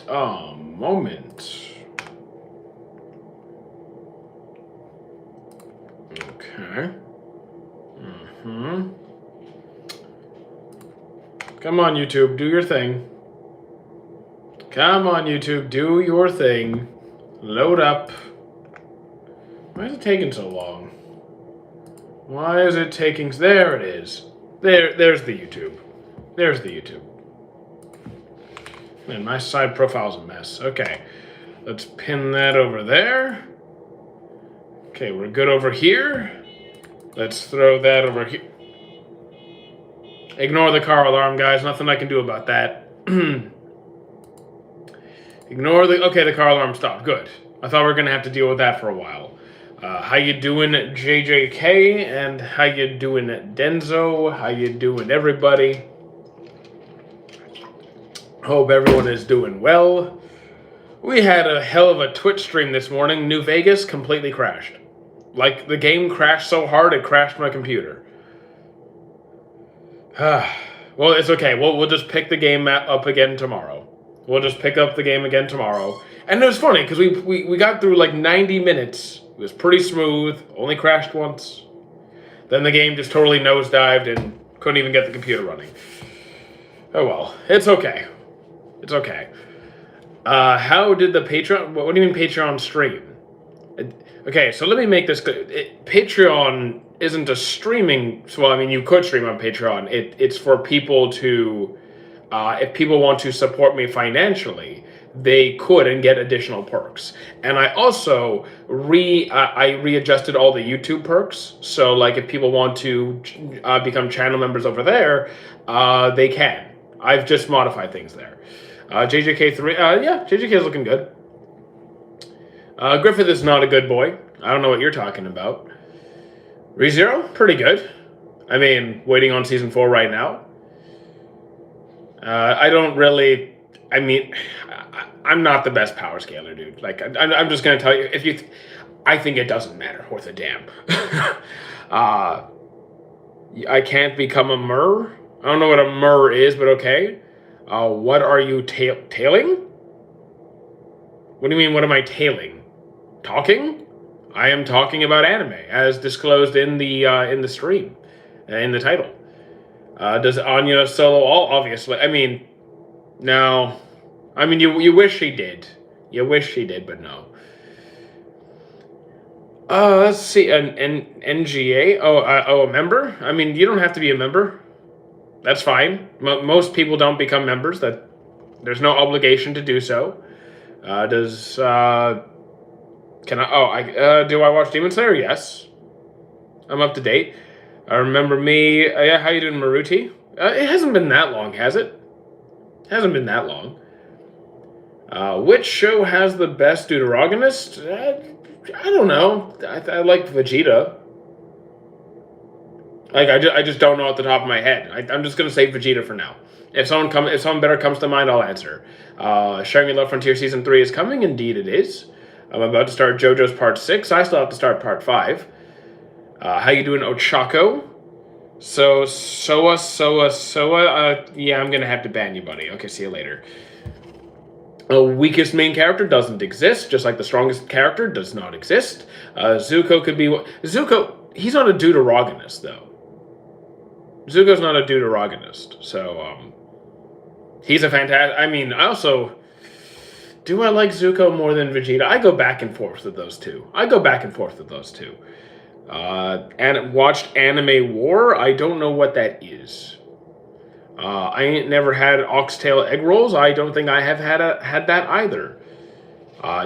a moment. Okay. Come on, YouTube, do your thing. Come on, YouTube, do your thing. Load up. Why is it taking so long? Why is it taking... There it is. There's the YouTube. There's the YouTube. Man, my side profile's a mess. Okay. Let's pin that over there. Okay, we're good over here. Let's throw that over here. Ignore the car alarm, guys. Nothing I can do about that. Ignore the... Okay, the car alarm stopped. Good. I thought we were going to have to deal with that for a while. How you doing, JJK? And how you doing, Denzo? How you doing, everybody? Hope everyone is doing well. We had a hell of a Twitch stream this morning. New Vegas completely crashed. Like, the game crashed so hard, it crashed my computer. Well, it's okay. We'll just pick the game up again tomorrow. We'll just pick up the game again tomorrow. And it was funny, because we got through like 90 minutes. It was pretty smooth. Only crashed once. Then the game just totally nosedived and couldn't even get the computer running. Oh well. It's okay. It's okay. How did the Patreon... What do you mean Patreon stream? Okay, so let me make this clear. Patreon isn't a streaming... Well, I mean, you could stream on Patreon. It's for people to... if people want to support me financially, they could and get additional perks. And I also readjusted all the YouTube perks. So, like, if people want to become channel members over there, they can. I've just modified things there. JJK3, yeah, JJK is looking good. Griffith is not a good boy. I don't know what you're talking about. ReZero, pretty good. I mean, waiting on season 4 right now. I don't really... I mean, I'm not the best power scaler, dude. Like, I'm just going to tell you, if you... I think it doesn't matter worth a damn. I can't become a Murr. I don't know what a Murr is, but okay. What are you tailing? What do you mean, what am I tailing? Talking? I am talking about anime, as disclosed in the stream, in the title. Does Anya solo all? Obviously. I mean, no. I mean, you wish she did. You wish she did, but no. Let's see. An NGA? Oh, a member? I mean, you don't have to be a member. That's fine. Most people don't become members. There's no obligation to do so. Can I? Do I watch Demon Slayer? Yes. I'm up to date. Remember me? Yeah, how you doing, Maruti? It hasn't been that long, has it? It hasn't been that long. Which show has the best deuteragonist? I don't know. I like Vegeta. Like, I just don't know at the top of my head. I'm just gonna say Vegeta for now. If someone better comes to mind, I'll answer. Sharing Me Love Frontier Season 3 is coming. Indeed it is. I'm about to start JoJo's Part 6. I still have to start Part 5. How you doing, Ochako? Soa. Yeah, I'm gonna have to ban you, buddy. Okay, see you later. Weakest main character doesn't exist, just like the strongest character does not exist. Zuko could be... Zuko, he's not a deuteragonist, though. Zuko's not a deuteragonist, so, he's a fantastic... I mean, I also... Do I like Zuko more than Vegeta? I go back and forth with those two. And watched Anime War? I don't know what that is. I ain't never had oxtail egg rolls. I don't think I have had that either.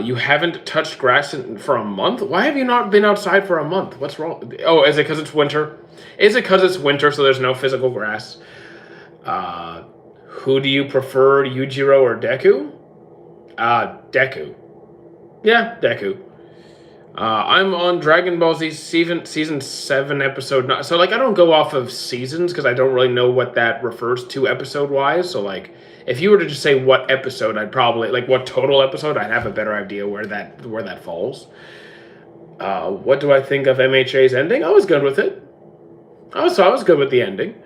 You haven't touched grass for a month? Why have you not been outside for a month? What's wrong? Oh, is it because it's winter? Is it because it's winter so there's no physical grass? Who do you prefer, Yujiro or Deku? Deku. Yeah, Deku. I'm on Dragon Ball Z season 7, episode 9. So, like, I don't go off of seasons because I don't really know what that refers to episode-wise. So, like, if you were to just say what episode, I'd probably... Like, what total episode, I'd have a better idea where that falls. What do I think of MHA's ending? I was good with it. I was good with the ending.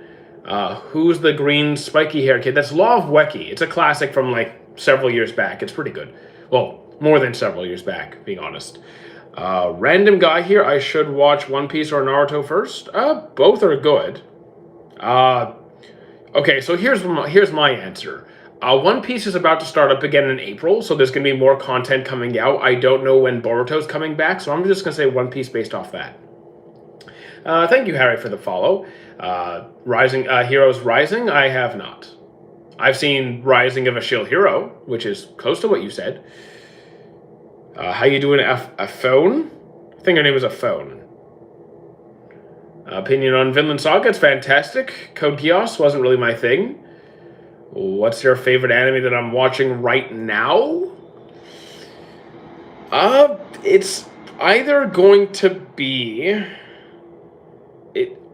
Who's the green spiky hair kid? That's Law of Weki. It's a classic from, like, several years back. It's pretty good. Well, more than several years back, being honest. Random guy here. I should watch One Piece or Naruto first. Both are good. Okay, so here's my answer. One Piece is about to start up again in April, so there's going to be more content coming out. I don't know when Boruto's coming back, so I'm just going to say One Piece based off that. Thank you, Harry, for the follow. Heroes Rising, I have not. I've seen Rising of a Shield Hero, which is close to what you said. How you doing, a phone? I think her name was a phone. Opinion on Vinland Saga, it's fantastic. Code Geass wasn't really my thing. What's your favorite anime that I'm watching right now? It's either going to be...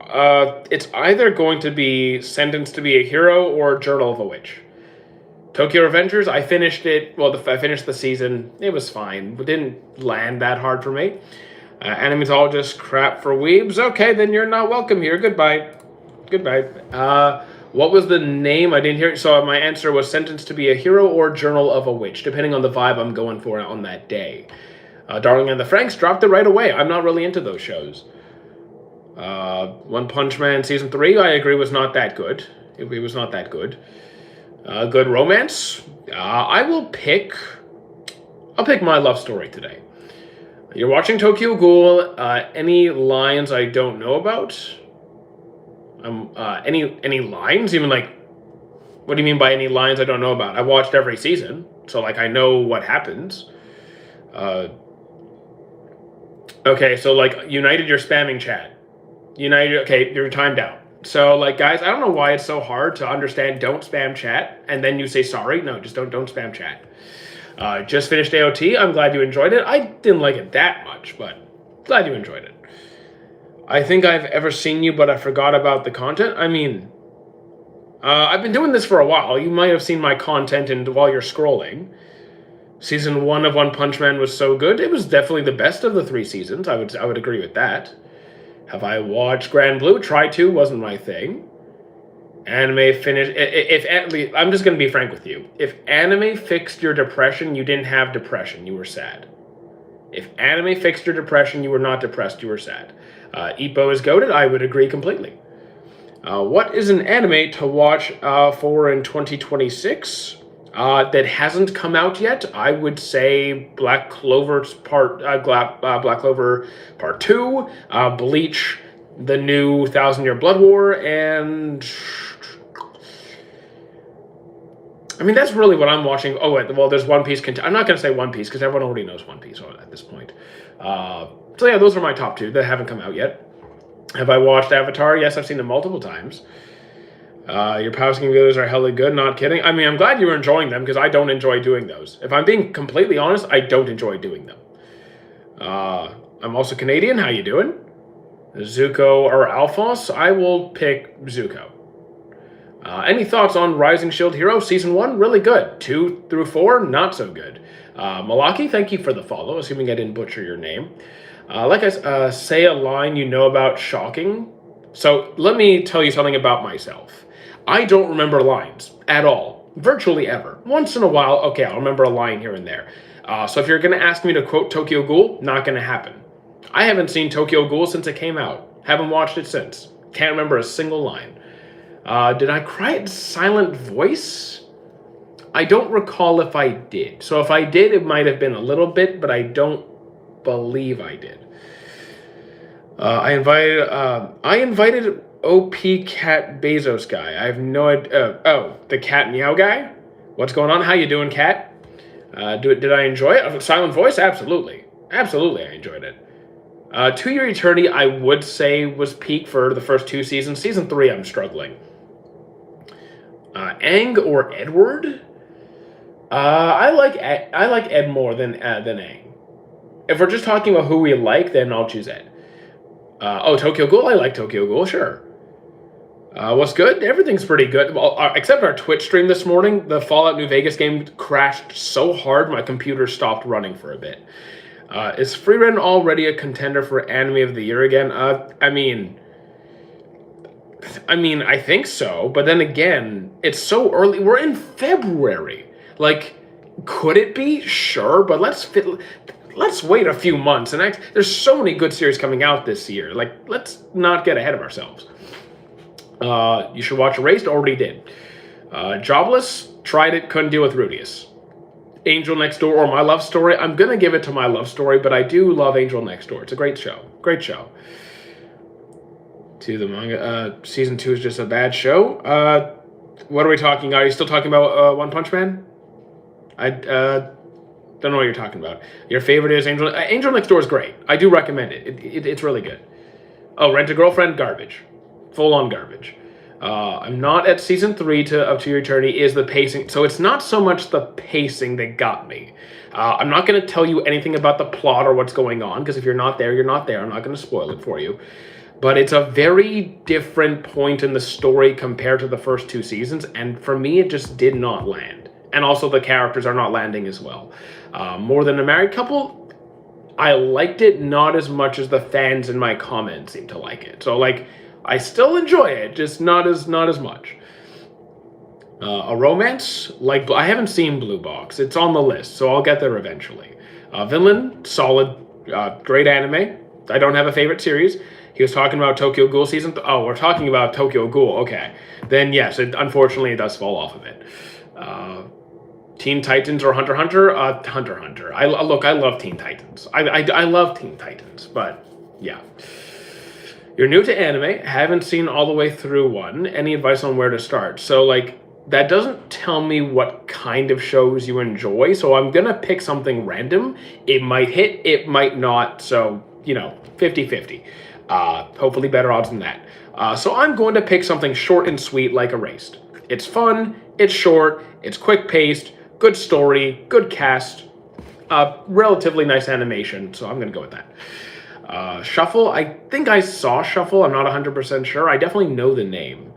it's either going to be Sentenced to be a Hero or Journal of a Witch. Tokyo Revengers, I finished it. Well, I finished the season. It was fine. It didn't land that hard for me. Anime's all just crap for weebs. Okay, then you're not welcome here. Goodbye. Goodbye. What was the name? I didn't hear it. So my answer was Sentenced to be a Hero or Journal of a Witch, depending on the vibe I'm going for on that day. Darling and the Franxx dropped it right away. I'm not really into those shows. One Punch Man Season 3, I agree, was not that good. It was not that good. Good romance. I'll pick My Love Story today. You're watching Tokyo Ghoul. Any lines I don't know about? Any lines? Even like, what do you mean by any lines I don't know about? I watched every season, so like I know what happens. Okay, so like United, you're spamming chat. United, okay, you're timed out. So like guys, I don't know why it's so hard to understand. Don't spam chat, and then you say sorry. No, just don't spam chat. Just finished AOT. I'm glad you enjoyed it. I didn't like it that much, but glad you enjoyed it. I think I've ever seen you, but I forgot about the content. I mean, I've been doing this for a while. You might have seen my content while you're scrolling. Season 1 of One Punch Man was so good. It was definitely the best of the 3 seasons. I would agree with that. Have I watched Grand Blue? Try to, wasn't my thing. Anime finished. I'm just going to be frank with you. If anime fixed your depression, you didn't have depression. You were sad. If anime fixed your depression, you were not depressed. You were sad. Ippo is goated. I would agree completely. What is an anime to watch for in 2026 that hasn't come out yet? I would say Black Clover Part 2, Bleach, the new 1,000-Year Blood War, and I mean that's really what I'm watching. Oh, well, there's One Piece. I'm not going to say One Piece because everyone already knows One Piece at this point. So yeah, those are my top 2 that haven't come out yet. Have I watched Avatar? Yes, I've seen them multiple times. Your Power Skin videos are hella good, not kidding. I mean, I'm glad you're enjoying them because I don't enjoy doing those. If I'm being completely honest, I don't enjoy doing them. I'm also Canadian. How you doing? Zuko or Alphonse? I will pick Zuko. Any thoughts on Rising Shield Hero Season 1? Really good. 2 through 4, not so good. Malaki, thank you for the follow, assuming I didn't butcher your name. Say a line you know about shocking. So let me tell you something about myself. I don't remember lines at all, virtually ever. Once in a while, okay, I'll remember a line here and there. So if you're going to ask me to quote Tokyo Ghoul, not going to happen. I haven't seen Tokyo Ghoul since it came out. Haven't watched it since. Can't remember a single line. Did I cry at Silent Voice? I don't recall if I did. So if I did, it might have been a little bit, but I don't believe I did. I invited OP Cat Bezos guy. I have no idea. The Cat Meow guy? What's going on? How you doing, Cat? Did I enjoy it? Silent Voice? Absolutely. Absolutely, I enjoyed it. To Your Eternity, I would say was peak for the first 2 seasons. Season 3, I'm struggling. Aang or Edward? I like Ed more than Aang. If we're just talking about who we like, then I'll choose Ed. Tokyo Ghoul? I like Tokyo Ghoul, sure. What's good? Everything's pretty good. Well, except our Twitch stream this morning. The Fallout New Vegas game crashed so hard my computer stopped running for a bit. Is Frieren already a contender for Anime of the Year again? I mean, I think so. But then again, it's so early. We're in February. Like, could it be? Sure, but let's wait a few months. And there's so many good series coming out this year. Like, let's not get ahead of ourselves. You should watch Erased. Already did. Jobless, tried it, couldn't deal with Rudius. Angel Next Door or My Love Story. I'm going to give it to My Love Story, but I do love Angel Next Door. It's a great show. Great show. To the manga. Season 2 is just a bad show. What are we talking? Are you still talking about One Punch Man? I don't know what you're talking about. Your favorite is Angel. Angel Next Door is great. I do recommend it. It's really good. Oh, Rent a Girlfriend, garbage. Full on garbage. I'm not at season 3 of To Your Eternity. Is the pacing. So it's not so much the pacing that got me. I'm not going to tell you anything about the plot or what's going on, because if you're not there, you're not there. I'm not going to spoil it for you. But it's a very different point in the story compared to the first 2 seasons, and for me, it just did not land. And also the characters are not landing as well. More Than a Married Couple, I liked it not as much as the fans in my comments seem to like it. So, like, I still enjoy it, just not as much. A romance, like, I haven't seen Blue Box. It's on the list, so I'll get there eventually. Vinland, solid, great anime. I don't have a favorite series. He was talking about Tokyo Ghoul season. Oh, we're talking about Tokyo Ghoul. Okay, then yes, unfortunately it does fall off a bit. Teen Titans or Hunter x Hunter? Hunter x Hunter. I love Teen Titans. I love Teen Titans, but yeah. You're new to anime, haven't seen all the way through one. Any advice on where to start? So, like, that doesn't tell me what kind of shows you enjoy, so I'm gonna pick something random. It might hit, it might not, so, 50-50. Hopefully better odds than that. So I'm going to pick something short and sweet like Erased. It's fun, it's short, it's quick-paced, good story, good cast, relatively nice animation, so I'm going to go with that. Shuffle, I think I saw Shuffle, I'm not 100% sure. I definitely know the name.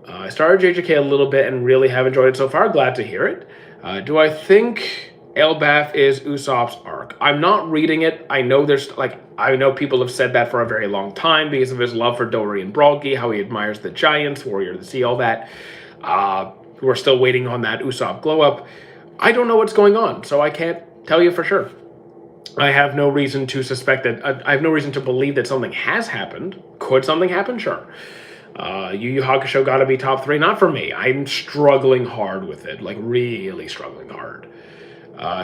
I started JJK a little bit and really have enjoyed it so far. Glad to hear it. Do I think Elbaf is Usopp's arc? I'm not reading it. I know people have said that for a very long time because of his love for Dorian Broggy, how he admires the Giants, Warrior of the Sea, all that. We're still waiting on that Usopp glow up. I don't know what's going on, so I can't tell you for sure. I have no reason to suspect that. I have no reason to believe that something has happened. Could something happen? Sure. Yu Yu Hakusho gotta be top 3. Not for me. I'm struggling hard with it, like really struggling hard.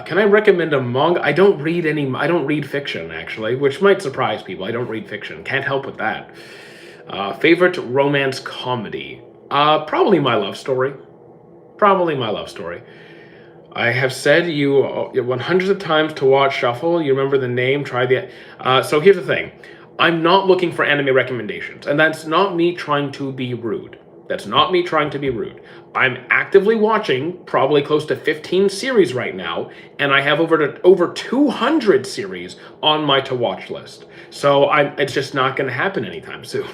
Can I recommend a manga? I don't read fiction, actually, which might surprise people. I don't read fiction. Can't help with that. Favorite romance comedy? Probably My Love Story. Probably My Love Story. I have said you 100 of times to watch Shuffle. You remember the name, try the... So here's the thing. I'm not looking for anime recommendations, and that's not me trying to be rude. That's not me trying to be rude. I'm actively watching probably close to 15 series right now, and I have over 200 series on my to-watch list. So it's just not going to happen anytime soon.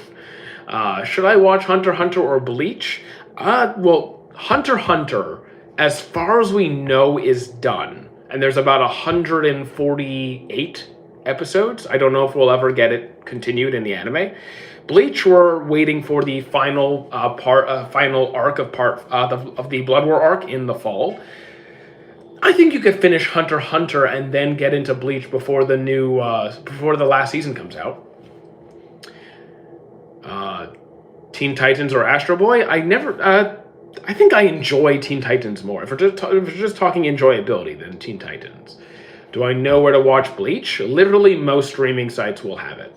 Should I watch Hunter x Hunter or Bleach? Well, Hunter x Hunter, as far as we know, is done. And there's about 148 episodes. I don't know if we'll ever get it continued in the anime. Bleach, we're waiting for the final final arc of the Blood War arc in the fall. I think you could finish Hunter x Hunter and then get into Bleach before the last season comes out. Teen Titans or Astro Boy? I think I enjoy Teen Titans more. If we're just talking enjoyability, then Teen Titans. Do I know where to watch Bleach? Literally, most streaming sites will have it.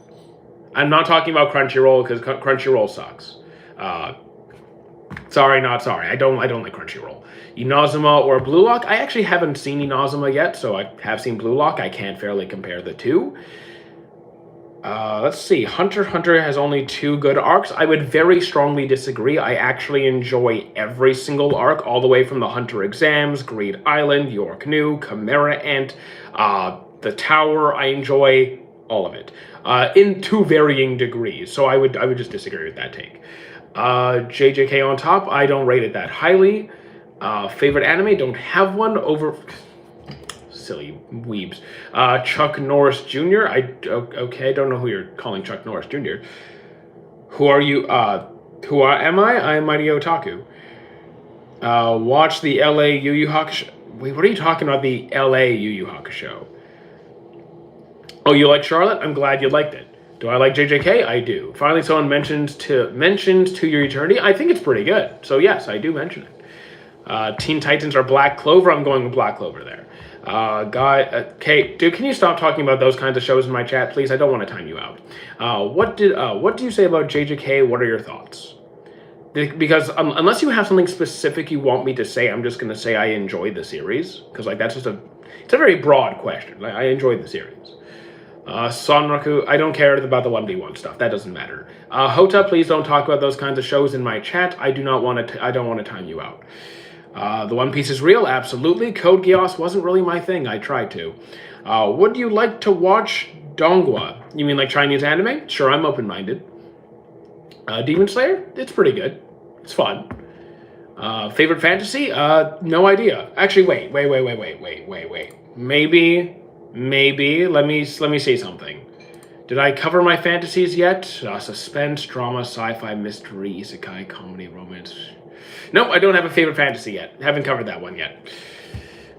I'm not talking about Crunchyroll because Crunchyroll sucks. Sorry, not sorry. I don't like Crunchyroll. Inazuma or Blue Lock? I actually haven't seen Inazuma yet, so I have seen Blue Lock. I can't fairly compare the two. Let's see. Hunter x Hunter has only 2 good arcs. I would very strongly disagree. I actually enjoy every single arc, all the way from the Hunter exams, Greed Island, York New, Chimera Ant, the Tower. I enjoy all of it, in 2 varying degrees. So I would just disagree with that take. JJK on top. I don't rate it that highly. Favorite anime? Don't have one. Over. Silly weebs. Chuck Norris Jr. Okay, I don't know who you're calling Chuck Norris Jr. Who are you? Am I? I am Mighty Otaku. Watch the LA Yu Yu Hakusho. Wait, what are you talking about? The LA Yu Yu Hakusho. Oh, you like Charlotte? I'm glad you liked it. Do I like JJK? I do. Finally, someone mentions To Your Eternity. I think it's pretty good. So yes, I do mention it. Teen Titans are Black Clover. I'm going with Black Clover there. Kate, dude, can you stop talking about those kinds of shows in my chat, please? I don't want to time you out. What do you say about JJK? What are your thoughts? Because unless you have something specific you want me to say, I'm just going to say I enjoyed the series. Because like it's a very broad question. Like, I enjoyed the series. Sonraku, I don't care about the 1v1 stuff. That doesn't matter. Hota, please don't talk about those kinds of shows in my chat. I don't want to time you out. The One Piece is real, absolutely. Code Geass wasn't really my thing. I tried to. Would you like to watch Dongua? You mean like Chinese anime? Sure, I'm open-minded. Demon Slayer? It's pretty good. It's fun. Favorite fantasy? No idea. Actually, wait. Maybe. Let me see something. Did I cover my fantasies yet? Suspense, drama, sci-fi, mystery, isekai, comedy, romance. Nope, I don't have a favorite fantasy yet. Haven't covered that one yet.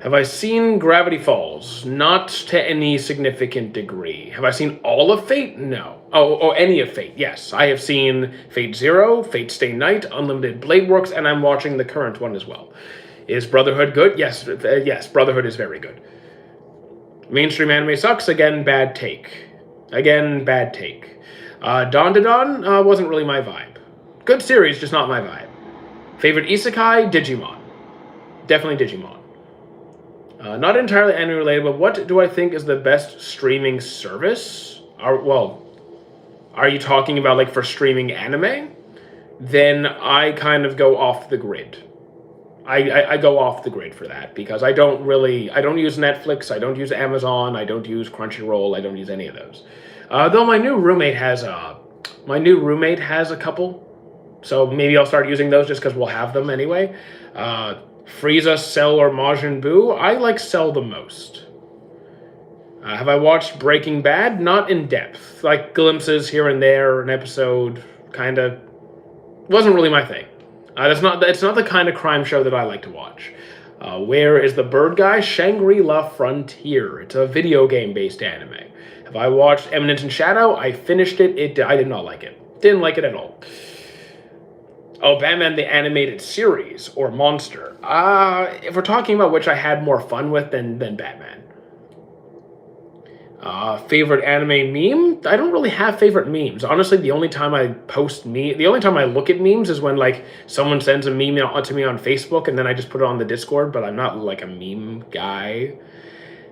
Have I seen Gravity Falls? Not to any significant degree. Have I seen all of Fate? No. Oh, any of Fate, yes. I have seen Fate Zero, Fate Stay Night, Unlimited Blade Works, and I'm watching the current one as well. Is Brotherhood good? Yes, Brotherhood is very good. Mainstream anime sucks. Again, bad take. Don to Don wasn't really my vibe. Good series, just not my vibe. Favorite isekai? Digimon. Definitely Digimon. Not entirely anime related, but what do I think is the best streaming service? Are you talking about like for streaming anime? Then I kind of go off the grid. I go off the grid for that because I don't use Netflix, I don't use Amazon, I don't use Crunchyroll, I don't use any of those. Though my new roommate has a couple, so maybe I'll start using those just because we'll have them anyway. Frieza, Cell, or Majin Buu. I like Cell the most. Have I watched Breaking Bad? Not in depth, like glimpses here and there, an episode, kind of. Wasn't really my thing. It's not the kind of crime show that I like to watch. Where is the Bird Guy? Shangri-La Frontier. It's a video game-based anime. Have I watched Eminence in Shadow? I finished it. I did not like it. Didn't like it at all. Oh, Batman the Animated Series, or Monster. If we're talking about which I had more fun with than Batman. Favorite anime meme? I don't really have favorite memes. Honestly, the only time I look at memes is when like someone sends a meme to me on Facebook and then I just put it on the Discord, but I'm not like a meme guy.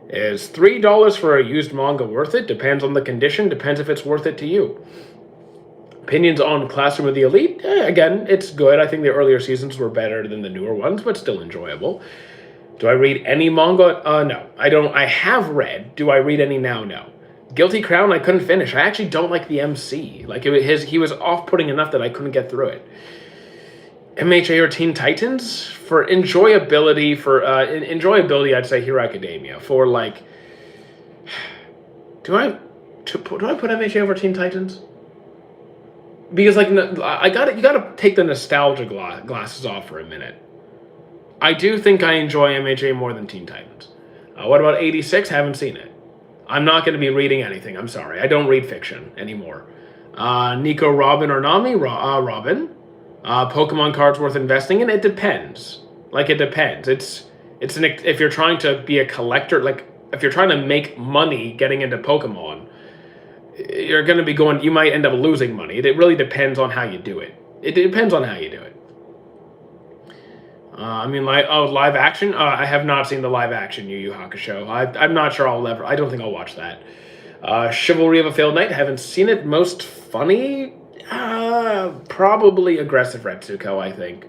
Is $3 for a used manga worth it? Depends on the condition, depends if it's worth it to you. Opinions on Classroom of the Elite? Again, it's good. I think the earlier seasons were better than the newer ones, but still enjoyable. Do I read any manga? No. I don't. I have read. Do I read any now? No. Guilty Crown, I couldn't finish. I actually don't like the MC. Like, he was off-putting enough that I couldn't get through it. MHA or Teen Titans? For enjoyability, I'd say Hero Academia. For, like... Do I put MHA over Teen Titans? Because, like, you gotta take the nostalgia glasses off for a minute. I do think I enjoy MHA more than Teen Titans. What about 86? Haven't seen it. I'm not going to be reading anything. I'm sorry. I don't read fiction anymore. Nico, Robin, or Nami? Robin. Pokemon cards worth investing in? It depends. Like, it depends. If you're trying to be a collector, like, if you're trying to make money getting into Pokemon, you're going to be you might end up losing money. It really depends on how you do it. It depends on how you do it. Live action? I have not seen the live action Yu Yu Hakusho. I'm not sure I don't think I'll watch that. Chivalry of a Failed Knight? Haven't seen it. Most funny? Probably Aggressive Retsuko, I think.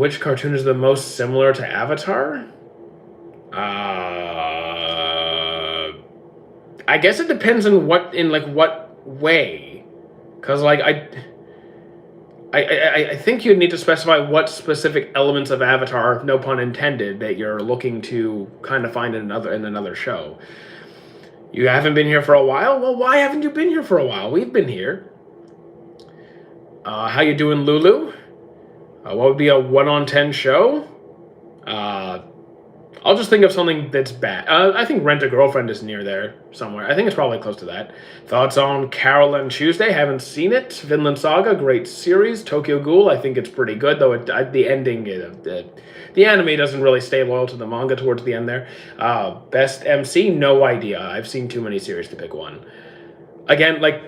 Which cartoon is the most similar to Avatar? I guess it depends on what way. Because, like, I think you'd need to specify what specific elements of Avatar, no pun intended, that you're looking to kind of find in another show. You haven't been here for a while? Well, why haven't you been here for a while? We've been here. How you doing, Lulu? What would be a 1 on 10 show? I'll just think of something that's bad. I think Rent a Girlfriend is near there somewhere. I think it's probably close to that. Thoughts on Carol and Tuesday? Haven't seen it. Vinland Saga, great series. Tokyo Ghoul, I think it's pretty good, though the ending, the anime doesn't really stay loyal to the manga towards the end there. Best MC? No idea. I've seen too many series to pick one. Again, like,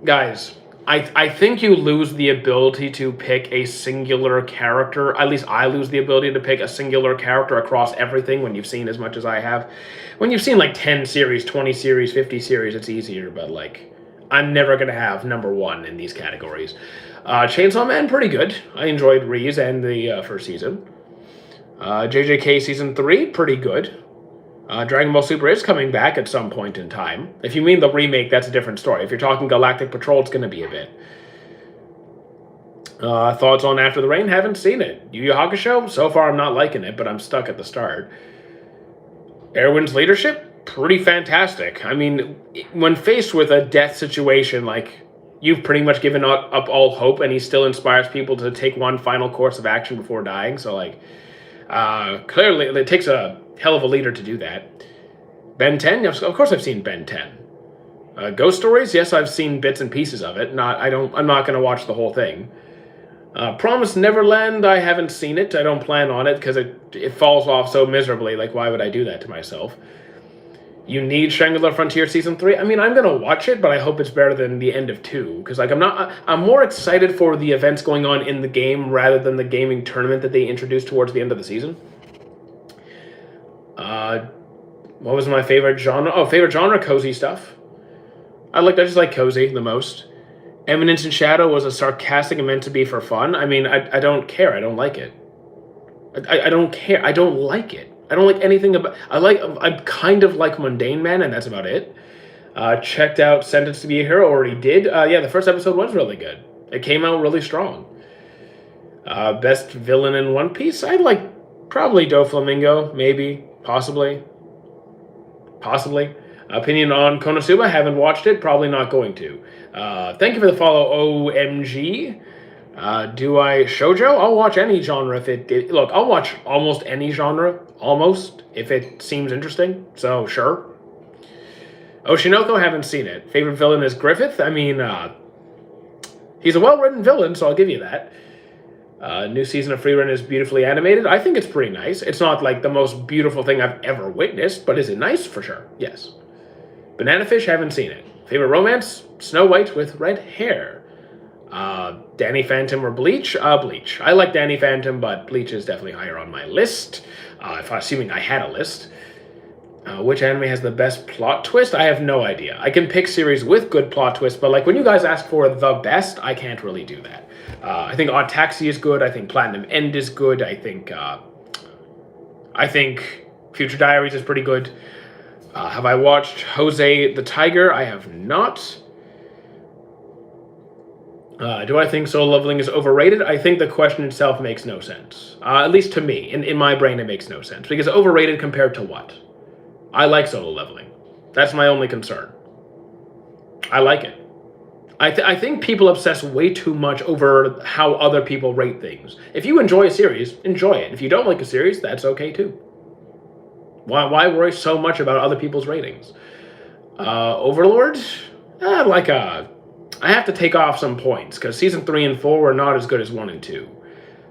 guys, I think you lose the ability to pick a singular character. At least I lose the ability to pick a singular character across everything when you've seen as much as I have. When you've seen like 10 series, 20 series, 50 series, it's easier, but like, I'm never going to have number one in these categories. Chainsaw Man, pretty good. I enjoyed Reese and the first season. JJK Season 3, pretty good. Dragon Ball Super is coming back at some point in time. If you mean the remake, that's a different story. If you're talking Galactic Patrol, it's going to be a bit. Thoughts on After the Rain? Haven't seen it. Yu Yu Hakusho? So far, I'm not liking it, but I'm stuck at the start. Erwin's leadership? Pretty fantastic. I mean, when faced with a death situation, like, you've pretty much given up all hope, and he still inspires people to take one final course of action before dying. So, like, clearly, it takes a hell of a leader to do that. Ben 10? Of course I've seen Ben 10. Ghost Stories? Yes, I've seen bits and pieces of it. I'm not going to watch the whole thing. Promised Neverland? I haven't seen it. I don't plan on it because it falls off so miserably. Like, why would I do that to myself? You need Shangri-La Frontier Season 3? I mean, I'm going to watch it, but I hope it's better than the end of 2. Because, like, I'm more excited for the events going on in the game rather than the gaming tournament that they introduced towards the end of the season. What was my favorite genre? Oh, favorite genre? Cozy stuff. I just like cozy the most. Eminence in Shadow was a sarcastic and meant to be for fun. I mean, I don't care. I don't like it. I don't care. I don't like it. I don't like anything about... I kind of like Mundane Man, and that's about it. Checked out Sentenced to be a Hero. Already did. Yeah, the first episode was really good. It came out really strong. Best villain in One Piece? I'd like probably Doflamingo. Maybe. Possibly. Opinion on Konosuba? Haven't watched it. Probably not going to. Thank you for the follow, OMG. Do I shoujo? I'll watch any genre if it... Look, I'll watch almost any genre. Almost. If it seems interesting. So, sure. Oshinoko? Haven't seen it. Favorite villain is Griffith? I mean, he's a well-written villain, so I'll give you that. New season of Free Run is beautifully animated. I think it's pretty nice. It's not like the most beautiful thing I've ever witnessed, but is it nice? For sure, yes. Banana Fish, haven't seen it. Favorite romance? Snow White with red hair. Danny Phantom or Bleach? Bleach. I like Danny Phantom, but Bleach is definitely higher on my list. Assuming I had a list. Which anime has the best plot twist? I have no idea. I can pick series with good plot twists, but like when you guys ask for the best, I can't really do that. I think Odd Taxi is good. I think Platinum End is good. I think Future Diaries is pretty good. Have I watched Jose the Tiger? I have not. Do I think Solo Leveling is overrated? I think the question itself makes no sense. At least to me. In my brain, it makes no sense. Because overrated compared to what? I like Solo Leveling. That's my only concern. I like it. I think people obsess way too much over how other people rate things. If you enjoy a series, enjoy it. If you don't like a series, that's okay too. Why worry so much about other people's ratings? Overlord? I have to take off some points, because Season 3 and 4 were not as good as 1 and 2.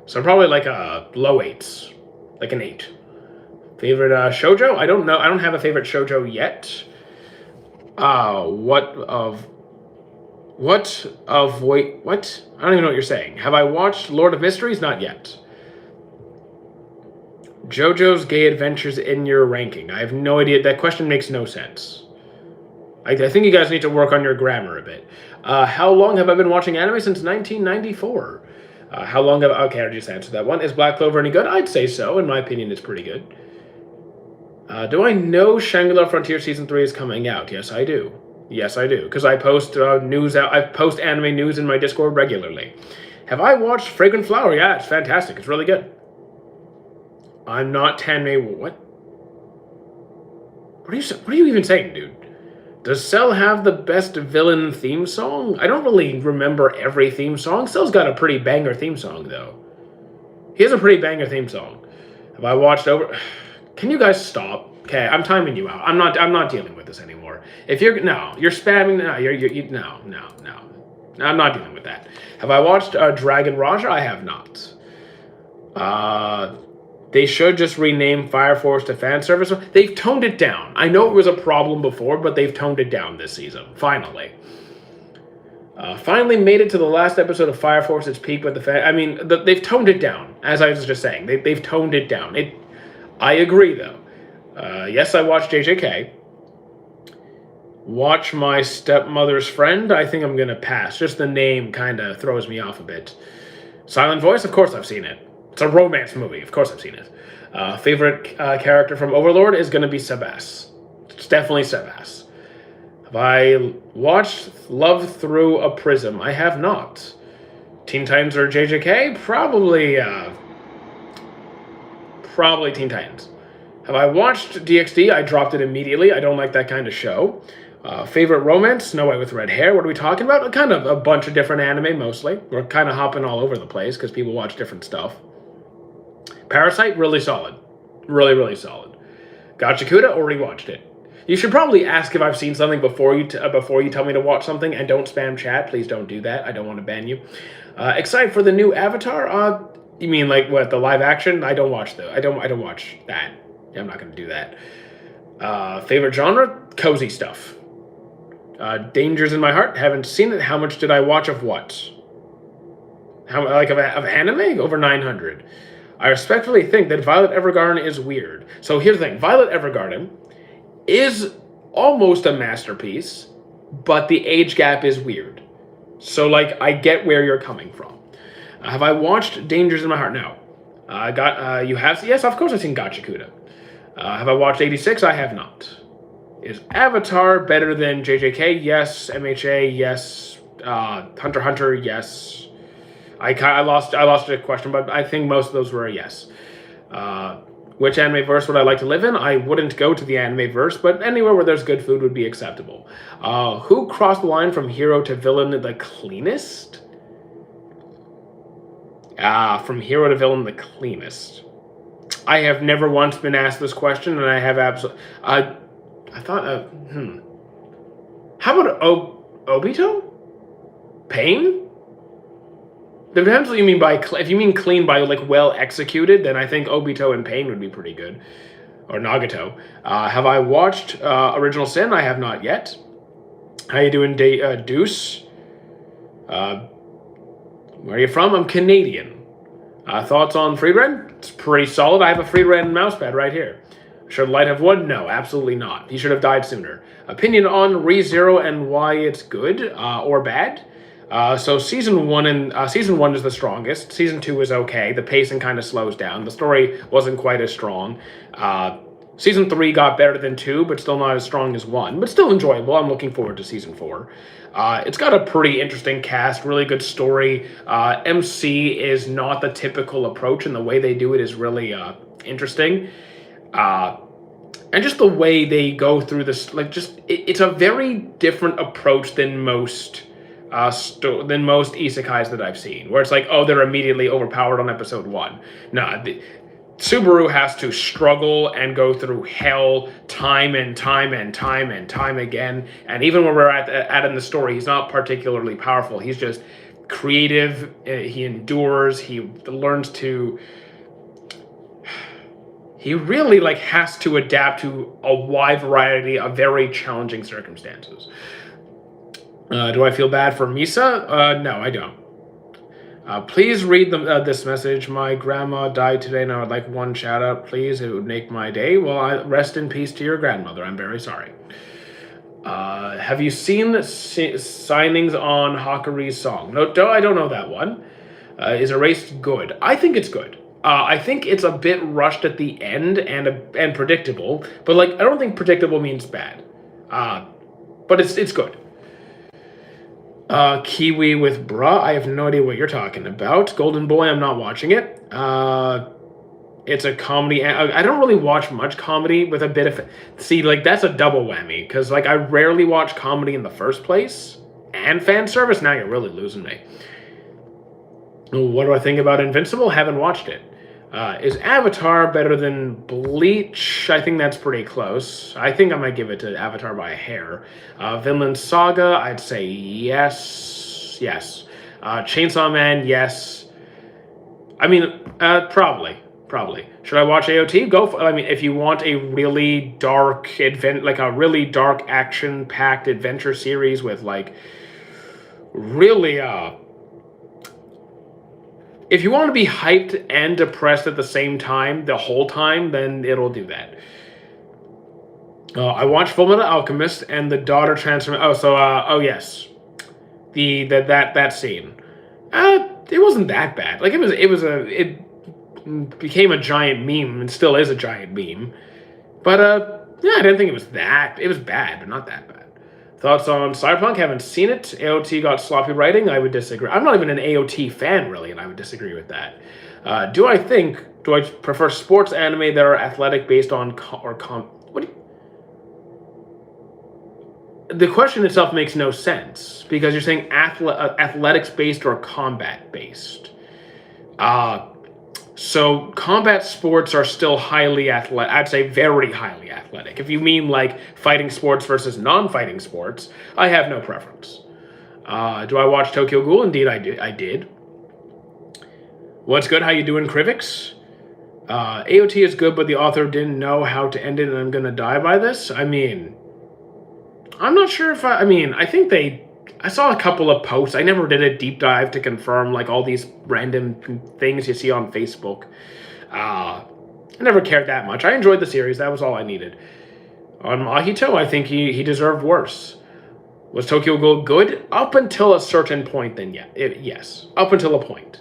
So probably like a low 8s. Like an 8. Favorite shoujo? I don't know. I don't have a favorite shoujo yet. What? Wait, what? I don't even know what you're saying. Have I watched Lord of Mysteries? Not yet. JoJo's Gay Adventures in your ranking. I have no idea. That question makes no sense. I think you guys need to work on your grammar a bit. How long have I been watching anime? Since 1994. How long have I... Okay, I just answered that one. Is Black Clover any good? I'd say so. In my opinion, it's pretty good. Do I know Shangri-La Frontier Season 3 is coming out? Yes, I do. Yes, I do. Because I post news out. I post anime news in my Discord regularly. Have I watched Fragrant Flower? Yeah, it's fantastic. It's really good. I'm not Tanmay... What? What are you even saying, dude? Does Cell have the best villain theme song? I don't really remember every theme song. Cell's got a pretty banger theme song, though. He has a pretty banger theme song. Have I watched over? Can you guys stop? Okay, I'm timing you out. I'm not dealing with this anymore. If you're you're spamming. No, no. I'm not dealing with that. Have I watched Dragon Raja? I have not. They should just rename Fire Force to fan service. They've toned it down. I know it was a problem before, but they've toned it down this season. Finally. Finally made it to the last episode of Fire Force. Its peak with the fan. I mean, they've toned it down. As I was just saying, they've toned it down. I agree, though. Yes, I watched JJK. Watch My Stepmother's Friend. I think I'm gonna pass. Just the name kind of throws me off a bit. Silent Voice. Of course, I've seen it. It's a romance movie. Of course, I've seen it. Favorite character from Overlord is gonna be Sebas. It's definitely Sebas. Have I watched Love Through a Prism? I have not. Teen Titans or JJK? Probably Teen Titans. Have I watched DxD? I dropped it immediately. I don't like that kind of show. Favorite romance? Snow White with Red Hair. What are we talking about? Kind of a bunch of different anime, mostly. We're kind of hopping all over the place because people watch different stuff. Parasite, really solid. Really, really solid. Gachikuta, already watched it. You should probably ask if I've seen something before you tell me to watch something, and don't spam chat. Please don't do that. I don't want to ban you. Excited for the new Avatar? You mean like what, the live action? I don't watch I don't watch that. I'm not going to do that. Favorite genre? Cozy stuff. Dangers in My Heart? Haven't seen it. How much did I watch of what? Of anime? Over 900. I respectfully think that Violet Evergarden is weird. So here's the thing. Violet Evergarden is almost a masterpiece, but the age gap is weird. So, like, I get where you're coming from. Have I watched Dangers in My Heart? No. You have? Yes, of course I've seen Gachikuta. Have I watched 86? I have not. Is Avatar better than JJK? Yes. MHA? Yes. Hunter x Hunter? Yes. I lost a question, but I think most of those were a yes. Which anime verse would I like to live in? I wouldn't go to the anime verse, but anywhere where there's good food would be acceptable. Who crossed the line from hero to villain the cleanest? From hero to villain the cleanest. I have never once been asked this question, and I have absolutely. I thought. How about Obito? Pain? Depends what you mean by. If you mean clean by like well executed, then I think Obito and Pain would be pretty good. Or Nagato. Have I watched Original Sin? I have not yet. How you doing, Deuce? Where are you from? I'm Canadian. Thoughts on Friedren? It's pretty solid. I have a Friedren mousepad right here. Should Light have won? No, absolutely not. He should have died sooner. Opinion on ReZero and why it's good or bad? So season one is the strongest. Season 2 is okay. The pacing kind of slows down. The story wasn't quite as strong. Season 3 got better than 2, but still not as strong as 1. But still enjoyable. I'm looking forward to season 4. It's got a pretty interesting cast, really good story. MC is not the typical approach, and the way they do it is really interesting. And just the way they go through this, it's a very different approach than most isekais that I've seen, where it's like, oh, they're immediately overpowered on episode 1. Nah, Subaru has to struggle and go through hell time and time again. And even when we're at in the story, he's not particularly powerful. He's just creative. He endures. He learns to. He really has to adapt to a wide variety of very challenging circumstances. Do I feel bad for Misa? No, I don't. Please read this message. My grandma died today, and I would like one shout out, please. It would make my day. Well, rest in peace to your grandmother. I'm very sorry. Have you seen signings on Hakuri's song? No, I don't know that one. Is Erased good? I think it's good. I think it's a bit rushed at the end and predictable, but I don't think predictable means bad. But it's good. Kiwi with Bra, I have no idea what you're talking about. Golden Boy, I'm not watching it. It's a comedy. I don't really watch much comedy with a bit of. See, that's a double whammy, because I rarely watch comedy in the first place, and fan service. Now you're really losing me. What do I think about Invincible? Haven't watched it. Is Avatar better than Bleach? I think that's pretty close. I think I might give it to Avatar by a hair. Vinland Saga, I'd say yes. Yes. Chainsaw Man, yes. I mean, probably. Probably. Should I watch AOT? Go for, I mean, if you want a really dark like a really dark action-packed adventure series with like really if you want to be hyped and depressed at the same time, the whole time, then it'll do that. I watched Fullmetal Alchemist and the daughter transform. Oh yes, that scene. It wasn't that bad. Like it became a giant meme and still is a giant meme. But yeah, I didn't think it was that. It was bad, but not that bad. Thoughts on Cyberpunk? Haven't seen it. AOT got sloppy writing. I would disagree. I'm not even an AOT fan, really, and I would disagree with that. Do I prefer sports anime that are athletic based on the question itself makes no sense because you're saying athletics based or combat based. So combat sports are still highly athletic. I'd say very highly athletic. If you mean like fighting sports versus non-fighting sports, I have no preference. Do I watch Tokyo Ghoul? Indeed, I did. What's good? How you doing, Krivix? AOT is good, but the author didn't know how to end it, and I'm gonna die by this. I mean, I'm not sure if I think I saw a couple of posts. I never did a deep dive to confirm like all these random things you see on Facebook. I never cared that much. I enjoyed the series. That was all I needed. On Mahito, I think he deserved worse. Was Tokyo Ghoul good? Up until a certain point, then yeah. Yes. Up until a point.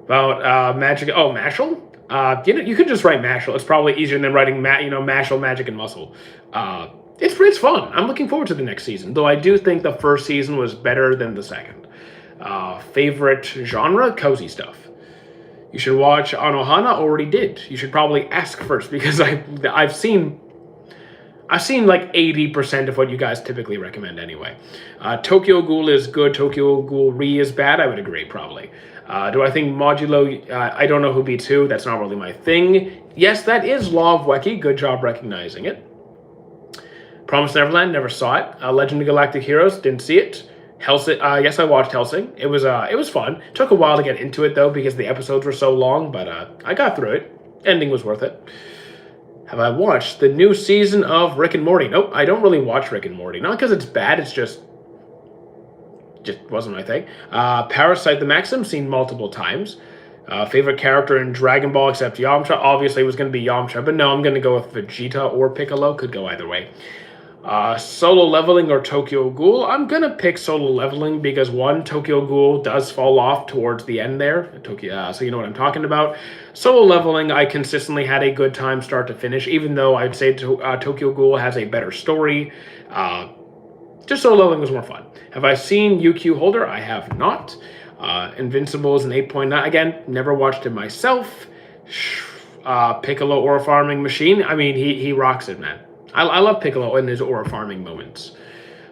About Magic... Oh, Mashal? You could just write Mashal. It's probably easier than writing Mashal, Magic, and Muscle. It's fun. I'm looking forward to the next season, though I do think the first season was better than the second. Favorite genre? Cozy stuff. You should watch Anohana. Already did. You should probably ask first because I've seen like 80% of what you guys typically recommend anyway. Tokyo Ghoul is good. Tokyo Ghoul Re is bad. I would agree probably. Do I think Modulo? I don't know who beats who. That's not really my thing. Yes, that is Law of Weki. Good job recognizing it. Promised Neverland, never saw it. Legend of Galactic Heroes, didn't see it. Hellsing, yes, I watched Hellsing. It was fun. Took a while to get into it though because the episodes were so long, but I got through it. Ending was worth it. Have I watched the new season of Rick and Morty? Nope, I don't really watch Rick and Morty. Not because it's bad, it's just wasn't my thing. Parasite the Maxim, seen multiple times. Favorite character in Dragon Ball except Yamcha? Obviously it was going to be Yamcha, but no, I'm going to go with Vegeta or Piccolo. Could go either way. Solo Leveling or Tokyo Ghoul? I'm going to pick Solo Leveling because one, Tokyo Ghoul does fall off towards the end there. So you know what I'm talking about. Solo Leveling, I consistently had a good time start to finish, even though I'd say Tokyo Ghoul has a better story. Just Solo Leveling was more fun. Have I seen UQ Holder? I have not. Invincible is an 8.9. Again, never watched it myself. Piccolo Aura Farming Machine. I mean, he rocks it, man. I love Piccolo in his Aura Farming moments.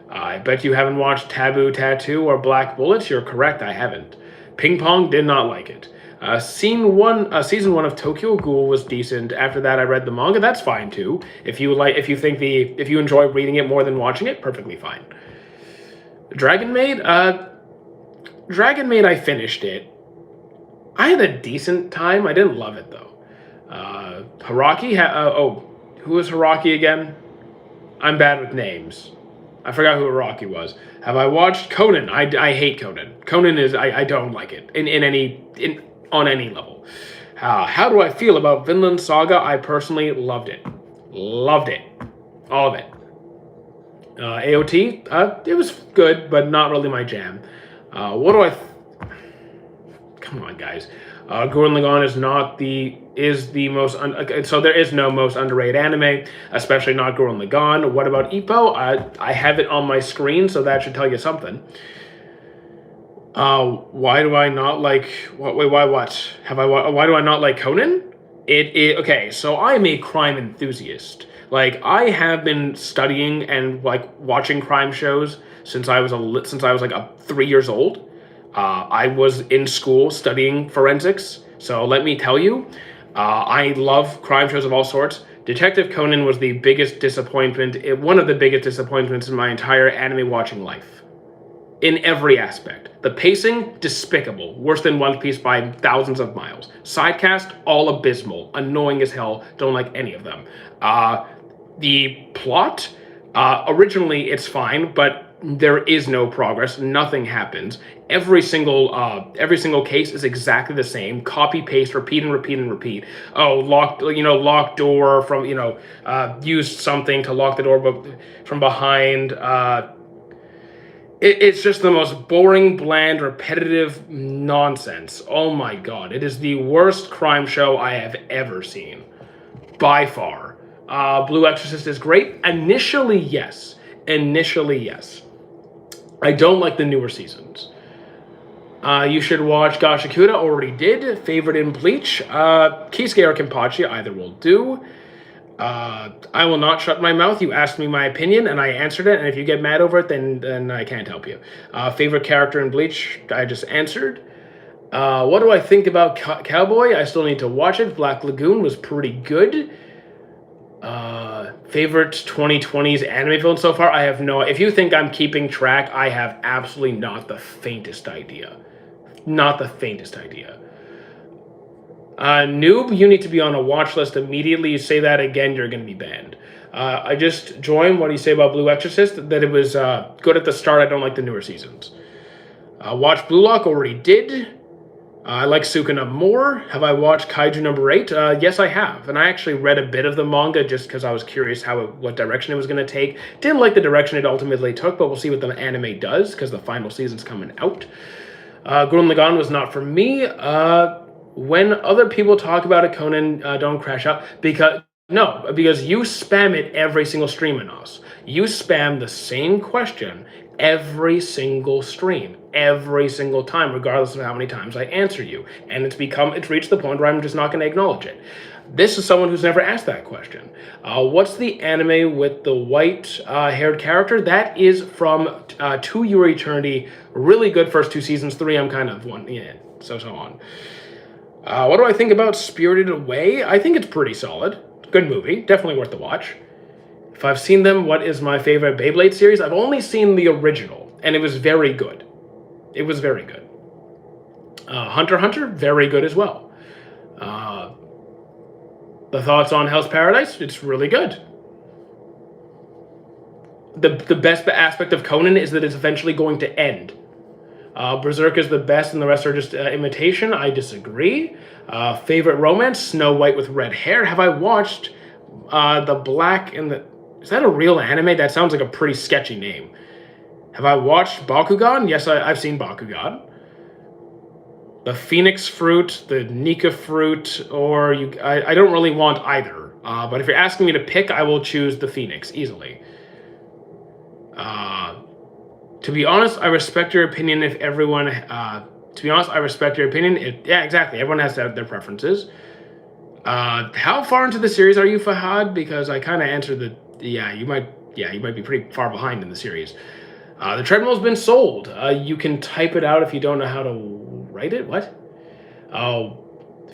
I bet you haven't watched Taboo Tattoo or Black Bullets. You're correct, I haven't. Ping Pong, did not like it. Season 1 of Tokyo Ghoul was decent. After that, I read the manga. That's fine too. If you enjoy reading it more than watching it, perfectly fine. Dragon Maid, I finished it. I had a decent time. I didn't love it though. Haraki, who was Haraki again? I'm bad with names. I forgot who Haraki was. Have I watched Conan? I hate Conan. Conan is I don't like it on any level. How do I feel about Vinland Saga? I personally loved it. Loved it. All of it. AOT, it was good, but not really my jam. What do I... Come on, guys. Gurren Lagann is the most... so there is no most underrated anime, especially not Gurren Lagann. What about Ippo? I have it on my screen, so that should tell you something. Why do I not like... Wait, why what? Why do I not like Conan? Okay, so I'm a crime enthusiast. Like, I have been studying and like watching crime shows since I was like 3 years old. I was in school studying forensics, so let me tell you, I love crime shows of all sorts. Detective Conan was the biggest disappointment, one of the biggest disappointments in my entire anime watching life. In every aspect. The pacing, despicable. Worse than One Piece by thousands of miles. Sidecast, all abysmal. Annoying as hell. Don't like any of them. The plot, originally it's fine, but there is no progress. Nothing happens. Every single case is exactly the same. Copy paste, repeat and repeat and repeat. Oh, locked door from used something to lock the door, but from behind. It's just the most boring, bland, repetitive nonsense. Oh my god, it is the worst crime show I have ever seen, by far. Blue Exorcist is great. Initially, yes. I don't like the newer seasons. You should watch Gashakuda, already did. Favorite in Bleach, Kisuke or Kenpachi, either will do. I will not shut my mouth. You asked me my opinion, and I answered it, and if you get mad over it, then I can't help you. Favorite character in Bleach, I just answered. What do I think about Cowboy? I still need to watch it. Black Lagoon was pretty good. Favorite 2020s anime film so far? I have no... If you think I'm keeping track, I have absolutely not the faintest idea. Not the faintest idea. Noob, you need to be on a watch list immediately. You say that again, you're going to be banned. I just joined. What do you say about Blue Exorcist? That it was good at the start. I don't like the newer seasons. Watch Blue Lock, already did. I like Sukuna more. Have I watched Kaiju number 8? Yes, I have. And I actually read a bit of the manga just because I was curious what direction it was going to take. Didn't like the direction it ultimately took, but we'll see what the anime does because the final season's coming out. Gurren Lagann was not for me. When other people talk about it, Conan, don't crash out. Because you spam it every single stream in us. You spam the same question every single stream, every single time, regardless of how many times I answer you. And it's reached the point where I'm just not going to acknowledge it. This is someone who's never asked that question. What's the anime with the white-haired character? That is from To Your Eternity. Really good first 2 seasons. 3, I'm kind of one, yeah, so on. What do I think about Spirited Away? I think it's pretty solid. Good movie. Definitely worth the watch. If I've seen them, what is my favorite Beyblade series? I've only seen the original, and it was very good. It was very good. Hunter x Hunter, very good as well. The thoughts on Hell's Paradise? It's really good. The best aspect of Conan is that it's eventually going to end. Berserk is the best and the rest are just imitation. I disagree. Favorite romance? Snow White with red hair. Have I watched The Black and the... Is that a real anime? That sounds like a pretty sketchy name. Have I watched Bakugan? Yes, I've seen Bakugan. The Phoenix Fruit, the Nika Fruit, or... I don't really want either. But if you're asking me to pick, I will choose the Phoenix, easily. To be honest, I respect your opinion if everyone... yeah, exactly. Everyone has to have their preferences. How far into the series are you, Fahad? Because I kind of answered the... you might be pretty far behind in the series. The treadmill's been sold. You can type it out if you don't know how to write it. What?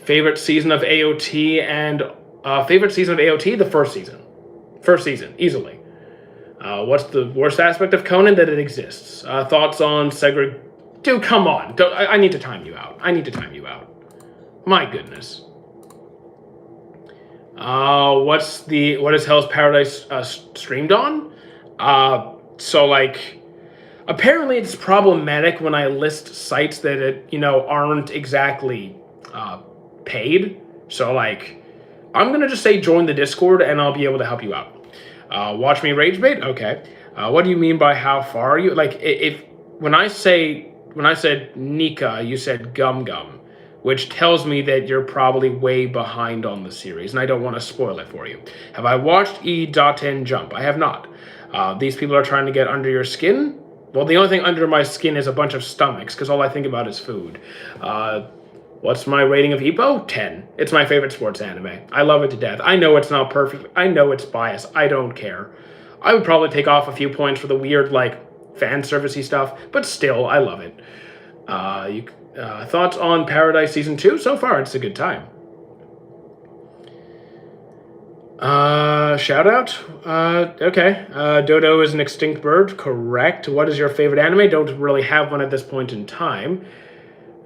Favorite season of AOT and... favorite season of AOT? The first season. First season, easily. What's the worst aspect of Conan? That it exists. Thoughts on Dude, come on. I need to time you out. My goodness. What is Hell's Paradise streamed on? Apparently it's problematic when I list sites that aren't exactly paid. So I'm gonna just say join the Discord and I'll be able to help you out. Watch me rage bait? Okay. What do you mean by how far are you? When I said Nika, you said Gum Gum, which tells me that you're probably way behind on the series, and I don't want to spoil it for you. Have I watched E.N Jump? I have not. These people are trying to get under your skin? Well, the only thing under my skin is a bunch of stomachs, because all I think about is food. What's my rating of Ippo? 10. It's my favorite sports anime. I love it to death. I know it's not perfect. I know it's biased. I don't care. I would probably take off a few points for the weird, fan servicey stuff, but still, I love it. Thoughts on Paradise Season 2? So far, it's a good time. Shout out. Okay. Dodo is an extinct bird. Correct. What is your favorite anime? Don't really have one at this point in time.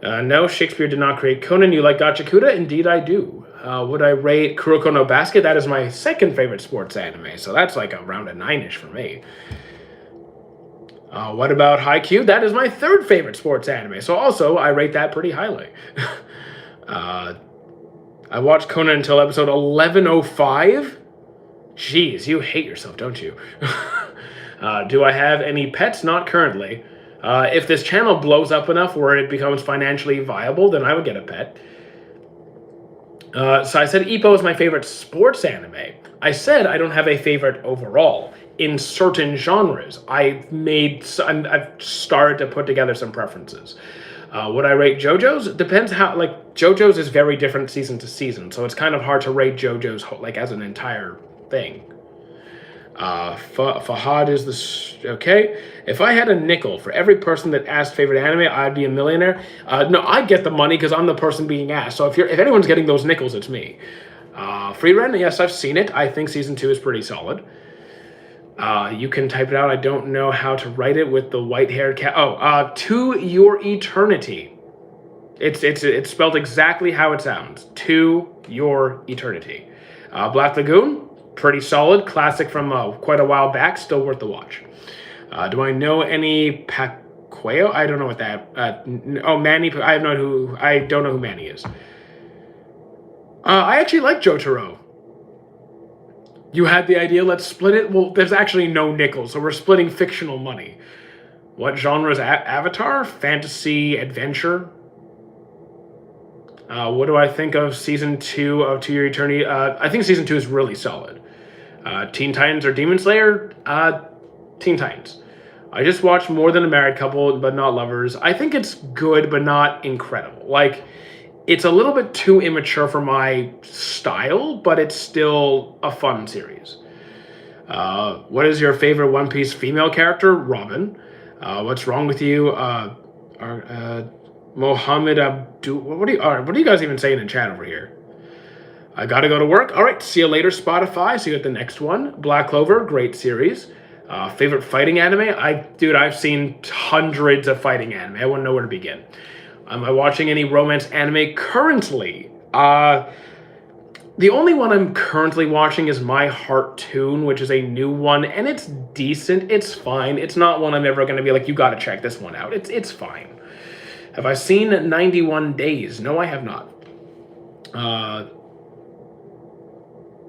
No, Shakespeare did not create Conan. You like Gachakuda? Indeed, I do. Would I rate Kuroko no Basket? That is my second favorite sports anime, so that's like around a 9-ish for me. What about Haikyuu? That is my third favorite sports anime, so also I rate that pretty highly. I watched Conan until episode 1105. Jeez, you hate yourself, don't you? Do I have any pets? Not currently. If this channel blows up enough where it becomes financially viable, then I would get a pet. So I said Ippo is my favorite sports anime. I said I don't have a favorite overall. In certain genres, I've started to put together some preferences. Would I rate JoJo's? Depends how, JoJo's is very different season to season, so it's kind of hard to rate JoJo's, as an entire thing. Fahad is okay. If I had a nickel for every person that asked favorite anime, I'd be a millionaire. No, I'd get the money because I'm the person being asked. So if anyone's getting those nickels, it's me. Free Rent, yes, I've seen it. I think season 2 is pretty solid. You can type it out. I don't know how to write it with the white-haired cat. To Your Eternity. It's spelled exactly how it sounds. To Your Eternity. Black Lagoon. Pretty solid, classic from quite a while back, still worth the watch. Do I know any Pacueo? I don't know what that. Manny. I don't know who Manny is. I actually like Jotaro. You had the idea, let's split it? Well, there's actually no nickel, so we're splitting fictional money. What genre is Avatar? Fantasy, adventure? What do I think of season 2 of To Your Eternity? I think season 2 is really solid. Teen Titans or Demon Slayer? Teen Titans. I just watched More Than a Married Couple, but not Lovers. I think it's good, but not incredible. It's a little bit too immature for my style, but it's still a fun series. What is your favorite One Piece female character? Robin. What's wrong with you? Mohammed Abdul. What are you guys even saying in chat over here? I gotta go to work. All right, see you later, Spotify. See you at the next one. Black Clover, great series. Favorite fighting anime? I've seen hundreds of fighting anime. I wouldn't know where to begin. Am I watching any romance anime currently? The only one I'm currently watching is My Heart Tune, which is a new one, and it's decent. It's fine. It's not one I'm ever going to be like, you got to check this one out. It's fine. Have I seen 91 Days? No, I have not.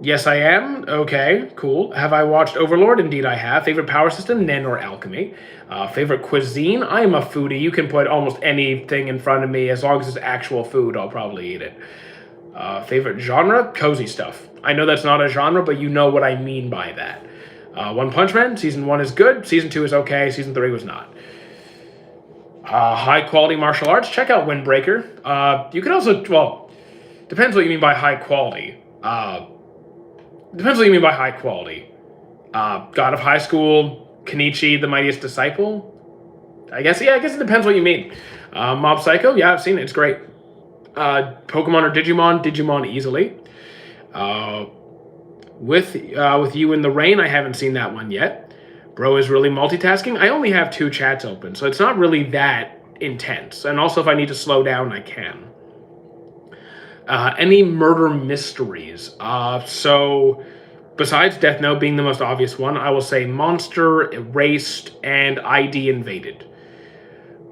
Yes, I am. Okay, cool. Have I watched Overlord? Indeed, I have. Favorite power system? Nen or Alchemy. Favorite cuisine? I am a foodie. You can put almost anything in front of me. As long as it's actual food, I'll probably eat it. Favorite genre? Cozy stuff. I know that's not a genre, but you know what I mean by that. One Punch Man? Season 1 is good. Season 2 is okay. Season 3 was not. High quality martial arts? Check out Windbreaker. You can also, depends what you mean by high quality. Depends what you mean by high quality. God of High School, Kenichi, The Mightiest Disciple. I guess it depends what you mean. Mob Psycho, yeah, I've seen it. It's great. Pokemon or Digimon? Digimon easily. With You in the Rain, I haven't seen that one yet. Bro is really multitasking. I only have 2 chats open, so it's not really that intense. And also, if I need to slow down, I can. Any murder mysteries? So besides Death Note being the most obvious one, I will say Monster, Erased, and ID Invaded.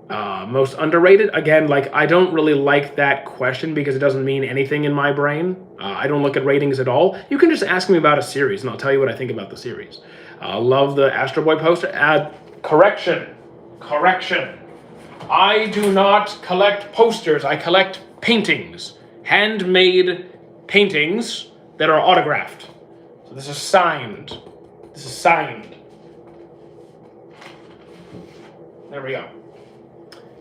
Most underrated? Again, I don't really like that question because it doesn't mean anything in my brain. I don't look at ratings at all. You can just ask me about a series and I'll tell you what I think about the series. Love the Astro Boy poster. Correction. I do not collect posters. I collect paintings. Handmade paintings that are autographed. So this is signed. There we go.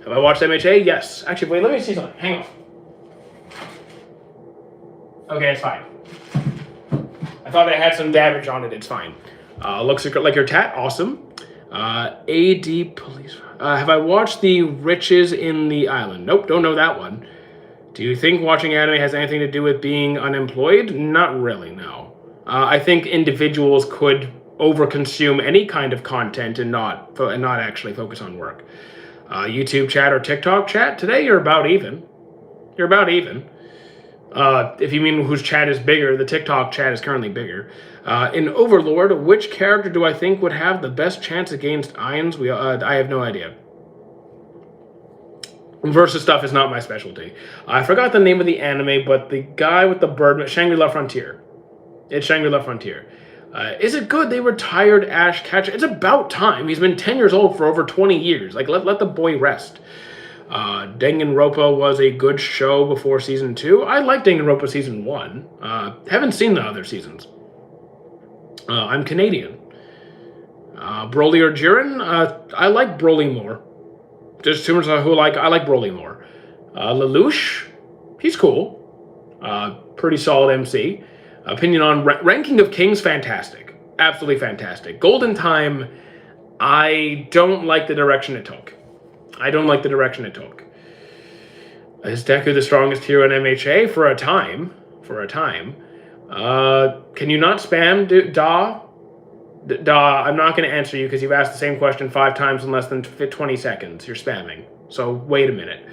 Have I watched MHA? Yes. Actually, wait, let me see something. Hang on. Okay, it's fine. I thought I had some damage on it. It's fine. Looks like your tat. Awesome. AD Police. Have I watched The Riches in the Island? Nope, don't know that one. Do you think watching anime has anything to do with being unemployed? Not really, no. I think individuals could overconsume any kind of content and not actually focus on work. YouTube chat or TikTok chat, today you're about even. You're about even. If you mean whose chat is bigger, the TikTok chat is currently bigger. In Overlord, which character do I think would have the best chance against Ions? I have no idea. Versus stuff is not my specialty. I forgot the name of the anime, but the guy with the bird, Shangri-La Frontier. It's Shangri-La Frontier. Is it good they retired Ash Ketchum? It's about time. He's been 10 years old for over 20 years. Like, let the boy rest. Danganronpa was a good show before season 2. I like Danganronpa season 1. Haven't seen the other seasons. I'm Canadian. Broly or Jiren? I like Broly more. Just too much who I like Broly more. Lelouch, he's cool. Pretty solid MC. Opinion on Ranking of Kings, fantastic. Absolutely fantastic. Golden Time, I don't like the direction it took. Is Deku the strongest hero in MHA? For a time. Can you not spam Da? I'm not going to answer you because you've asked the same question 5 times in less than 20 seconds. You're spamming. So wait a minute.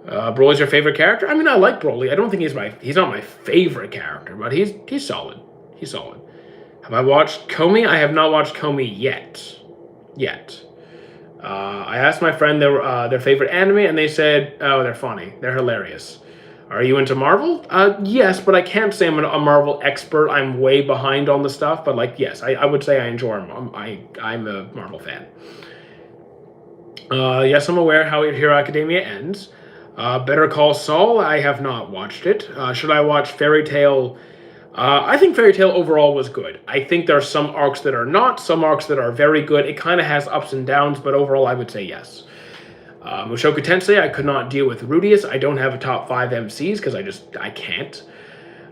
Broly's your favorite character? I mean, I like Broly. I don't think he's not my favorite character, but he's solid. He's solid. Have I watched Komi? I have not watched Komi yet. I asked my friend their favorite anime, and they said, oh, they're funny. They're hilarious. Are you into Marvel? Yes, but I can't say I'm a Marvel expert. I'm way behind on the stuff, but like, yes, I would say I enjoy them. I'm a Marvel fan. Yes, I'm aware how Hero Academia ends. Better Call Saul, I have not watched it. Should I watch Fairy Tail? I think Fairy Tail overall was good. I think there are some arcs that are not, some arcs that are very good. It kind of has ups and downs, but overall I would say yes. Mushoku Tensei, I could not deal with Rudius. I don't have a top 5 MCs because I can't.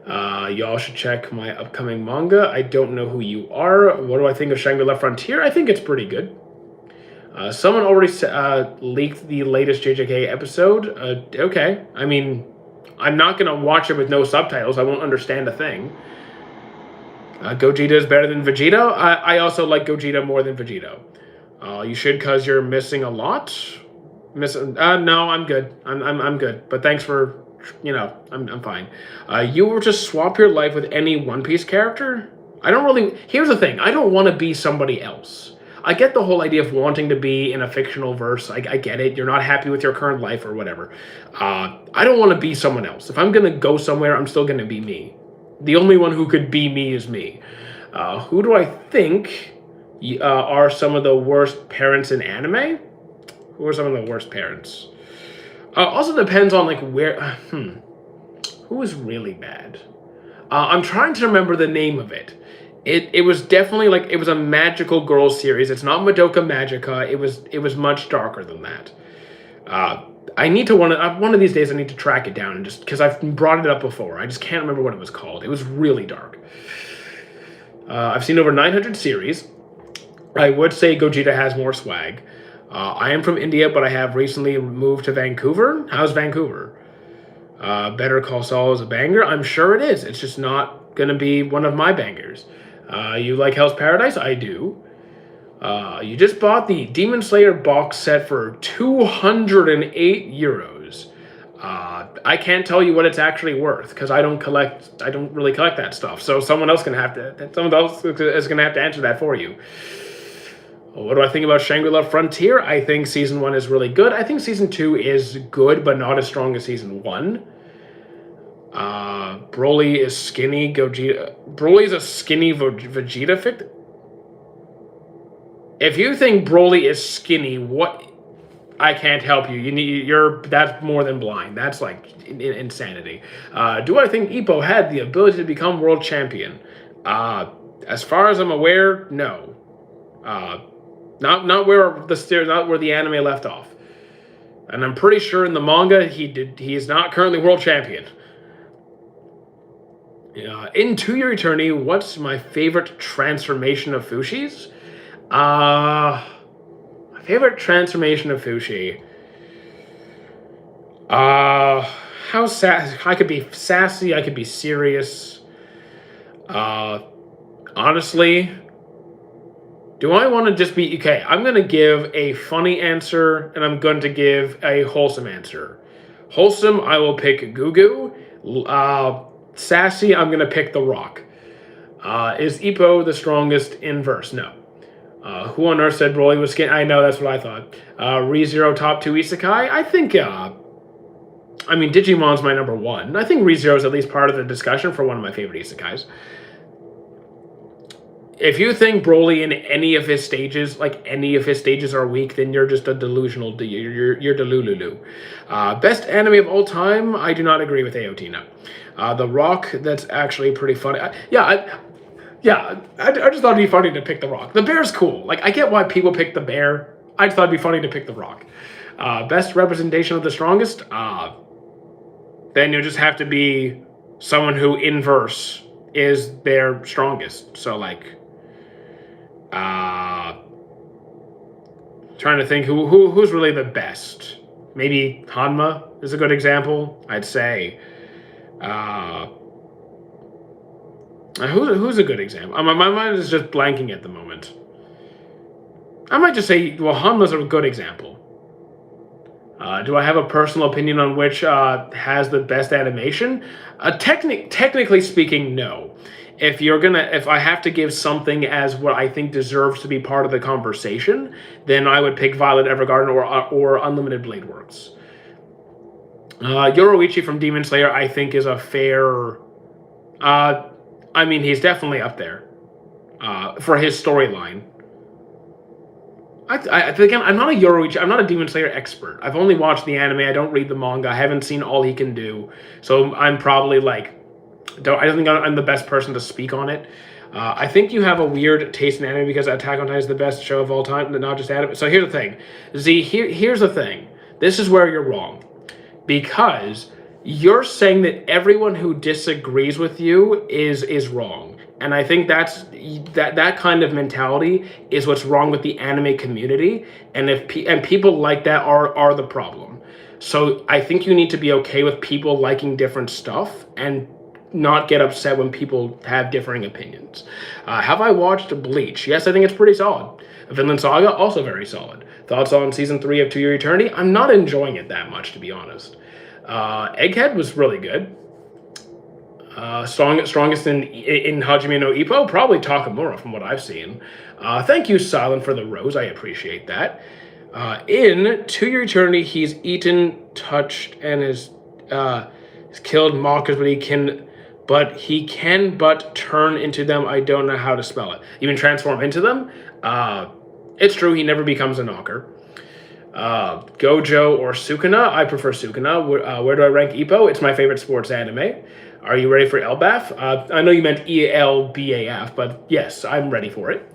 Y'all should check my upcoming manga. I don't know who you are. What do I think of Shangri-La Frontier? I think it's pretty good. Someone already leaked the latest JJK episode. Okay. I mean, I'm not going to watch it with no subtitles. I won't understand a thing. Gogeta is better than Vegeta. I also like Gogeta more than Vegeta. You should because you're missing a lot. No, I'm good. I'm good. But thanks for, I'm fine. You were to swap your life with any One Piece character? Here's the thing. I don't want to be somebody else. I get the whole idea of wanting to be in a fictional verse. I get it. You're not happy with your current life or whatever. I don't want to be someone else. If I'm going to go somewhere, I'm still going to be me. The only one who could be me is me. Who do I think are some of the worst parents in anime? Who are some of the worst parents? Also depends on like where. Who is really bad? I'm trying to remember the name of it. It was definitely like it was a magical girls series. It's not Madoka Magica. It was much darker than that. I need to one of these days I need to track it down and just because I've brought it up before. I just can't remember what it was called. It was really dark. I've seen over 900 series. I would say Gogeta has more swag. I am from India, but I have recently moved to Vancouver. How's Vancouver? Better Call Saul is a banger. I'm sure it is. It's just not going to be one of my bangers. You like Hell's Paradise? I do. You just bought the Demon Slayer box set for €208. I can't tell you what it's actually worth because I don't really collect that stuff. So someone else is gonna have to answer that for you. What do I think about Shangri-La Frontier? I think season 1 is really good. I think season 2 is good, but not as strong as season 1. Broly is skinny. Broly's a skinny Vegeta fic. If you think Broly is skinny, what? I can't help you. That's more than blind. That's like insanity. Do I think Ippo had the ability to become world champion? As far as I'm aware, no. Not where the anime left off. And I'm pretty sure in the manga he is not currently world champion. In To Your Eternity, what's my favorite transformation of Fushi's? My Favorite transformation of Fushi? How sassy? I could be sassy. I could be serious. Uh, Honestly, do I want to just be okay? I'm going to give a funny answer, and I'm going to give a wholesome answer. Wholesome, I will pick Gugu. Sassy, I'm going to pick The Rock. Is Ippo the strongest in verse? No. Who on earth said Broly was skin? I know, that's what I thought. ReZero top 2 isekai? I think, Digimon's my number 1. I think ReZero is at least part of the discussion for one of my favorite isekais. If you think Broly in any of his stages are weak, then you're just a delusional. You're delululu. Best anime of all time? I do not agree with AOT. No. The Rock. That's actually pretty funny. I just thought it'd be funny to pick The Rock. The Bear's cool. Like, I get why people pick the Bear. I just thought it'd be funny to pick The Rock. Best representation of the strongest? Then you'll just have to be someone who in verse is their strongest. So like. Trying to think who's really the best. Maybe Hanma is a good example. I'd say. Who's a good example? My mind is just blanking at the moment. I might just say, well, Hanma's a good example. Do I have a personal opinion on which has the best animation? Technically speaking, no. If I have to give something as what I think deserves to be part of the conversation, then I would pick Violet Evergarden or Unlimited Blade Works. Yoruichi from Demon Slayer, I think, is a fair. He's definitely up there for his storyline. Again, I'm not a Yoruichi. I'm not a Demon Slayer expert. I've only watched the anime. I don't read the manga. I haven't seen all he can do. So I'm probably like. I don't think I'm the best person to speak on it. I think you have a weird taste in anime because Attack on Titan is the best show of all time, not just anime. So here's the thing. Here's the thing. This is where you're wrong. Because you're saying that everyone who disagrees with you is wrong. And I think that kind of mentality is what's wrong with the anime community. And people like that are the problem. So I think you need to be okay with people liking different stuff and not get upset when people have differing opinions. Have I watched Bleach? Yes, I think it's pretty solid. Vinland Saga, also very solid. Thoughts on Season 3 of To Your Eternity? I'm not enjoying it that much, to be honest. Egghead was really good. Strongest in Hajime no Ippo? Probably Takamura, from what I've seen. Thank you, Silent, for the rose. I appreciate that. In To Your Eternity, he's eaten, touched, and is killed mockers, but he can turn into them. I don't know how to spell it. Even transform into them? It's true, he never becomes a knocker. Gojo or Sukuna? I prefer Sukuna. Where do I rank Ippo? It's my favorite sports anime. Are you ready for Elbaf? I know you meant ELBAF, but yes, I'm ready for it.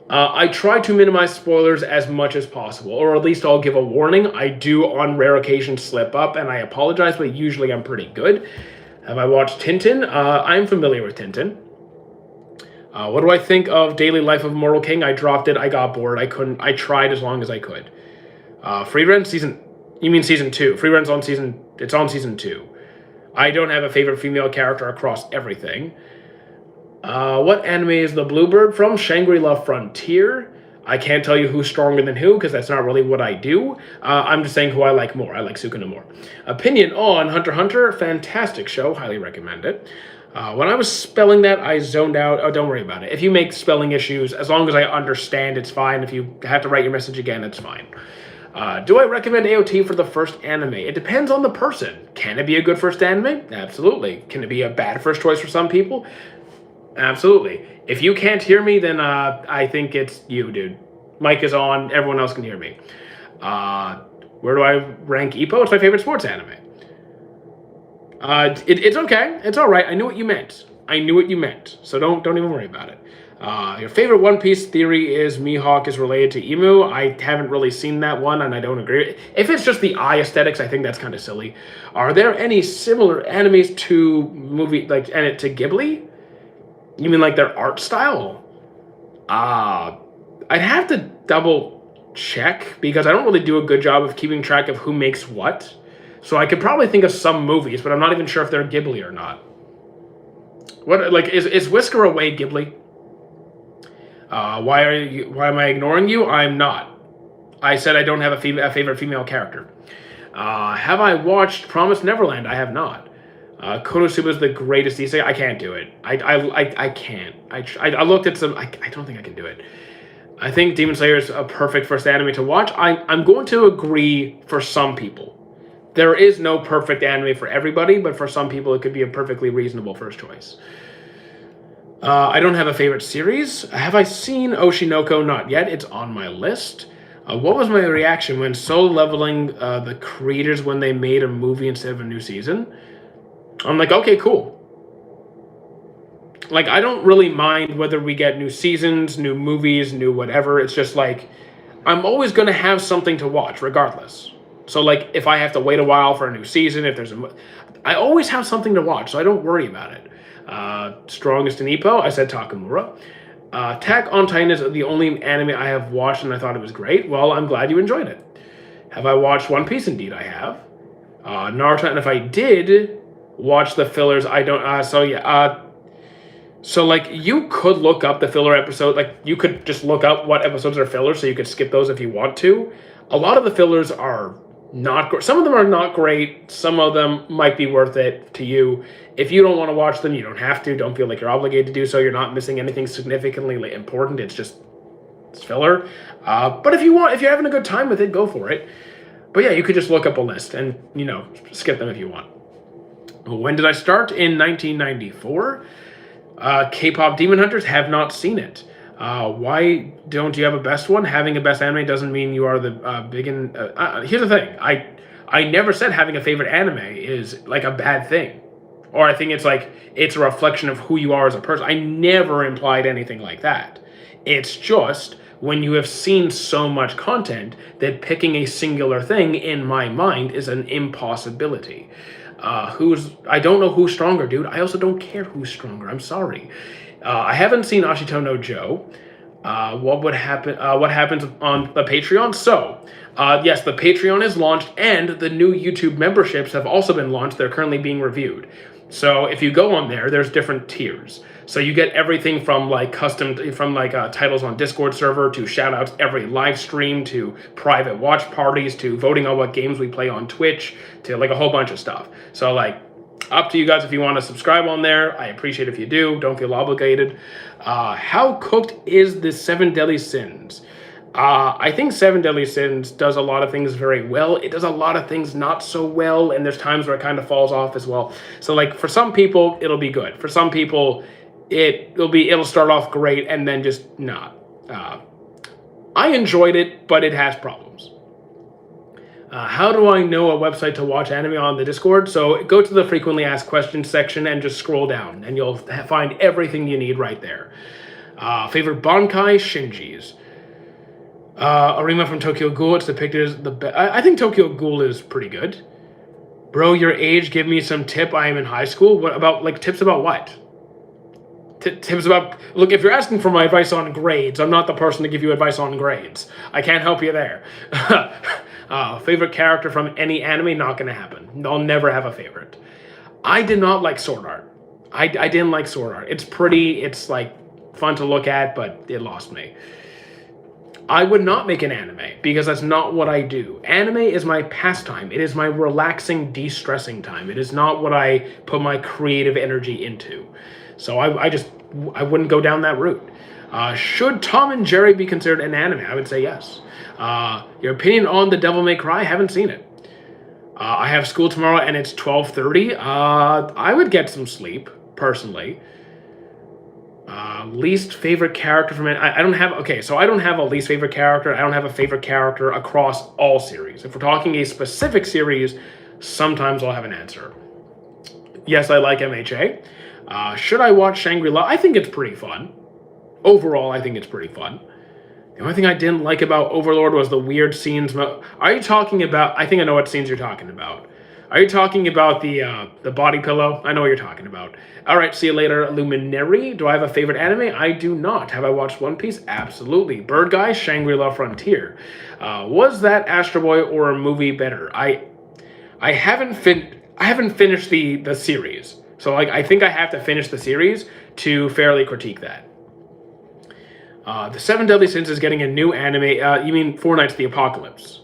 I try to minimize spoilers as much as possible, or at least I'll give a warning. I do on rare occasions slip up, and I apologize, but usually I'm pretty good. Have I watched Tintin? I'm familiar with Tintin. What do I think of Daily Life of Mortal King? I dropped it. I got bored. I tried as long as I could. Frieren season. You mean season 2? Frieren's on season. It's on season 2. I don't have a favorite female character across everything. What anime is the Bluebird from? Shangri-La Frontier. I can't tell you who's stronger than who, because that's not really what I do. I'm just saying who I like more. I like Sukuna more. Opinion on Hunter x Hunter. Fantastic show. Highly recommend it. When I was spelling that, I zoned out. Oh, don't worry about it. If you make spelling issues, as long as I understand, it's fine. If you have to write your message again, it's fine. Do I recommend AOT for the first anime? It depends on the person. Can it be a good first anime? Absolutely. Can it be a bad first choice for some people? Absolutely. If you can't hear me, then I think it's you, dude. Mic is on. Everyone else can hear me. Where do I rank Ippo? It's my favorite sports anime. It's okay. It's all right. I knew what you meant. So don't even worry about it. Your favorite One Piece theory is Mihawk is related to Emu. I haven't really seen that one, and I don't agree. If it's just the eye aesthetics, I think that's kind of silly. Are there any similar animes to to Ghibli? You mean like their art style? I'd have to double check because I don't really do a good job of keeping track of who makes what. So I could probably think of some movies, but I'm not even sure if they're Ghibli or not. What, like, is Whisker Away Ghibli? Why am I ignoring you? I'm not. I said I don't have a favorite female character. Have I watched Promised Neverland? I have not. Konosuba is the greatest isekai. I can't do it. I can't. I looked at some. I don't think I can do it. I think Demon Slayer is a perfect first anime to watch. I'm going to agree for some people. There is no perfect anime for everybody, but for some people it could be a perfectly reasonable first choice. I don't have a favorite series. Have I seen Oshinoko? Not yet. It's on my list. What was my reaction when Solo Leveling the creators when they made a movie instead of a new season? I'm like, okay, cool. Like, I don't really mind whether we get new seasons, new movies, new whatever. It's just like, I'm always going to have something to watch regardless. So, like, if I have to wait a while for a new season, I always have something to watch, so I don't worry about it. Strongest in Ippo, I said Takamura. Attack on Titan is the only anime I have watched and I thought it was great. Well, I'm glad you enjoyed it. Have I watched One Piece? Indeed, I have. Naruto, and if I did watch the fillers, I don't. So, like, you could look up the filler episode. Like, you could just look up what episodes are fillers, so you could skip those if you want to. A lot of the fillers are not great. Some of them are not great. Some of them might be worth it to you. If you don't want to watch them, you don't have to. Don't feel like you're obligated to do so. You're not missing anything significantly important. It's filler. But if you're having a good time with it, go for it. But yeah, you could just look up a list and, skip them if you want. When did I start? In 1994. K-pop Demon Hunters, have not seen it. Why don't you have a best one? Having a best anime doesn't mean you are the here's the thing. I never said having a favorite anime is like a bad thing. Or I think it's a reflection of who you are as a person. I never implied anything like that. It's just when you have seen so much content that picking a singular thing in my mind is an impossibility. I don't know who's stronger, dude. I also don't care who's stronger. I'm sorry. I haven't seen Ashito no Joe. What happens on the Patreon? So, yes, the Patreon is launched and the new YouTube memberships have also been launched. They're currently being reviewed. So if you go on there, there's different tiers. So you get everything from titles on Discord server to shout outs every live stream to private watch parties to voting on what games we play on Twitch to like a whole bunch of stuff. So like up to you guys if you want to subscribe on there. I appreciate if you do. Don't feel obligated. How cooked is the Seven Deadly Sins? I think Seven Deadly Sins does a lot of things very well. It does a lot of things not so well, and there's times where it kind of falls off as well. So like for some people, it'll be good. For some people, it'll start off great and then just not. I enjoyed it, but it has problems. How do I know a website to watch anime on the Discord? So go to the frequently asked questions section and just scroll down, and you'll find everything you need right there. Favorite Bankai? Shinji's. Arima from Tokyo Ghoul, it's depicted as the best. I think Tokyo Ghoul is pretty good. Bro, your age, give me some tip. I am in high school. What about, like, tips about what? Tips about, look, if you're asking for my advice on grades, I'm not the person to give you advice on grades. I can't help you there. Favorite character from any anime? Not gonna happen. I'll never have a favorite. I did not like Sword Art. I didn't like Sword Art. It's pretty, it's like fun to look at, but it lost me. I would not make an anime because that's not what I do. Anime is my pastime. It is my relaxing, de-stressing time. It is not what I put my creative energy into. So I wouldn't go down that route. Should Tom and Jerry be considered an anime? I would say yes. Your opinion on The Devil May Cry? Haven't seen it. I have school tomorrow and it's 12:30. I would get some sleep, personally. Least favorite character from it. I don't have a least favorite character. I don't have a favorite character across all series. If we're talking a specific series, sometimes I'll have an answer. Yes, I like MHA. Should I watch Shangri-La? I think it's pretty fun. Overall, I think it's pretty fun. The only thing I didn't like about Overlord was the weird scenes. Are you talking about... I think I know what scenes you're talking about. Are you talking about the body pillow? I know what you're talking about. All right, see you later, Luminary. Do I have a favorite anime? I do not. Have I watched One Piece? Absolutely. Bird Guy, Shangri-La Frontier. Was that Astro Boy or a movie better? I haven't finished the series, so like I think I have to finish the series to fairly critique that. The Seven Deadly Sins is getting a new anime. You mean Four Nights of the Apocalypse?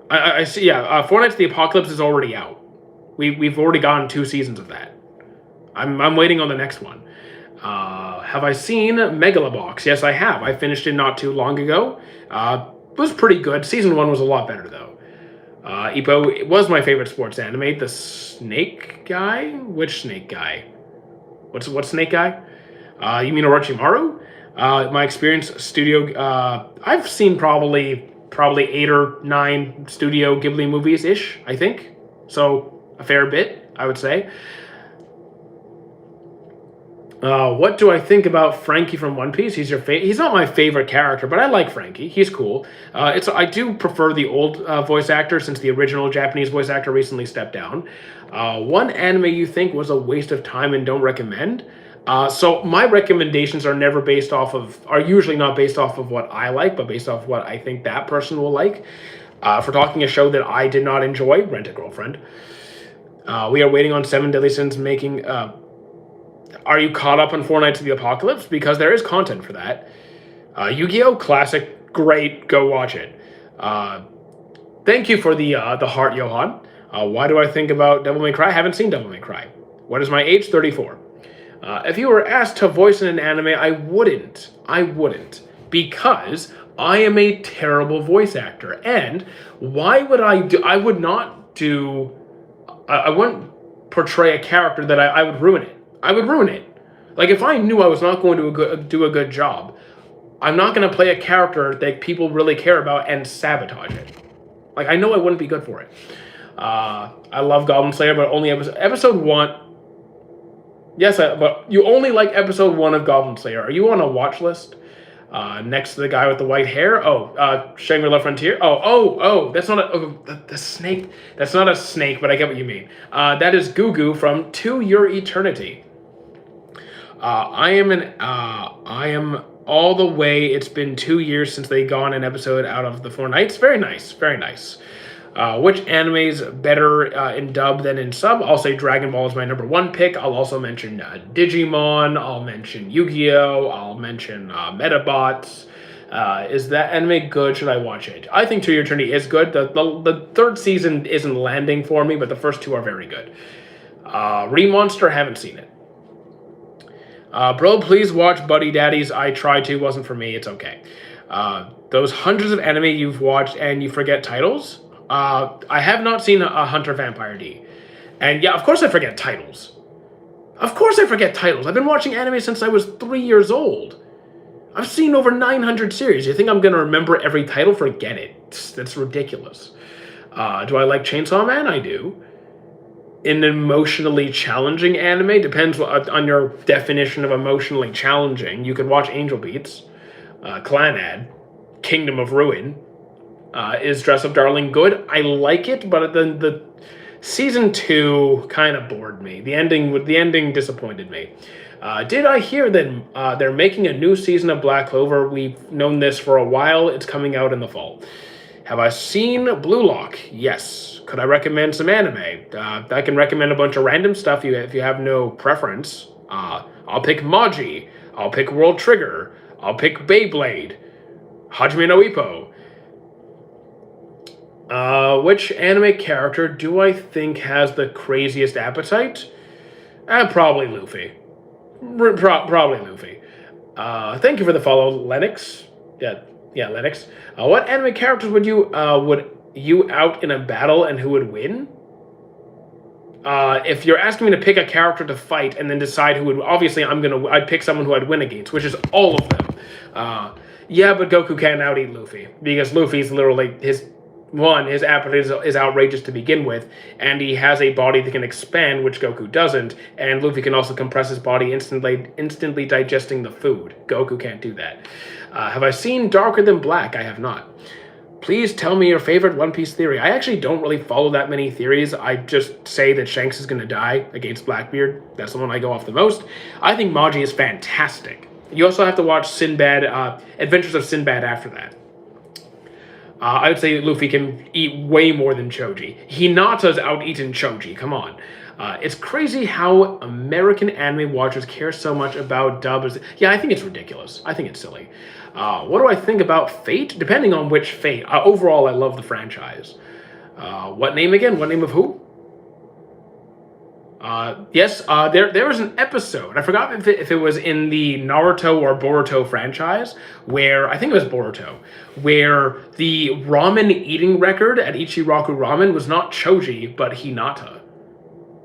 I see. Yeah, Four Nights of the Apocalypse is already out. We've already gotten 2 seasons of that. I'm waiting on the next one. Have I seen Megalobox? Yes, I have. I finished it not too long ago. It was pretty good. Season 1 was a lot better though. Ippo, it was my favorite sports anime. The Snake Guy? Which Snake Guy? What Snake Guy? You mean Orochimaru? My experience, studio. I've seen probably 8 or 9 Studio Ghibli movies ish. I think so. A fair bit, I would say. What do I think about Frankie from One Piece? He's not my favorite character, but I like Frankie. He's cool. I do prefer the old voice actor since the original Japanese voice actor recently stepped down. One anime you think was a waste of time and don't recommend? So my recommendations are usually not based off of what I like, but based off what I think that person will like. For talking a show that I did not enjoy, Rent a Girlfriend. We are waiting on Seven Deadly Sins making. Are you caught up on Four Nights of the Apocalypse? Because there is content for that. Yu-Gi-Oh! Classic, great, go watch it. Thank you for the heart, Johan. Why do I think about Devil May Cry? I haven't seen Devil May Cry. What is my age? 34. If you were asked to voice in an anime, I wouldn't. Because I am a terrible voice actor. And why would I wouldn't portray a character that I would ruin it. I would ruin it. Like, if I knew I was not going to do a good job, I'm not going to play a character that people really care about and sabotage it. Like, I know I wouldn't be good for it. I love Goblin Slayer, but only episode 1. Yes, but you only like episode 1 of Goblin Slayer. Are you on a watch list? Next to the guy with the white hair. Shangri-La Frontier. That's not the snake. That's not a snake, but I get what you mean. That is Gugu from To Your Eternity. I am all the way. It's been 2 years since they gone an episode out of the 4 nights. Very nice, very nice. Which anime's better in dub than in sub? I'll say Dragon Ball is my number 1 pick. I'll also mention Digimon. I'll mention Yu-Gi-Oh! I'll mention Metabots. Is that anime good? Should I watch it? I think To Your Eternity is good. The 3rd season isn't landing for me, but the first 2 are very good. Remonster, haven't seen it. Bro, please watch Buddy Daddies. I tried to, wasn't for me. It's okay. Those hundreds of anime you've watched and you forget titles? I have not seen a Hunter Vampire D. And yeah, of course I forget titles. Of course I forget titles. I've been watching anime since I was 3 years old. I've seen over 900 series. You think I'm going to remember every title? Forget it. That's ridiculous. Do I like Chainsaw Man? I do. An emotionally challenging anime? Depends on your definition of emotionally challenging. You could watch Angel Beats, Clannad, Kingdom of Ruin. Is Dress Up Darling good? I like it, but the season 2 kind of bored me. The ending disappointed me. Did I hear that they're making a new season of Black Clover? We've known this for a while. It's coming out in the fall. Have I seen Blue Lock? Yes. Could I recommend some anime? I can recommend a bunch of random stuff if you have no preference. I'll pick Maji. I'll pick World Trigger. I'll pick Beyblade. Hajime no Ippo. Which anime character do I think has the craziest appetite? Probably Luffy. Probably Luffy. Thank you for the follow, Lennox. Yeah, Lennox. What anime characters would you out in a battle and who would win? If you're asking me to pick a character to fight and then decide who would, obviously I'd pick someone who I'd win against, which is all of them. Yeah, but Goku can't out-eat Luffy because Luffy's literally his appetite is outrageous to begin with, and he has a body that can expand, which Goku doesn't, and Luffy can also compress his body instantly digesting the food. Goku can't do that. Have I seen Darker Than Black? I have not. please tell me your favorite One Piece theory. I actually don't really follow that many theories. I just say that Shanks is going to die against Blackbeard. That's the one I go off the most. I think Maji is fantastic. You also have to watch Sinbad, Adventures of Sinbad after that. I would say Luffy can eat way more than Choji. Hinata's out-eaten Choji, come on. It's crazy how American anime watchers care so much about dubs. Yeah, I think it's ridiculous. I think it's silly. What do I think about Fate? Depending on which Fate. Overall, I love the franchise. What name again? What name of who? Yes, there was an episode. I forgot if it was in the Naruto or Boruto franchise, where, I think it was Boruto, where the ramen eating record at Ichiraku Ramen was not Choji, but Hinata.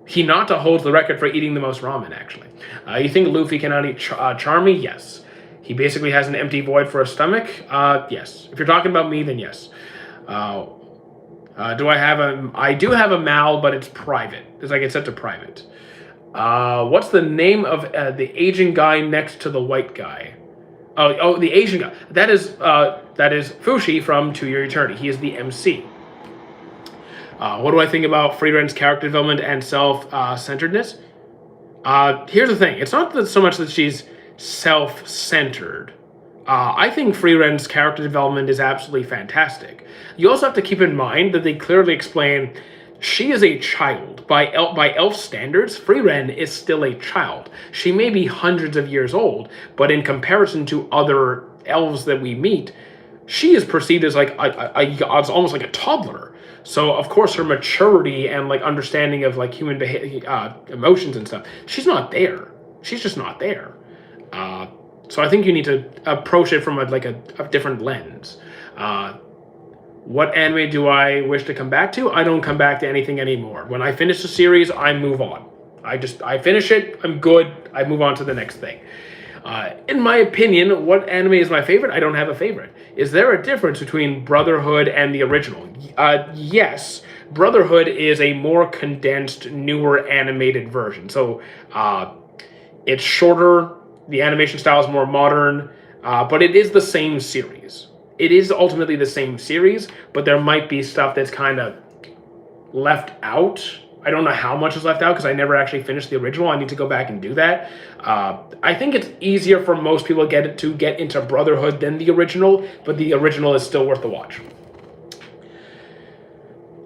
Hinata holds the record for eating the most ramen, actually. You think Luffy cannot eat Charmy? Yes. He basically has an empty void for a stomach? Yes. If you're talking about me, then yes. I do have a Mal, but it's private. It's like it's set to private. What's the name of the Asian guy next to the white guy? Oh, the Asian guy. That is Fushi from To Your Eternity. He is the MC. What do I think about Friedren's character development and self-centeredness? Here's the thing. It's not so much that she's self-centered. I think Friedren's character development is absolutely fantastic. You also have to keep in mind that they clearly explain she is a child. By elf standards, Frieren is still a child. She may be hundreds of years old, but in comparison to other elves that we meet, she is perceived as like it's almost like a toddler. So of course her maturity and like understanding of like human emotions and stuff, she's not there. She's just not there. So I think you need to approach it from a different lens. What anime do I wish to come back to? I don't come back to anything anymore. When I finish the series, I move on. I finish it, I'm good, I move on to the next thing. In my opinion, what anime is my favorite? I don't have a favorite. Is there a difference between Brotherhood and the original? Yes. Brotherhood is a more condensed, newer animated version. So it's shorter, the animation style is more modern, but it is the same series. It is ultimately the same series, but there might be stuff that's kind of left out. I don't know how much is left out because I never actually finished the original. I need to go back and do that. I think it's easier for most people to get into Brotherhood than the original, but the original is still worth the watch.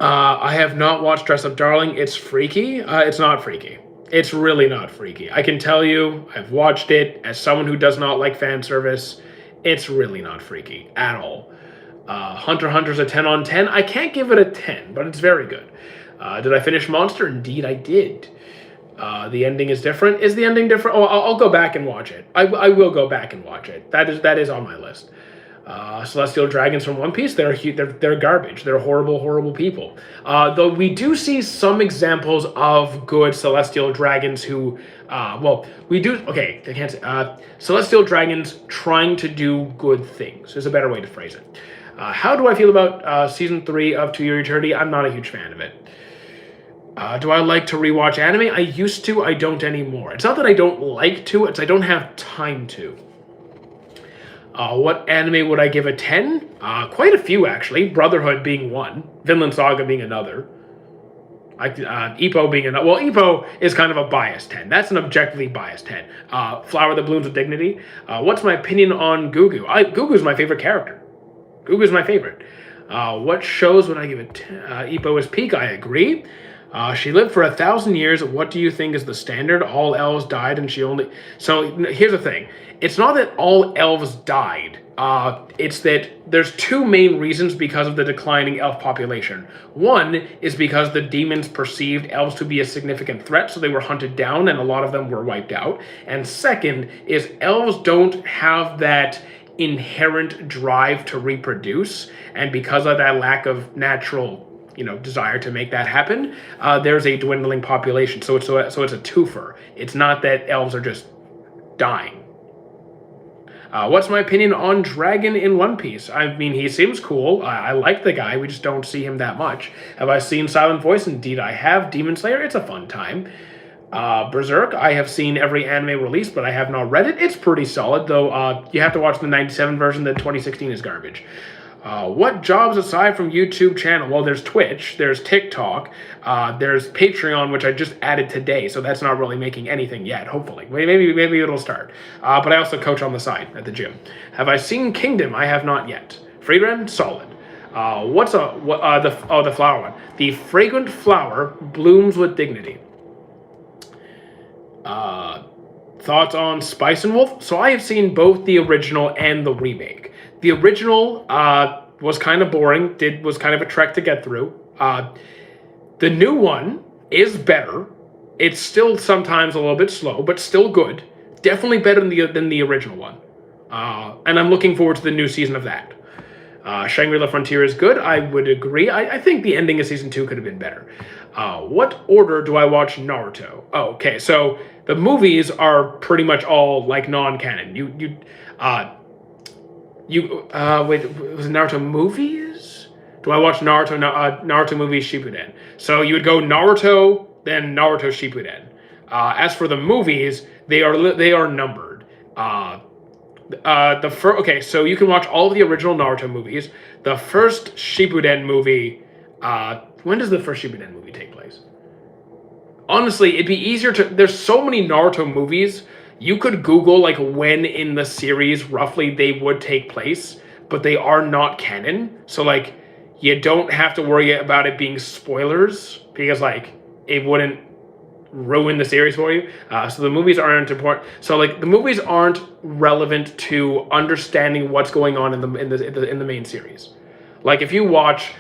I have not watched Dress Up Darling. It's freaky. It's not freaky. It's really not freaky. I can tell you, I've watched it as someone who does not like fan service. It's really not freaky at all. Hunter x Hunter's a 10 on 10. I can't give it a 10, but it's very good. Did I finish Monster? Indeed, I did. The ending is different. Is the ending different? Oh, I'll go back and watch it. I will go back and watch it. That is on my list. Celestial dragons from One Piece, they're garbage. They're horrible, horrible people. Though we do see some examples of good celestial dragons who, celestial dragons trying to do good things is a better way to phrase it. How do I feel about Season 3 of To Your Eternity? I'm not a huge fan of it. Do I like to rewatch anime? I used to, I don't anymore. It's not that I don't like to, it's I don't have time to. What anime would I give a 10? Quite a few, actually. Brotherhood being one. Vinland Saga being another. Ippo being another. Well, Ippo is kind of a biased 10. That's an objectively biased 10. Flower That Blooms with Dignity. What's my opinion on Gugu? Gugu's my favorite character. Gugu's my favorite. What shows would I give it? Ippo is peak. I agree. She lived for 1,000 years. What do you think is the standard? All elves died and she only... So here's the thing. It's not that all elves died. It's that there's two main reasons because of the declining elf population. One is because the demons perceived elves to be a significant threat, so they were hunted down and a lot of them were wiped out. And second is elves don't have that inherent drive to reproduce, and because of that lack of natural desire to make that happen, there's a dwindling population. So it's a twofer. It's not that elves are just dying. What's my opinion on Dragon in One Piece? I mean, he seems cool. I like the guy. We just don't see him that much. Have I seen Silent Voice? Indeed, I have. Demon Slayer? It's a fun time. Berserk? I have seen every anime released, but I have not read it. It's pretty solid, though you have to watch the 97 version. The 2016 is garbage. What jobs aside from YouTube channel? Well, there's Twitch, there's TikTok, there's Patreon, which I just added today, so that's not really making anything yet. Hopefully, maybe it'll start. But I also coach on the side at the gym. Have I seen Kingdom? I have not yet. Frieren, solid. The flower one? The fragrant flower blooms with dignity. Thoughts on Spice and Wolf? So I have seen both the original and the remake. The original was kind of boring, was kind of a trek to get through. The new one is better. It's still sometimes a little bit slow, but still good. Definitely better than the original one. And I'm looking forward to the new season of that. Shangri-La Frontier is good. I would agree. I think the ending of season 2 could have been better. What order do I watch Naruto? Oh, okay. So the movies are pretty much all like non-canon. Wait, was it Naruto movies? Do I watch Naruto movies Shippuden? So you would go Naruto, then Naruto Shippuden. As for the movies, they are numbered. Okay, so you can watch all of the original Naruto movies. The first Shippuden movie, when does the first Shippuden movie take place? Honestly, it'd be easier there's so many Naruto movies, you could Google like when in the series roughly they would take place, but they are not canon. So like, you don't have to worry about it being spoilers because like, it wouldn't ruin the series for you. So the movies aren't important. So like the movies aren't relevant to understanding what's going on in the main series. Like if you watch,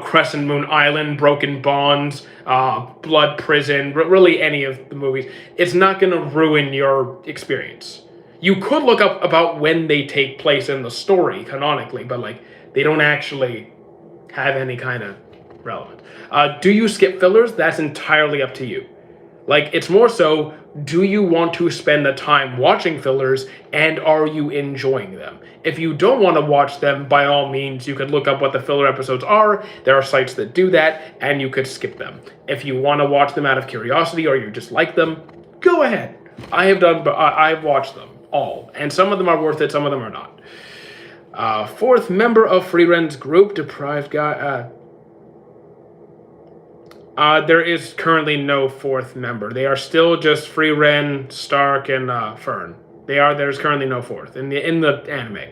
Crescent Moon Island, Broken Bonds, Blood Prison, really any of the movies, it's not going to ruin your experience. You could look up about when they take place in the story canonically, but like they don't actually have any kind of relevant. Do you skip fillers? That's entirely up to you. Like, it's more so, do you want to spend the time watching fillers, and are you enjoying them? If you don't want to watch them, by all means, you could look up what the filler episodes are. There are sites that do that, and you could skip them. If you want to watch them out of curiosity, or you just like them, go ahead. I've watched them all, and some of them are worth it, some of them are not. Fourth member of Frieren's group, Deprived Guy. There is currently no fourth member. They are still just Frieren, Stark, and Fern. There's currently no fourth in the anime.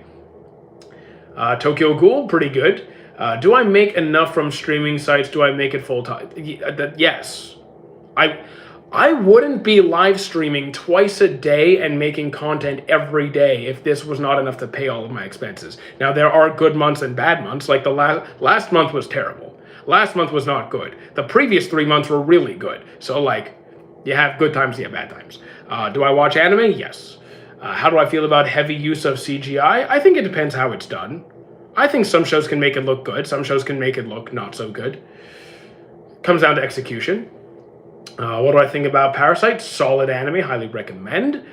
Tokyo Ghoul, pretty good. Do I make enough from streaming sites? Do I make it full time? Yes. I wouldn't be live streaming twice a day and making content every day if this was not enough to pay all of my expenses. Now, there are good months and bad months. Like the last month was terrible. Last month was not good. The previous 3 months were really good. So, like, you have good times, you have bad times. Do I watch anime? Yes. How do I feel about heavy use of CGI? I think it depends how it's done. I think some shows can make it look good. Some shows can make it look not so good. Comes down to execution. What do I think about Parasite? Solid anime, highly recommend.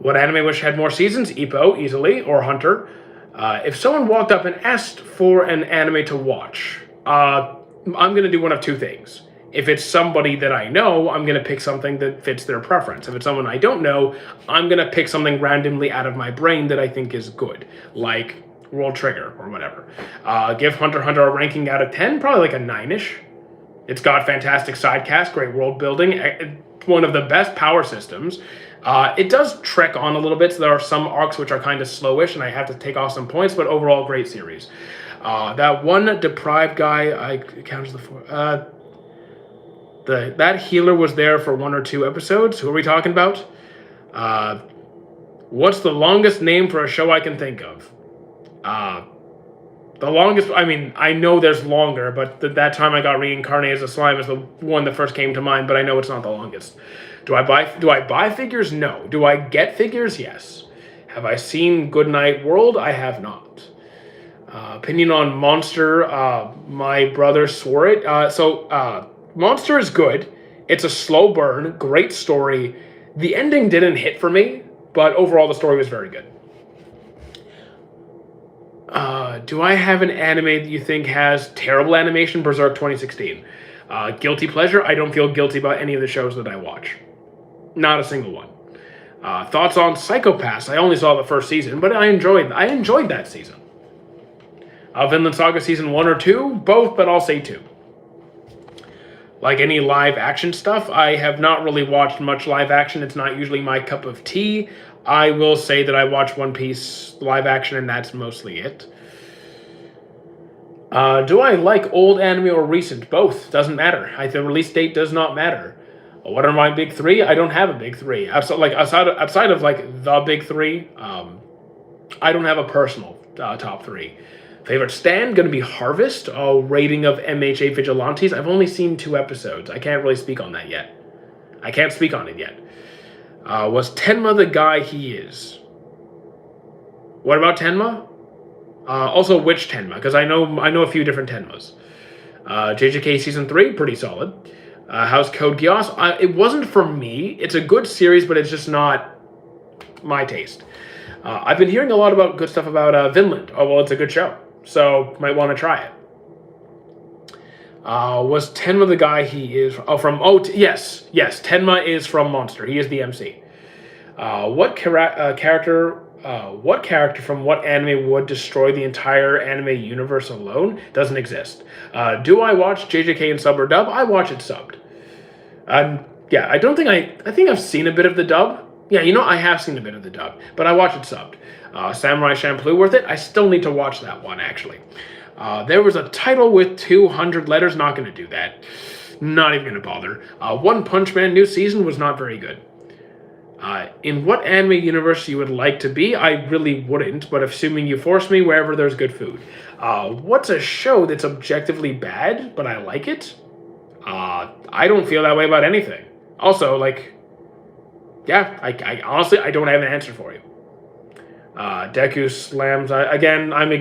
What anime wish had more seasons? Ippo, easily, or Hunter. If someone walked up and asked for an anime to watch, I'm going to do one of two things. If it's somebody that I know, I'm going to pick something that fits their preference. If it's someone I don't know, I'm going to pick something randomly out of my brain that I think is good, like World Trigger or whateder. Give Hunter x Hunter a ranking out of 10, probably like a 9-ish. It's got fantastic side cast, great world building, one of the best power systems. It does trek on a little bit, so there are some arcs which are kind of slowish, and I have to take off some points, but overall, great series. That one Deprived guy, I counted the four. That healer was there for 1 or 2 episodes. Who are we talking about? What's the longest name for a show I can think of? The longest, I mean, I know there's longer, but that time I got reincarnated as a slime is the one that first came to mind, but I know it's not the longest. Do I buy figures? No. Do I get figures? Yes. Have I seen Goodnight World? I have not. Opinion on Monster, my brother swore it. Monster is good. It's a slow burn, great story. The ending didn't hit for me, but overall the story was very good. Do I have an anime that you think has terrible animation? Berserk 2016. Guilty pleasure? I don't feel guilty about any of the shows that I watch. Not a single one. Thoughts on Psycho-Pass? I only saw the first season, but I enjoyed that season. Vinland Saga season 1 or 2? Both, but I'll say 2. Like any live action stuff, I have not really watched much live action. It's not usually my cup of tea. I will say that I watched One Piece live action, and that's mostly it. Do I like old anime or recent? Both. Doesn't matter. The release date does not matter. What are my big three? I don't have a big three. Outside of like the big three, I don't have a personal top three. Favorite stand gonna be Harvest. Rating of MHA Vigilantes. I've only seen 2 episodes. I can't really speak on that yet. I can't speak on it yet. Was Tenma the guy he is? What about Tenma? Also, which Tenma? Because I know a few different Tenmas. JJK season 3, pretty solid. How's Code Geass? It wasn't for me. It's a good series, but it's just not my taste. I've been hearing a lot about good stuff about Vinland. Oh, well, it's a good show, so might want to try it. Was Tenma the guy he is? Yes, Tenma is from Monster. He is the MC. What character from what anime would destroy the entire anime universe alone? Doesn't exist. Do I watch JJK in sub or dub? I watch it subbed. Yeah, I think I've seen a bit of the dub. Yeah, I have seen a bit of the dub, but I watch it subbed. Samurai Champloo worth it? I still need to watch that one, actually. There was a title with 200 letters. Not going to do that. Not even going to bother. One Punch Man new season was not very good. In what anime universe you would like to be? I really wouldn't, but assuming you force me, wherever there's good food. What's a show that's objectively bad, but I like it? I don't feel that way about anything. Also, yeah, I honestly, I don't have an answer for you. Deku slams, again, I'm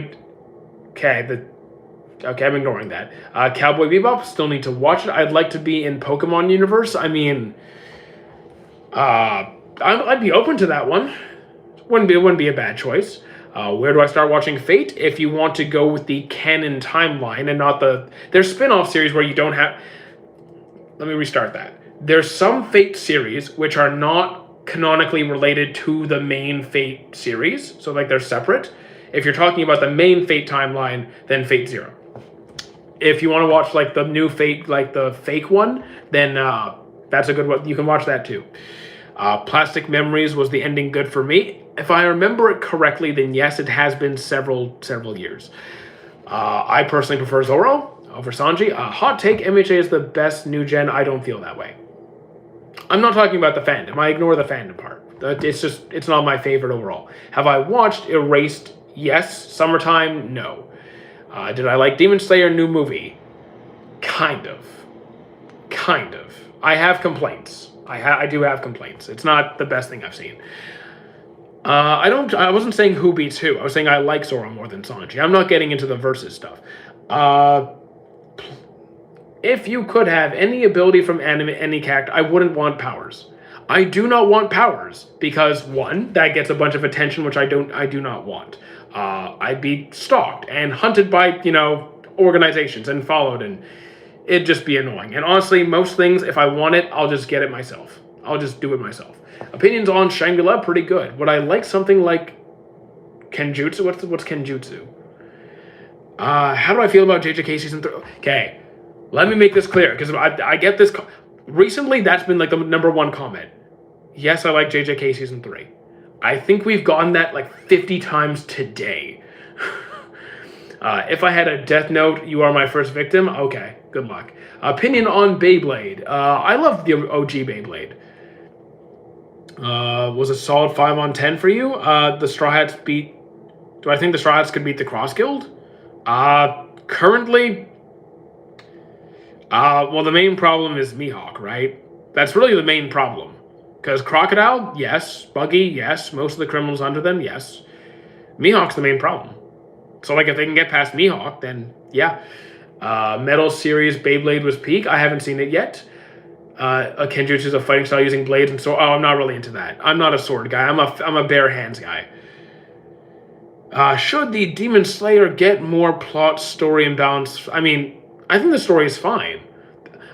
ignoring that. Cowboy Bebop, still need to watch it. I'd like to be in Pokemon universe. I mean, I'd be open to that one. Wouldn't be a bad choice. Where do I start watching Fate? If you want to go with the canon timeline and not there's spin-off series where you don't have. Let me restart that. There's some Fate series which are not canonically related to the main Fate series, so they're separate. If you're talking about the main Fate timeline, then Fate Zero. If you want to watch the new Fate, the fake one, then that's a good one. You can watch that too. Plastic Memories, was the ending good for me? If I remember it correctly, then yes, it has been several years. I personally prefer Zoro over Sanji. Hot take, MHA is the best new gen. I don't feel that way. I'm not talking about the fandom. I ignore the fandom part. It's not my favorite overall. Have I watched Erased? Yes. Summertime? No. Did I like Demon Slayer new movie? Kind of. I have complaints. I do have complaints. It's not the best thing I've seen. I wasn't saying who beats who. I was saying I like Zoro more than Sanji. I'm not getting into the versus stuff. If you could have any ability from anime, any character, I wouldn't want powers. I do not want powers because, one, that gets a bunch of attention, which I do not want. I'd be stalked and hunted by, organizations and followed, and it'd just be annoying. And honestly, most things, if I want it, I'll just get it myself. I'll just do it myself. Opinions on Shangri-La, pretty good. Would I like something like Kenjutsu? What's Kenjutsu? How do I feel about JJK season 3? Okay, let me make this clear, because I get this. Recently, that's been the number one comment. Yes, I like JJK season 3. I think we've gotten that 50 times today. If I had a Death Note, you are my first victim. Okay, good luck. Opinion on Beyblade. I love the OG Beyblade. Was a solid 5 on 10 for you? The Straw Hats beat. Do I think the Straw Hats could beat the Cross Guild? Currently. Well, the main problem is Mihawk, right? That's really the main problem. Because Crocodile, yes. Buggy, yes. Most of the criminals under them, yes. Mihawk's the main problem. So, if they can get past Mihawk, then, yeah. Metal Series Beyblade was peak. I haven't seen it yet. A Kenjutsu is a fighting style using blades and sword. Oh, I'm not really into that. I'm not a sword guy. I'm a bare hands guy. Should the Demon Slayer get more plot, story, and balance? I mean, I think the story is fine.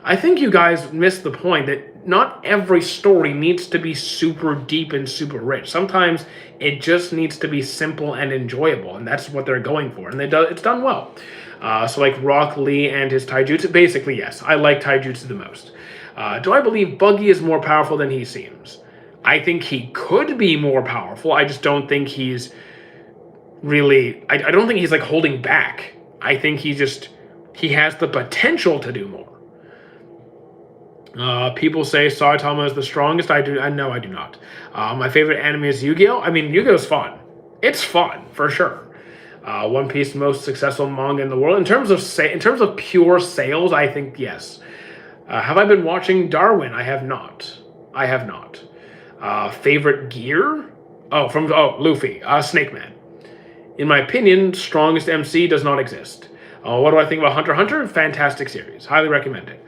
I think you guys missed the point that not every story needs to be super deep and super rich. Sometimes it just needs to be simple and enjoyable, and that's what they're going for, and it's done well. So like Rock Lee and his taijutsu, basically yes, I like taijutsu the most. Do I believe Buggy is more powerful than he seems? I think he could be more powerful. I just don't think he's really. I don't think he's like holding back. I think he has the potential to do more. People say Saitama is the strongest. I know I do not. My favorite anime is Yu-Gi-Oh. I mean, Yu-Gi-Oh's fun. It's fun for sure. One Piece, most successful manga in the world. In terms of pure sales, I think yes. Have I been watching Darwin? I have not. Favorite gear? Luffy. Snake Man. In my opinion, strongest MC does not exist. What do I think about Hunter x Hunter? Fantastic series. Highly recommend it.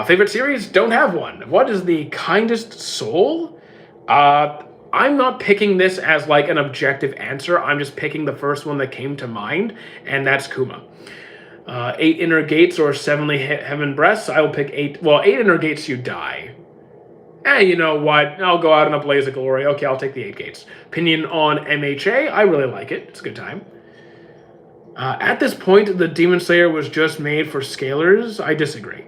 Favorite series? Don't have one. What is the kindest soul? I'm not picking this as like an objective answer. I'm just picking the first one that came to mind, and that's Kuma. 8 inner gates or 7 heaven breasts? I will pick 8. Well, 8 inner gates, you die. You know what? I'll go out in a blaze of glory. Okay, I'll take the 8 gates. Opinion on MHA? I really like it. It's a good time. At this point, the Demon Slayer was just made for scalers. I disagree.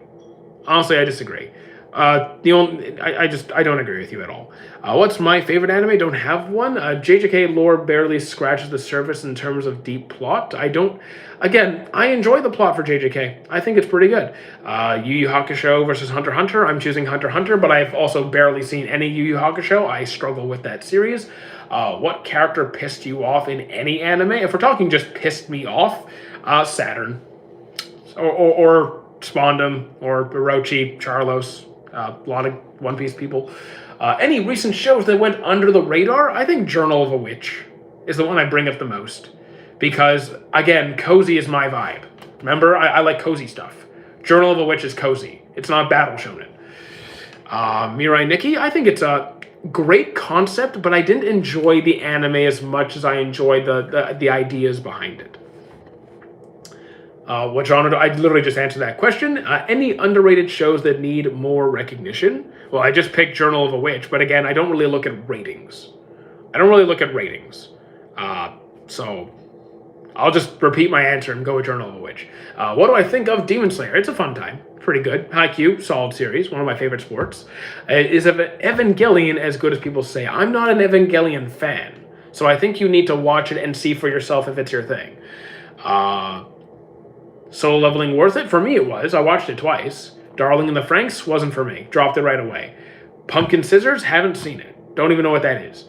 Honestly, I disagree. I don't agree with you at all. What's my favorite anime? Don't have one. JJK lore barely scratches the surface in terms of deep plot. I enjoy the plot for JJK. I think it's pretty good. Yu Yu Hakusho versus Hunter x Hunter. I'm choosing Hunter x Hunter, but I've also barely seen any Yu Yu Hakusho. I struggle with that series. What character pissed you off in any anime? If we're talking just pissed me off, Saturn. Or Spondum, or Orochi, Charlos, a lot of One Piece people. Any recent shows that went under the radar? I think Journal of a Witch is the one I bring up the most. Because, again, cozy is my vibe. Remember, I like cozy stuff. Journal of a Witch is cozy. It's not battle shonen. Mirai Nikki, I think it's a great concept, but I didn't enjoy the anime as much as I enjoyed the ideas behind it. What genre? I literally just answered that question. Any underrated shows that need more recognition? Well, I just picked Journal of a Witch, but again, I don't really look at ratings. So I'll just repeat my answer and go with Journal of a Witch. What do I think of Demon Slayer? It's a fun time. Pretty good. Haikyuu, solid series. One of my favorite sports. Is Evangelion as good as people say? I'm not an Evangelion fan, so I think you need to watch it and see for yourself if it's your thing. Solo Leveling worth it? For me it was. I watched it twice. Darling in the Franxx wasn't for me. Dropped it right away. Pumpkin Scissors? Haven't seen it. Don't even know what that is.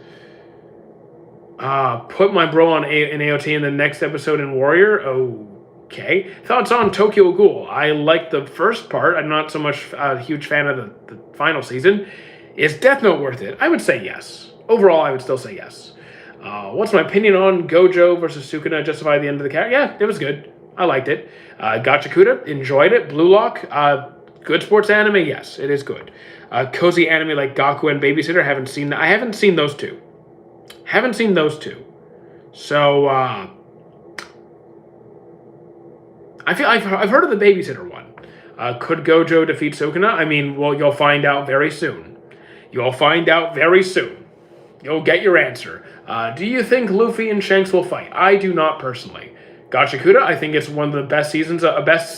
Put my bro on in AOT in the next episode in Warrior? Okay. Thoughts on Tokyo Ghoul? I like the first part. I'm not so much a huge fan of the final season. Is Death Note worth it? I would say yes. Overall, I would still say yes. What's my opinion on Gojo versus Sukuna justify the end of the character? Yeah, it was good. I liked it. Gachakuda, enjoyed it. Blue Lock, good sports anime? Yes, it is good. Cozy anime like Gaku and Babysitter, haven't seen that. I haven't seen those two. So, I've heard of the Babysitter one. Could Gojo defeat Sukuna? I mean, well, you'll find out very soon. You'll get your answer. Do you think Luffy and Shanks will fight? I do not personally. Gachakuda, I think it's one of the best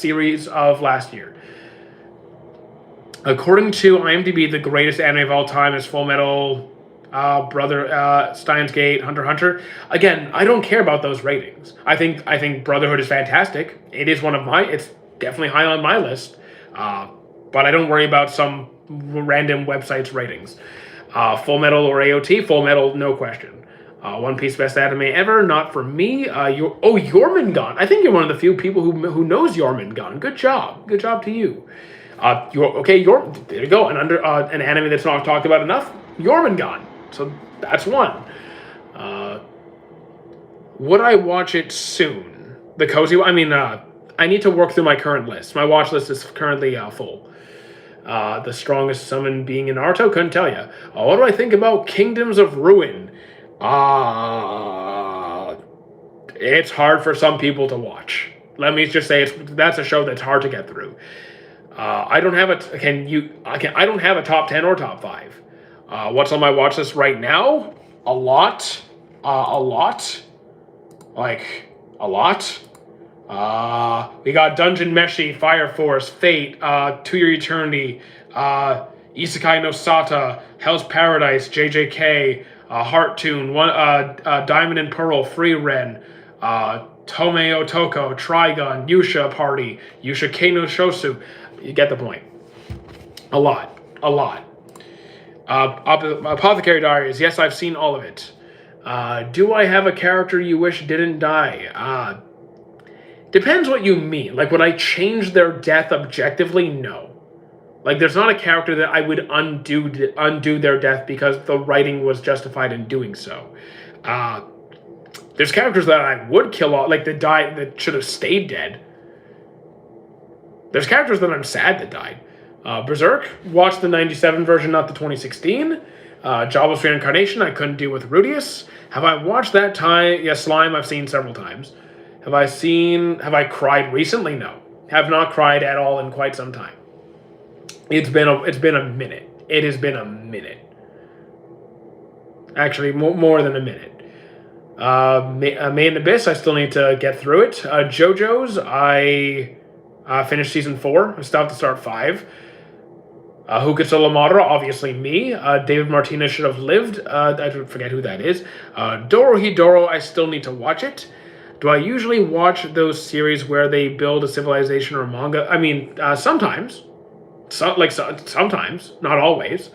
series of last year. According to IMDb, the greatest anime of all time is Full Metal, Steins Gate, Hunter x Hunter. Again, I don't care about those ratings. I think Brotherhood is fantastic. It's definitely high on my list. But I don't worry about some random website's ratings. Full Metal or AOT? Full Metal, no question. One Piece best anime ever? Not for me. Jormungand. I think you're one of the few people who knows Jormungand. Good job to you. There you go. An anime that's not talked about enough. Jormungand. So that's one. Would I watch it soon? The cozy one? I mean, I need to work through my current list. My watch list is currently full. The strongest summon being in Naruto? Couldn't tell you. What do I think about Kingdoms of Ruin? It's hard for some people to watch. Let me just say that's a show that's hard to get through. I don't have a I don't have a top 10 or top 5. What's on my watch list right now? A lot. A lot. Like a lot. We got Dungeon Meshi, Fire Force, Fate, To Your Eternity, Isekai no Sata, Hell's Paradise, JJK, Heart Tune, Diamond and Pearl, Free Ren, Tomei Otoko, Trigun, Yusha Party, Yusha Kei no Shosu. You get the point. A lot. Apothecary Diaries. Yes, I've seen all of it. Do I have a character you wish didn't die? Depends what you mean. Like, would I change their death objectively? No. Like, there's not a character that I would undo their death because the writing was justified in doing so. There's characters that I would kill off, like that should have stayed dead. There's characters that I'm sad that died. Berserk, watched the 97 version, not the 2016. Jobless Reincarnation, I couldn't do with Rudius. Have I watched that time? Yes, Slime, I've seen several times. Have I cried recently? No. Have not cried at all in quite some time. It's been a minute. It has been a minute. Actually, more than a minute. Made in Abyss, I still need to get through it. JoJo's, I finished season 4. I still have to start 5. Hokusai Madara, obviously me. David Martinez Should Have Lived. I forget who that is. Dorohedoro, I still need to watch it. Do I usually watch those series where they build a civilization or a manga? I mean, sometimes. Sometimes, not always.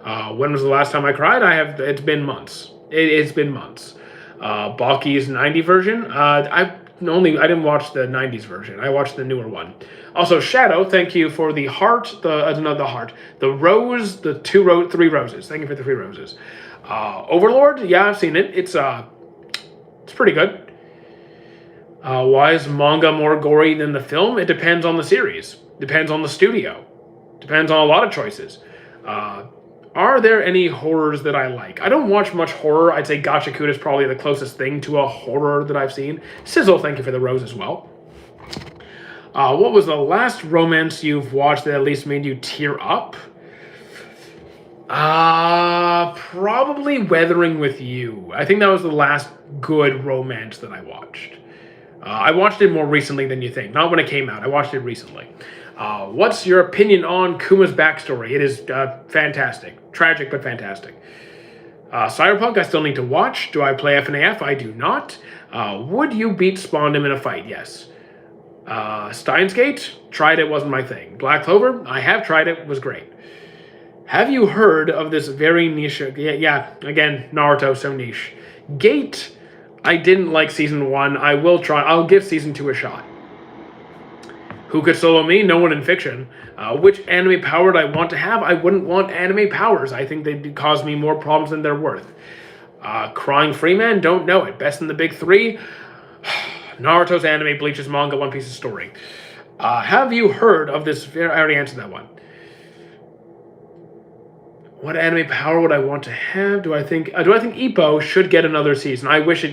When was the last time I cried? It's been months. It's been months. Baki's 90 version. I didn't watch the 90s version. I watched the newer one. Also, Shadow, thank you for the heart, the rose, the 3 roses. Thank you for the 3 roses. Overlord, yeah, I've seen it. It's pretty good. Why is manga more gory than the film? It depends on the series. Depends on the studio. Depends on a lot of choices. Are there any horrors that I like? I don't watch much horror. I'd say Gachakuta is probably the closest thing to a horror that I've seen. Sizzle, thank you for the rose as well. What was the last romance you've watched that at least made you tear up? Probably Weathering with You. I think that was the last good romance that I watched. I watched it more recently than you think. Not when it came out. I watched it recently. What's your opinion on Kuma's backstory? It is fantastic. Tragic, but fantastic. Cyberpunk, I still need to watch. Do I play FNAF? I do not. Would you beat Spondum in a fight? Yes. Steins Gate? Tried it, wasn't my thing. Black Clover? I have tried it, was great. Have you heard of this very niche... Yeah, again, Naruto, so niche. Gate, I didn't like Season 1. I will try. I'll give Season 2 a shot. Who could solo me? No one in fiction. Which anime power do I want to have? I wouldn't want anime powers. I think they'd cause me more problems than they're worth. Crying Freeman? Don't know it. Best in the big 3? Naruto's anime, Bleach's manga, One Piece's story. Have you heard of this? I already answered that one. What anime power would I want to have? Do I think Ippo should get another season? I wish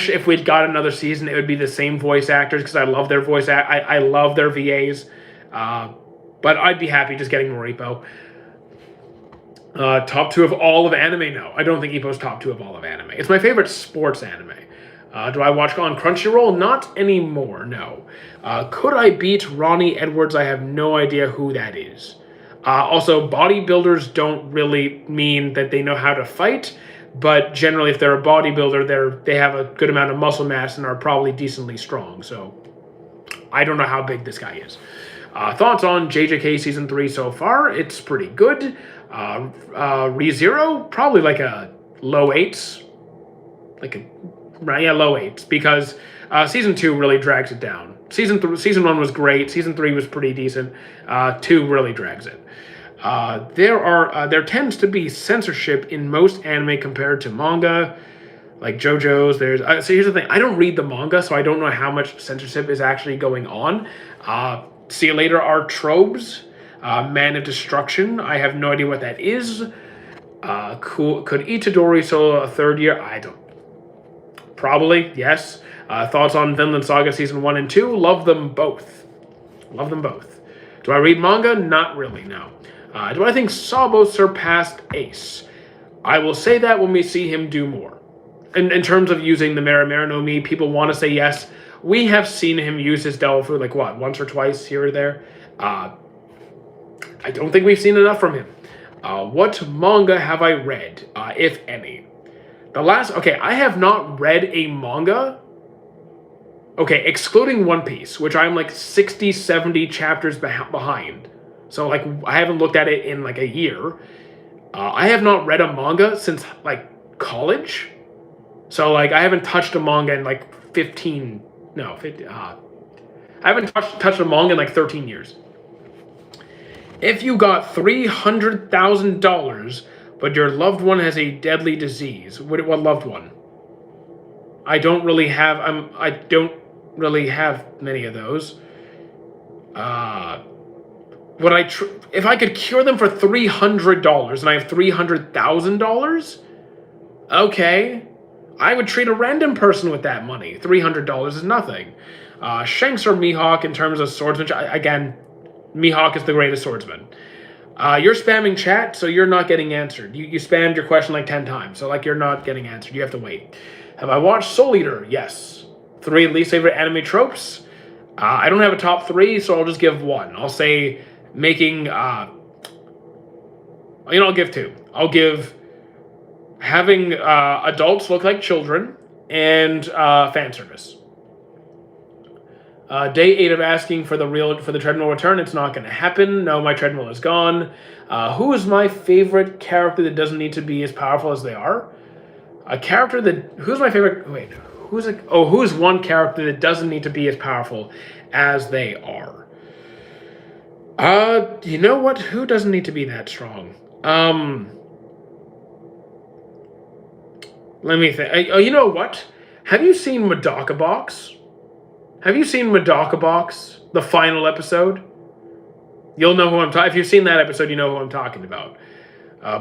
if we'd got another season, it would be the same voice actors because I love their I love their VAs. But I'd be happy just getting more Ippo. Top 2 of all of anime? No, I don't think Ippo's top 2 of all of anime. It's my favorite sports anime. Do I watch on Crunchyroll? Not anymore, no. Could I beat Ronnie Edwards? I have no idea who that is. Also, bodybuilders don't really mean that they know how to fight, but generally if they're a bodybuilder, they have a good amount of muscle mass and are probably decently strong. So I don't know how big this guy is. Thoughts on JJK Season 3 so far? It's pretty good. ReZero? Probably like a low 8s. Low 8s, because Season 2 really drags it down. Season 1 was great. Season 3 was pretty decent. 2 really drags it. There tends to be censorship in most anime compared to manga, like JoJo's. So here's the thing: I don't read the manga, so I don't know how much censorship is actually going on. See you later, are tropes. Man of Destruction. I have no idea what that is. Could Itadori solo a 3rd year? I don't. Probably, yes. Thoughts on Vinland Saga Season 1 and 2? Love them both. Love them both. Do I read manga? Not really, no. Do I think Sabo surpassed Ace? I will say that when we see him do more. In terms of using the Marimar no Mi, people want to say yes. We have seen him use his Devil Fruit, like what, once or twice here or there. I don't think we've seen enough from him. What manga have I read, if any? Okay, I have not read a manga. Okay, excluding One Piece, which I'm like 60, 70 chapters behind. So, like, I haven't looked at it in like a year. I have not read a manga since like college. So, like, I haven't touched a manga in like 15. I haven't touched a manga in like 13 years. If you got $300,000, but your loved one has a deadly disease, what loved one? I don't really have many of those. If I could cure them for $300 and I have $300,000? Okay. I would treat a random person with that money. $300 is nothing. Shanks or Mihawk in terms of swordsmanship, again, Mihawk is the greatest swordsman. You're spamming chat, so you're not getting answered. You spammed your question like 10 times, so like you're not getting answered. You have to wait. Have I watched Soul Eater? Yes. 3 least favorite anime tropes? I don't have a top 3, so I'll just give 1. I'll say making... I'll give 2. I'll give having adults look like children and fan service. Day 8 of asking for the treadmill return. It's not going to happen. No, my treadmill is gone. Who is my favorite character that doesn't need to be as powerful as they are? Who's my favorite? Wait, who's one character that doesn't need to be as powerful as they are? You know what? Who doesn't need to be that strong? Let me think. You know what? Have you seen Madoka Box? Have you seen Madoka Box, the final episode? You'll know who I'm talking. If you've seen that episode, you know who I'm talking about.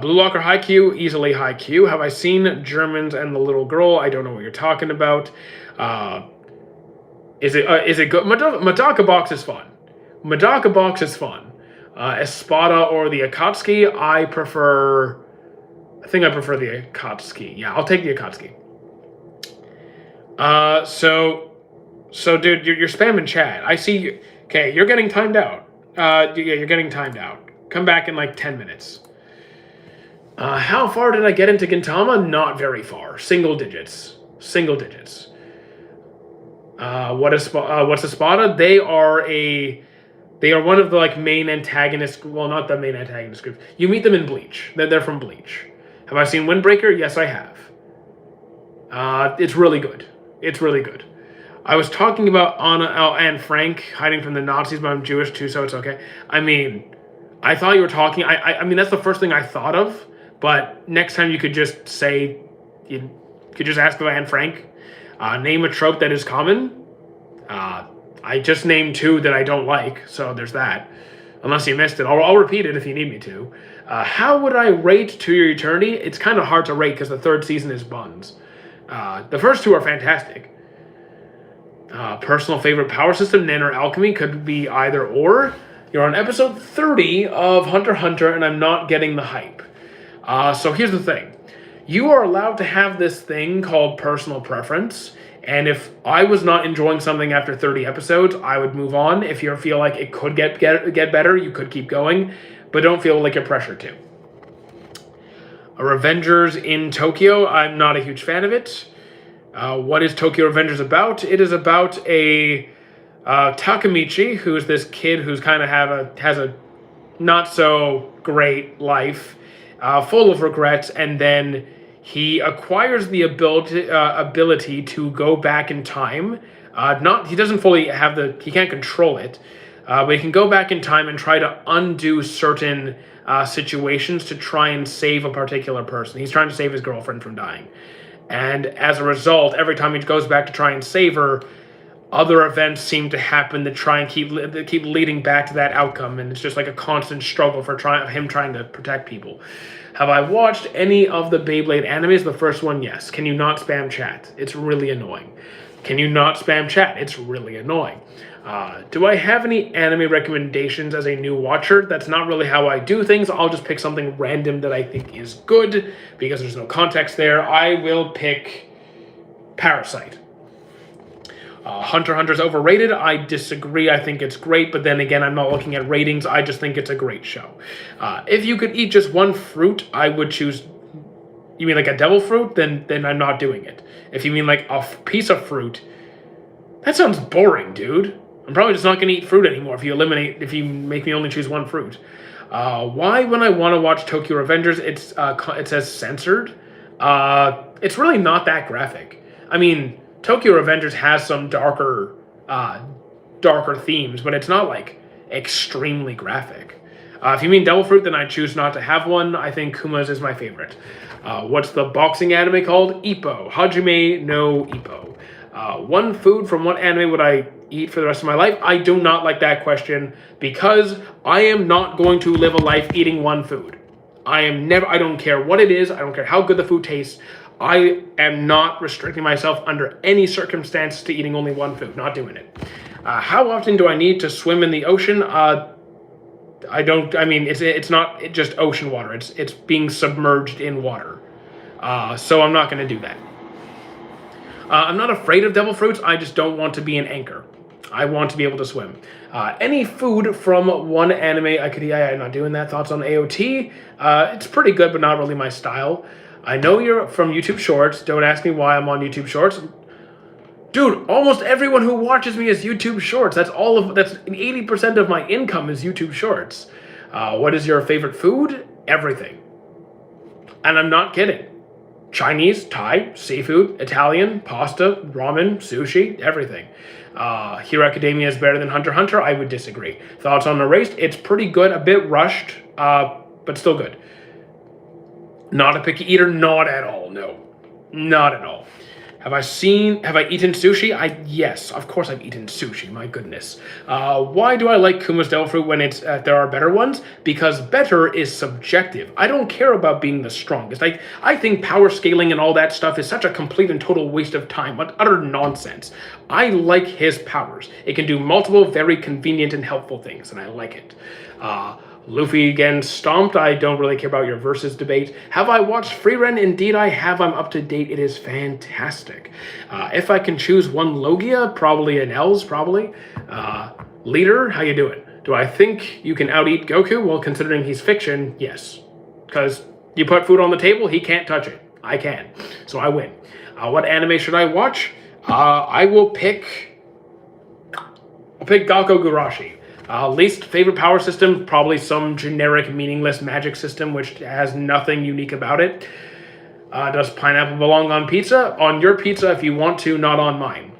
Blue Locker Haikyuu, easily Haikyuu. Have I seen Germans and the Little Girl? I don't know what you're talking about. Is it good? Madoka Box is fun. Madoka Box is fun. Espada or the Akatsuki, I think I prefer the Akatsuki. Yeah, I'll take the Akatsuki. So, dude, you're spamming chat. I see you. Okay, you're getting timed out. You're getting timed out. Come back in like 10 minutes. How far did I get into Gintama? Not very far. Single digits. What's Espada? They are one of the like main antagonists. Well, not the main antagonist group. You meet them in Bleach. They're from Bleach. Have I seen Windbreaker? Yes, I have. It's really good. I was talking about Anne Frank hiding from the Nazis, but I'm Jewish too, so it's okay. I mean, I thought you were talking... I mean, that's the first thing I thought of, but next time you could just say... You could just ask about Anne Frank. Name a trope that is common. I just named 2 that I don't like, so there's that. Unless you missed it. I'll repeat it if you need me to. How would I rate To Your Eternity? It's kind of hard to rate because the 3rd season is buns. The first 2 are fantastic. Personal favorite power system, Nen or Alchemy, could be either or. You're on episode 30 of Hunter x Hunter, and I'm not getting the hype. So here's the thing. You are allowed to have this thing called personal preference, and if I was not enjoying something after 30 episodes, I would move on. If you feel like it could get better, you could keep going, but don't feel like you're pressured to. Revengers in Tokyo, I'm not a huge fan of it. What is Tokyo Revengers about? It is about a Takemichi, who's this kid who's kind of has a not so great life, full of regrets, and then he acquires the ability to go back in time. He doesn't fully have he can't control it, but he can go back in time and try to undo certain situations to try and save a particular person. He's trying to save his girlfriend from dying. And as a result, every time he goes back to try and save her, other events seem to happen that try and keep leading back to that outcome. And it's just like a constant struggle for him trying to protect people. Have I watched any of the Beyblade animes? The first one, yes. Can you not spam chat? It's really annoying. Can you not spam chat? It's really annoying. Do I have any anime recommendations as a new watcher? That's not really how I do things. I'll just pick something random that I think is good because there's no context there. I will pick Parasite. Hunter x Hunter's overrated. I disagree. I think it's great, but then again, I'm not looking at ratings. I just think it's a great show. If you could eat just one fruit, I would choose. You mean like a devil fruit? Then I'm not doing it. If you mean like a piece of fruit, that sounds boring, dude. I'm probably just not going to eat fruit anymore if you make me only choose one fruit. Why, when I want to watch Tokyo Revengers, it says censored? It's really not that graphic. I mean, Tokyo Revengers has some darker themes, but it's not like extremely graphic. If you mean devil fruit, then I choose not to have one. I think Kuma's is my favorite. What's the boxing anime called? Ippo. Hajime no Ippo. One food from what anime would I eat for the rest of my life? I do not like that question because I am not going to live a life eating one food. I don't care what it is. I don't care how good the food tastes. I am not restricting myself under any circumstance to eating only one food. Not doing it. How often do I need to swim in the ocean? It's not just ocean water. It's being submerged in water. So I'm not going to do that. I'm not afraid of devil fruits. I just don't want to be an anchor. I want to be able to swim. Any food from one anime I could eat. I'm not doing that. Thoughts on AOT? It's pretty good, but not really my style. I know you're from YouTube Shorts. Don't ask me why I'm on YouTube Shorts. Dude, almost everyone who watches me is YouTube Shorts. That's 80% of my income is YouTube Shorts. What is your favorite food? Everything. And I'm not kidding. Chinese, Thai, seafood, Italian, pasta, ramen, sushi, everything. Hero Academia is better than Hunter x Hunter? I would disagree. Thoughts on Erased? It's pretty good, a bit rushed, but still good. Not a picky eater? Not at all, no. Not at all. Have I eaten sushi? Yes, of course I've eaten sushi, my goodness. Why do I like Kuma's Devil Fruit when there are better ones? Because better is subjective. I don't care about being the strongest. I think power scaling and all that stuff is such a complete and total waste of time, utter nonsense. I like his powers. It can do multiple very convenient and helpful things, and I like it. Luffy again stomped. I don't really care about your versus debate. Have I watched Frieren? Indeed I have. I'm up to date. It is fantastic. If I can choose one Logia, probably an Els, probably. Leader, how you doing? Do I think you can out-eat Goku? Well, considering he's fiction, yes. Because you put food on the table, he can't touch it. I can. So I win. What anime should I watch? I'll pick Gakko Gurashi. Least favorite power system, probably some generic, meaningless magic system which has nothing unique about it. Does pineapple belong on pizza? On your pizza if you want to, not on mine.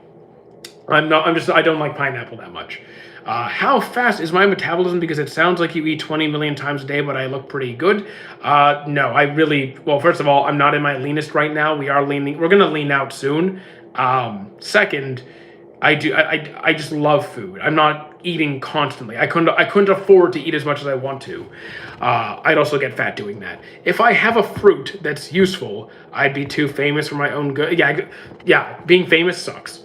I don't like pineapple that much. How fast is my metabolism? Because it sounds like you eat 20 million times a day, but I look pretty good. No, first of all, I'm not in my leanest right now. We're going to lean out soon. Second, I just love food. I'm not eating constantly. I couldn't afford to eat as much as I want to. I'd also get fat doing that. If I have a fruit that's useful, I'd be too famous for my own good. Yeah, being famous sucks.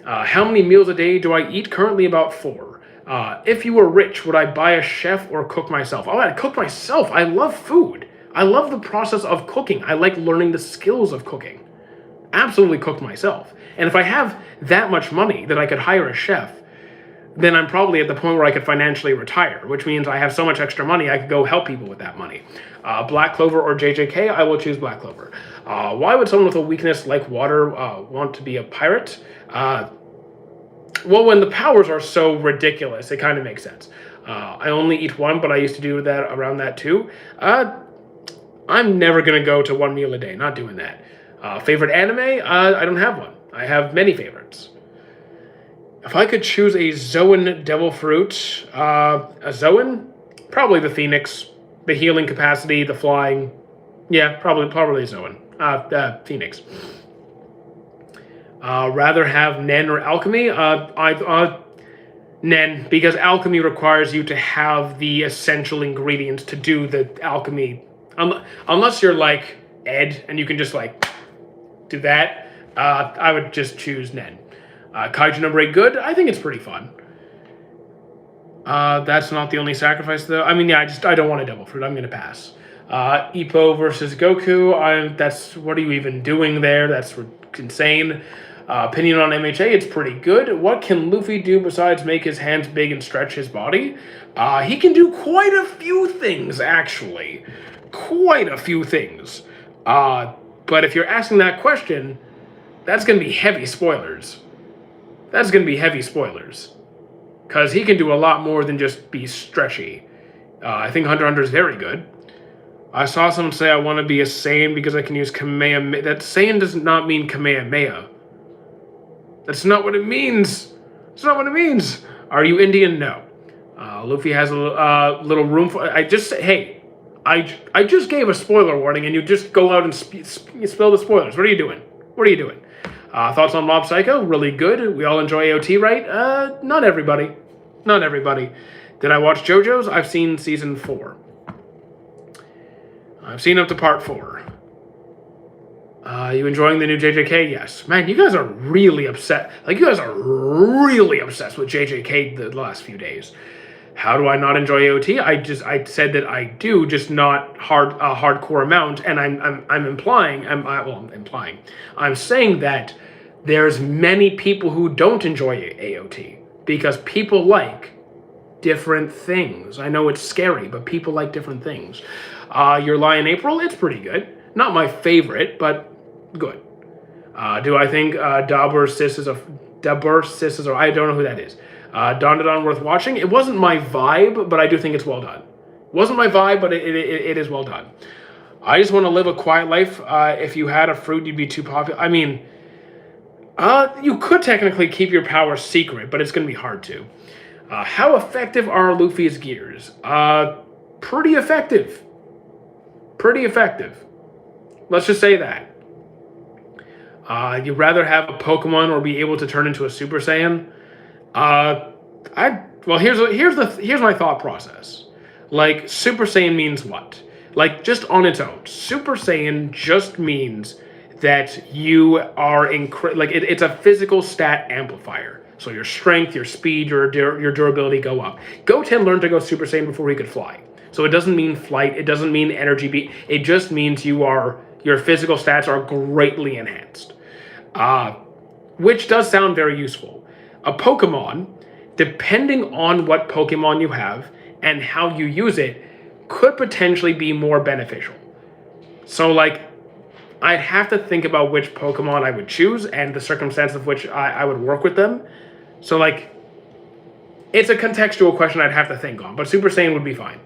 How many meals a day do I eat? Currently about 4. If you were rich, would I buy a chef or cook myself? Oh, I'd cook myself. I love food. I love the process of cooking. I like learning the skills of cooking. Absolutely cook myself. And if I have that much money that I could hire a chef, then I'm probably at the point where I could financially retire, which means I have so much extra money I could go help people with that money. Black Clover or JJK? I will choose Black Clover. Why would someone with a weakness like water want to be a pirate? Well, when the powers are so ridiculous, it kind of makes sense. I only eat one, but I used to do that around that too. I'm never going to go to 1 meal a day. Not doing that. Favorite anime? I don't have one. I have many favorites. If I could choose a Zoan Devil Fruit, a Zoan? Probably the Phoenix. The healing capacity, the flying. Yeah, probably Zoan. Phoenix. Rather have Nen or Alchemy? Nen, because Alchemy requires you to have the essential ingredients to do the alchemy. Unless you're like Ed, and you can just like do that. I would just choose Nen. Kaiju number 8, good. I think it's pretty fun. That's not the only sacrifice, though. I mean, yeah, I don't want a Devil Fruit. I'm going to pass. Ippo versus Goku. That's what are you even doing there? That's insane. Opinion on MHA, it's pretty good. What can Luffy do besides make his hands big and stretch his body? He can do quite a few things, actually. Quite a few things. But if you're asking that question, that's going to be heavy spoilers. That's going to be heavy spoilers. Because he can do a lot more than just be stretchy. I think Hunter x Hunter is very good. I saw someone say I want to be a Saiyan because I can use Kamehameha. That Saiyan does not mean Kamehameha. That's not what it means. That's not what it means. Are you Indian? No. Luffy has a little room for... I just gave a spoiler warning and you just go out and spill the spoilers. What are you doing? What are you doing? Thoughts on Mob Psycho? Really good. We all enjoy AOT, right? Not everybody. Not everybody. Did I watch JoJo's? I've seen season 4. I've seen up to part 4. You enjoying the new JJK? Yes. Man, you guys are really upset. Like, you guys are really obsessed with JJK the last few days. How do I not enjoy AOT? I said that I do, just not hardcore amount, and I'm saying that there's many people who don't enjoy AOT because people like different things. I know it's scary, but people like different things. Your Lion April, it's pretty good. Not my favorite, but good. Do I think Dabur Sis is I don't know who that is. Don worth watching. It wasn't my vibe, but I do think it's well done. Wasn't my vibe, but it is well done. I just want to live a quiet life. If you had a fruit, you'd be too popular. I mean, you could technically keep your power secret, but it's going to be hard to. How effective are Luffy's gears? Pretty effective. Pretty effective. Let's just say that. You'd rather have a Pokemon or be able to turn into a Super Saiyan? Here's my thought process. Like, Super Saiyan means what? Like, just on its own, Super Saiyan just means that you are it's a physical stat amplifier. So your strength, your speed, your durability go up. Goten learned to go Super Saiyan before he could fly. So it doesn't mean flight. It doesn't mean energy beat. It just means your physical stats are greatly enhanced. Which does sound very useful. A Pokemon, depending on what Pokemon you have and how you use it, could potentially be more beneficial. So, like, I'd have to think about which Pokemon I would choose and the circumstance of which I would work with them. So, like, it's a contextual question I'd have to think on, but Super Saiyan would be fine.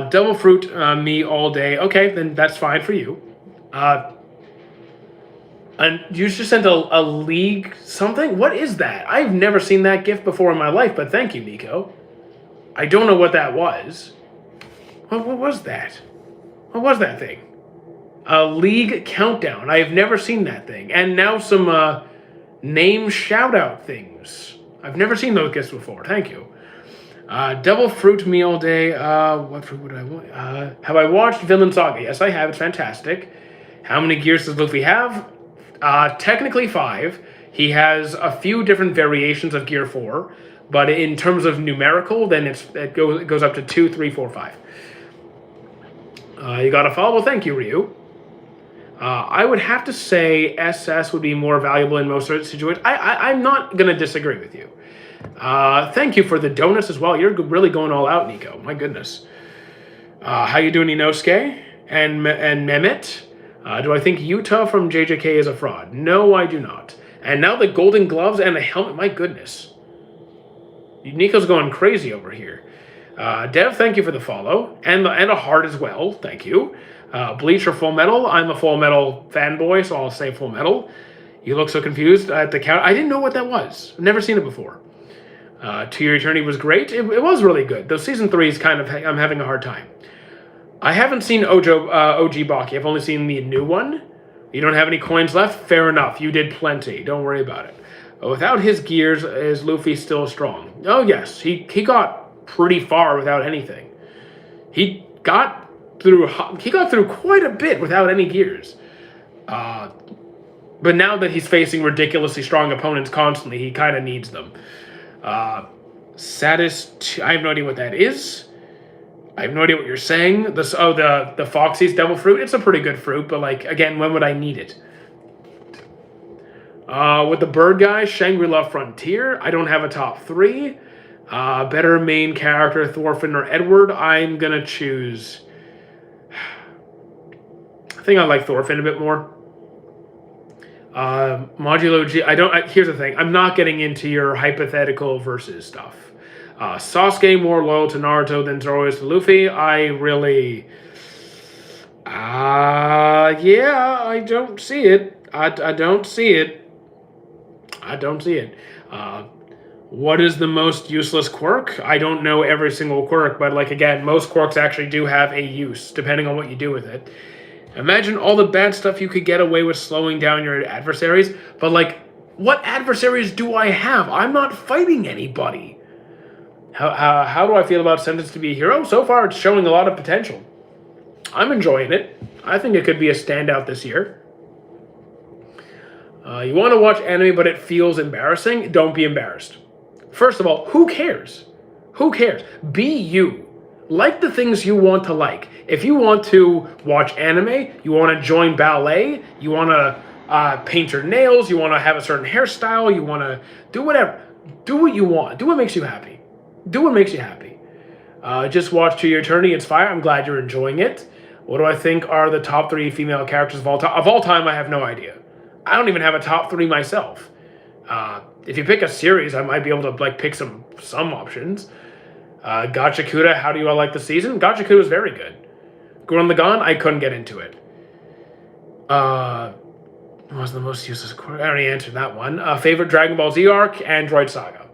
Devil Fruit, me all day. Okay, then that's fine for you. And you just sent a League something? What is that? I've never seen that gift before in my life, but thank you, Nico. I don't know what that was. What was that? What was that thing? A League Countdown. I have never seen that thing. And now some name shout-out things. I've never seen those gifts before. Thank you. Devil Fruit me all day. What fruit would I want? Have I watched Vinland Saga? Yes, I have. It's fantastic. How many gears does Luffy have? Technically 5. He has a few different variations of Gear 4, but in terms of numerical, then it goes up to 2, 3, 4, 5. You got a follow? Well, thank you, Ryu. I would have to say SS would be more valuable in most situations. I'm not going to disagree with you. Thank you for the donuts as well. You're really going all out, Nico. My goodness. How you doing, Inosuke? And Mehmet? Do I think Yuta from JJK is a fraud? No, I do not. And now the golden gloves and the helmet. My goodness. Nico's going crazy over here. Dev, thank you for the follow. And a heart as well. Thank you. Bleach or Full Metal? I'm a Full Metal fanboy, so I'll say Full Metal. You look so confused at the count. I didn't know what that was. I've never seen it before. To Your Eternity was great. It was really good. Though Season 3 is I'm having a hard time. I haven't seen OG Baki. I've only seen the new one. You don't have any coins left? Fair enough. You did plenty. Don't worry about it. Without his gears, is Luffy still strong? Oh, yes. He got pretty far without anything. He got through quite a bit without any gears. But now that he's facing ridiculously strong opponents constantly, he kind of needs them. Saddest... I have no idea what that is. I have no idea what you're saying. The Foxy's Devil Fruit. It's a pretty good fruit, but like, again, when would I need it? With the bird guy, Shangri-La Frontier. I don't have a top 3. Better main character, Thorfinn or Edward. I'm going to choose... I think I like Thorfinn a bit more. Modulo G... here's the thing. I'm not getting into your hypothetical versus stuff. Sasuke more loyal to Naruto than Zoro is to Luffy. I really... yeah, I don't see it. I don't see it. I don't see it. What is the most useless quirk? I don't know every single quirk, but like, again, most quirks actually do have a use, depending on what you do with it. Imagine all the bad stuff you could get away with slowing down your adversaries, but like, what adversaries do I have? I'm not fighting anybody. How do I feel about Sentence to be a Hero? So far, it's showing a lot of potential. I'm enjoying it. I think it could be a standout this year. You want to watch anime, but it feels embarrassing? Don't be embarrassed. First of all, who cares? Who cares? Be you. Like the things you want to like. If you want to watch anime, you want to join ballet, you want to paint your nails, you want to have a certain hairstyle, you want to do whatever. Do what you want. Do what makes you happy. Do what makes you happy. Just watch To Your Eternity, it's fire. I'm glad you're enjoying it. What do I think are the top 3 female characters of all time? Of all time, I have no idea. I don't even have a top 3 myself. If you pick a series, I might be able to like pick some options. Gachakuda, how do you all like the season? Gachakuda was very good. Gurren Lagann, I couldn't get into it. What was the most useless quirk? I already answered that one. Favorite Dragon Ball Z arc? Android Saga.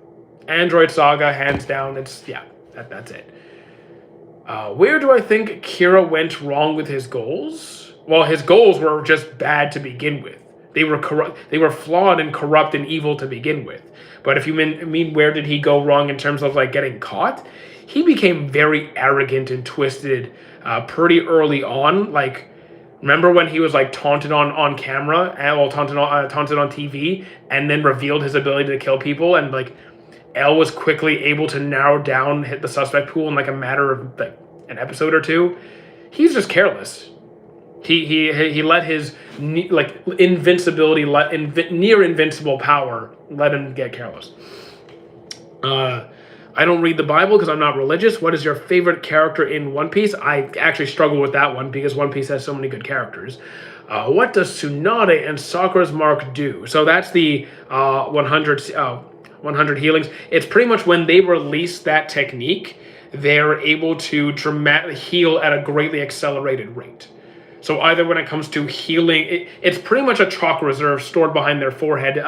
Android Saga, hands down. That's it. Where do I think Kira went wrong with his goals? Well, his goals were just bad to begin with. They were corrupt. They were flawed and corrupt and evil to begin with. But if you mean where did he go wrong in terms of like getting caught, he became very arrogant and twisted pretty early on. Like, remember when he was like taunted on camera, taunted on TV, and then revealed his ability to kill people, and like L was quickly able to narrow down hit the suspect pool in like a matter of like an episode or two. He's just careless. He let his invincibility, near invincible power, let him get careless. I don't read the Bible because I'm not religious. What is your favorite character in One Piece? I actually struggle with that one because One Piece has so many good characters. What does Tsunade and Sakura's mark do? So that's the 100 healings. It's pretty much when they release that technique, they're able to dramatically heal at a greatly accelerated rate. So either when it comes to healing, it's pretty much a chakra reserve stored behind their forehead,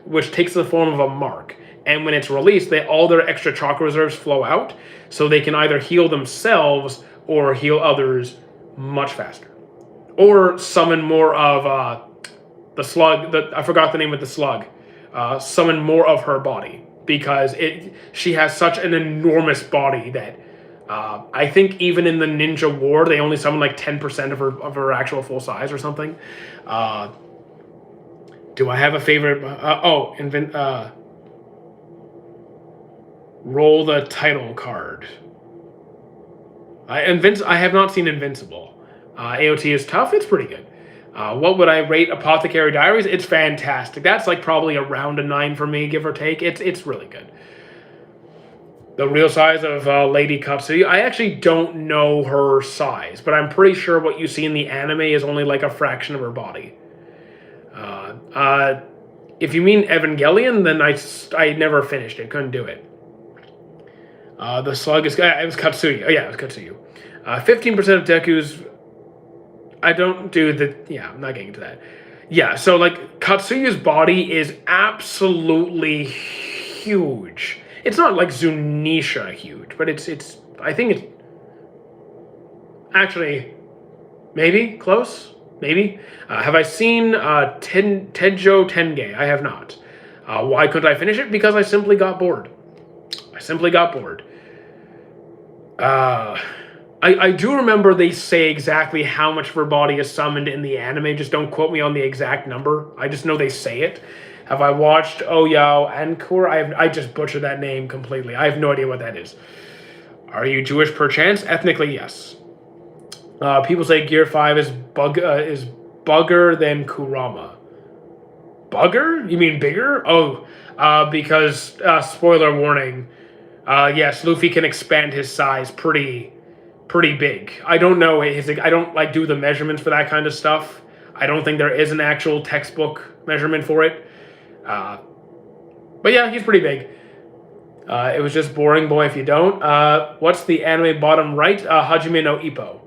which takes the form of a mark. And when it's released, all their extra chakra reserves flow out, so they can either heal themselves or heal others much faster. Or summon more of the slug, I forgot the name of the slug, summon more of her body, because she has such an enormous body that I think even in the Ninja War, they only summon like 10% of her actual full size or something. Do I have a favorite? Roll the title card. I have not seen Invincible. AOT is tough. It's pretty good. What would I rate Apothecary Diaries? It's fantastic. That's like probably around a 9 for me, give or take. It's really good. The real size of Lady Katsuya, I actually don't know her size, but I'm pretty sure what you see in the anime is only like a fraction of her body. If you mean Evangelion, then I never finished it. Couldn't do it. The slug is... It was Katsuya. Oh, yeah, it was Katsuya. 15% of Deku's... I don't do the... Yeah, I'm not getting into that. Yeah, so, like, Katsuya's body is absolutely huge. It's not, like, Zunisha huge, but it's... I think it's... Actually, maybe? Close? Maybe? Have I seen Tenjo Tenge? I have not. Why couldn't I finish it? Because I simply got bored. I do remember they say exactly how much of her body is summoned in the anime. Just don't quote me on the exact number. I just know they say it. Have I watched Oyao Ankor? I just butchered that name completely. I have no idea what that is. Are you Jewish perchance? Ethnically, yes. People say Gear 5 is bugger than Kurama. Bugger? You mean bigger? Oh, because spoiler warning. Yes, Luffy can expand his size pretty big. I don't know I don't like do the measurements for that kind of stuff. I don't think there is an actual textbook measurement for it. But yeah, he's pretty big. It was just boring, boy, if you don't. What's the anime bottom right? Hajime no Ippo.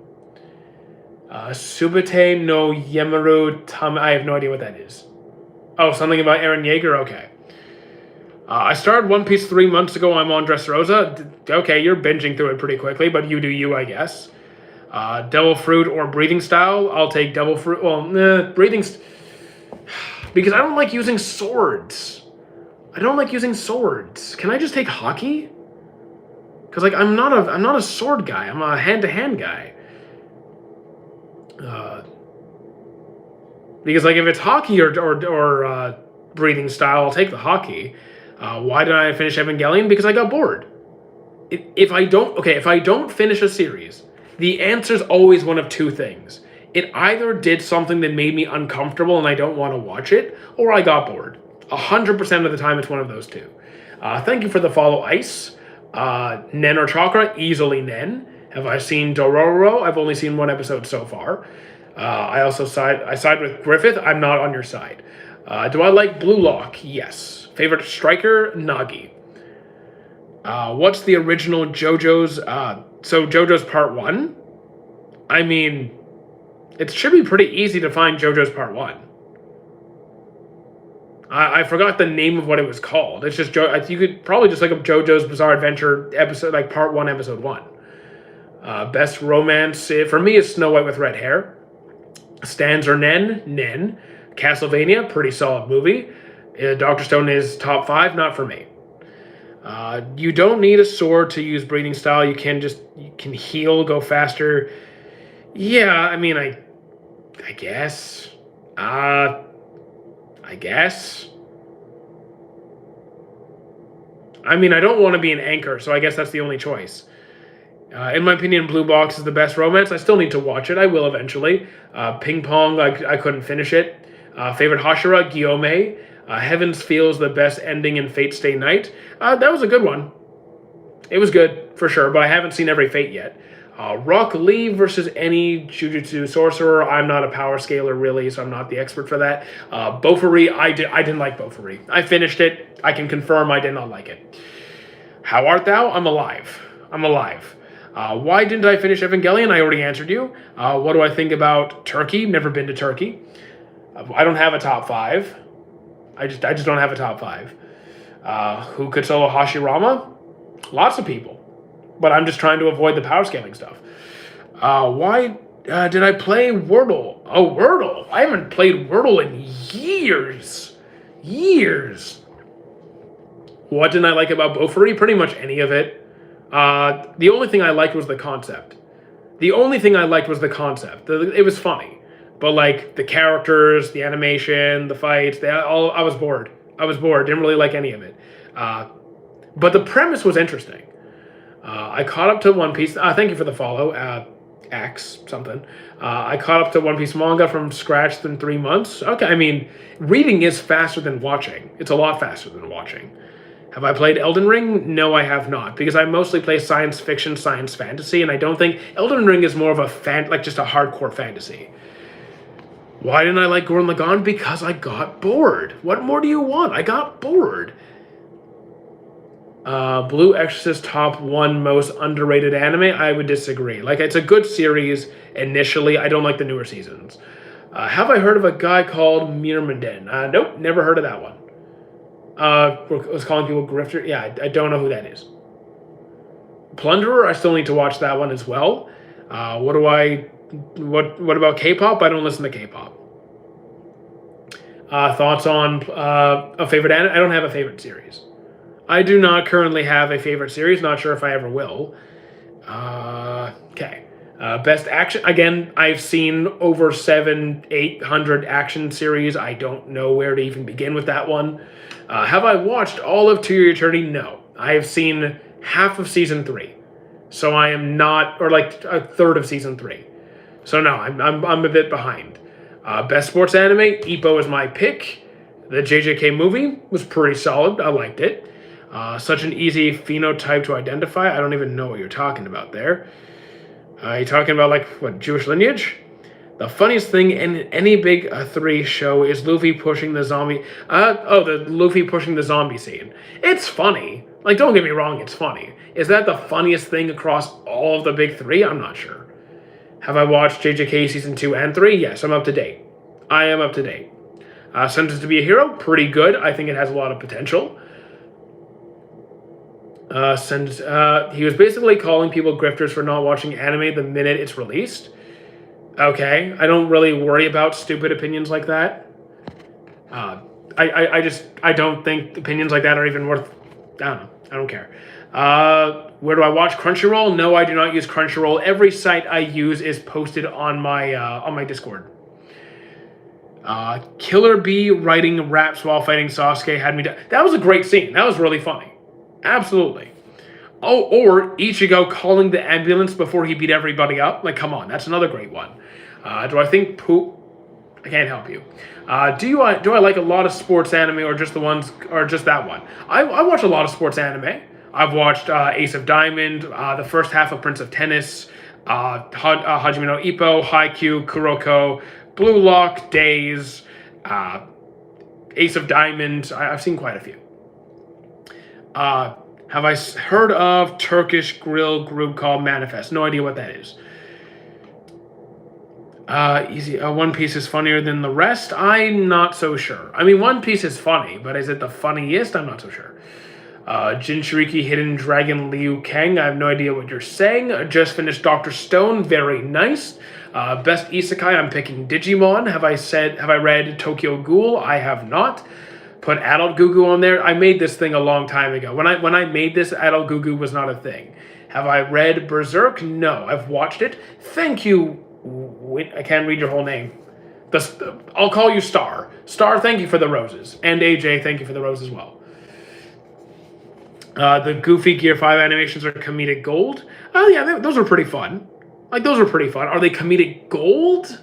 Subate no Yemaru Tam. I have no idea what that is. Oh, something about Eren Yeager? Okay. I started One Piece 3 months ago. I'm on Dressrosa. Okay, you're binging through it pretty quickly, but you do you, I guess. Devil Fruit or Breathing Style? I'll take Devil Fruit. Well, Breathing... Because I don't like using swords. I don't like using swords. Can I just take Haki? Because, like, I'm not a sword guy. I'm a hand-to-hand guy. Because, like, if it's Haki or Breathing Style, I'll take the Haki. Why did I finish Evangelion? Because I got bored. If I don't finish a series, the answer's always one of two things. It either did something that made me uncomfortable and I don't want to watch it, or I got bored. 100% of the time, it's one of those two. Thank you for the follow, Ice. Nen or Chakra? Easily Nen. Have I seen Dororo? I've only seen one episode so far. I side with Griffith. I'm not on your side. Do I like Blue Lock? Yes. Favorite striker? Nagi. What's the original JoJo's? So JoJo's Part 1? I mean, it should be pretty easy to find JoJo's Part 1. I forgot the name of what it was called. It's just you could probably just look up JoJo's Bizarre Adventure episode, like Part 1, Episode 1. Best romance for me is Snow White with red hair. Stans or Nen. Castlevania, pretty solid movie. Dr. Stone is top 5, not for me. You don't need a sword to use Breathing Style. You can heal, go faster. Yeah, I mean, I guess. I guess. I mean, I don't want to be an anchor, so I guess that's the only choice. In my opinion, Blue Box is the best romance. I still need to watch it. I will eventually. Ping Pong, I couldn't finish it. Favorite Hashira, Guillaume. Heavens Feels the best ending in Fate Stay Night. That was a good one. It was good, for sure, but I haven't seen every Fate yet. Rock Lee versus any Jujutsu Sorcerer. I'm not a power scaler, really, so I'm not the expert for that. Bofuri, I didn't like Bofuri. I finished it. I can confirm I did not like it. How art thou? I'm alive. Why didn't I finish Evangelion? I already answered you. What do I think about Turkey? Never been to Turkey. I don't have a top 5. I just don't have a top 5. Who could solo Hashirama? Lots of people. But I'm just trying to avoid the power scaling stuff. Why did I play Wordle? Oh, Wordle. I haven't played Wordle in years. What didn't I like about Bofuri? Pretty much any of it. The only thing I liked was the concept. It was funny. But, like, the characters, the animation, the fights, I was bored. Didn't really like any of it. But the premise was interesting. I caught up to One Piece. Thank you for the follow. X something. I caught up to One Piece manga from scratch in 3 months. Okay, I mean, reading is faster than watching. It's a lot faster than watching. Have I played Elden Ring? No, I have not, because I mostly play science fiction, science fantasy, and I don't think Elden Ring is more of a just a hardcore fantasy. Why didn't I like Gurren Lagann? Because I got bored. What more do you want? I got bored. Blue Exorcist top 1 most underrated anime? I would disagree. Like, it's a good series initially. I don't like the newer seasons. Have I heard of a guy called Myrmidon? Nope, never heard of that one. Was calling people grifter. Yeah, I don't know who that is. Plunderer, I still need to watch that one as well. What about K-pop? I don't listen to K-pop. Thoughts on a favorite anime? I don't have a favorite series. I do not currently have a favorite series. Not sure if I ever will. Okay. Best action. Again, I've seen over 800 action series. I don't know where to even begin with that one. Have I watched all of To Your Eternity? No. I have seen half of season 3. So I am not, or like a third of season 3. So no, I'm a bit behind. Best sports anime, Ippo is my pick. The JJK movie was pretty solid. I liked it. Such an easy phenotype to identify. I don't even know what you're talking about there. You're talking about, like, what, Jewish lineage? The funniest thing in any big 3 show is Luffy pushing the zombie... the Luffy pushing the zombie scene. It's funny. Like, don't get me wrong, it's funny. Is that the funniest thing across all of the big 3? I'm not sure. Have I watched JJK Season 2 and 3? Yes, I'm up to date. I am up to date. Sentenced to be a Hero? Pretty good. I think it has a lot of potential. He was basically calling people grifters for not watching anime the minute it's released. Okay, I don't really worry about stupid opinions like that. I don't think opinions like that are even worth... I don't know. I don't care. Where do I watch? Crunchyroll? No, I do not use Crunchyroll. Every site I use is posted on my Discord. Killer Bee writing raps while fighting Sasuke had me... That was a great scene. That was really funny. Absolutely. Oh, or Ichigo calling the ambulance before he beat everybody up. Like, come on, that's another great one. Do I think poop? I can't help you. Do I like a lot of sports anime, or just the ones, or just that one? I watch a lot of sports anime. I've watched Ace of Diamond, the first half of Prince of Tennis, Hajime no Ippo, Haikyuu, Kuroko, Blue Lock, Days, Ace of Diamond. I've seen quite a few. Have I heard of Turkish grill group called Manifest? No idea what that is. Easy. One Piece is funnier than the rest? I'm not so sure. I mean, One Piece is funny, but is it the funniest? I'm not so sure. Jinchuriki Hidden Dragon Liu Kang. I have no idea what you're saying. Just finished Dr. Stone. Very nice. Best Isekai, I'm picking Digimon. Have I read Tokyo Ghoul? I have not. Put Adult Gugu on there. I made this thing a long time ago. When I made this, Adult Gugu was not a thing. Have I read Berserk? No. I've watched it. Thank you. Wait, I can't read your whole name. I'll call you Star. Star, thank you for the roses. And AJ, thank you for the rose as well. The Goofy Gear 5 animations are comedic gold. Oh yeah, those are pretty fun. Like, those are pretty fun. Are they comedic gold?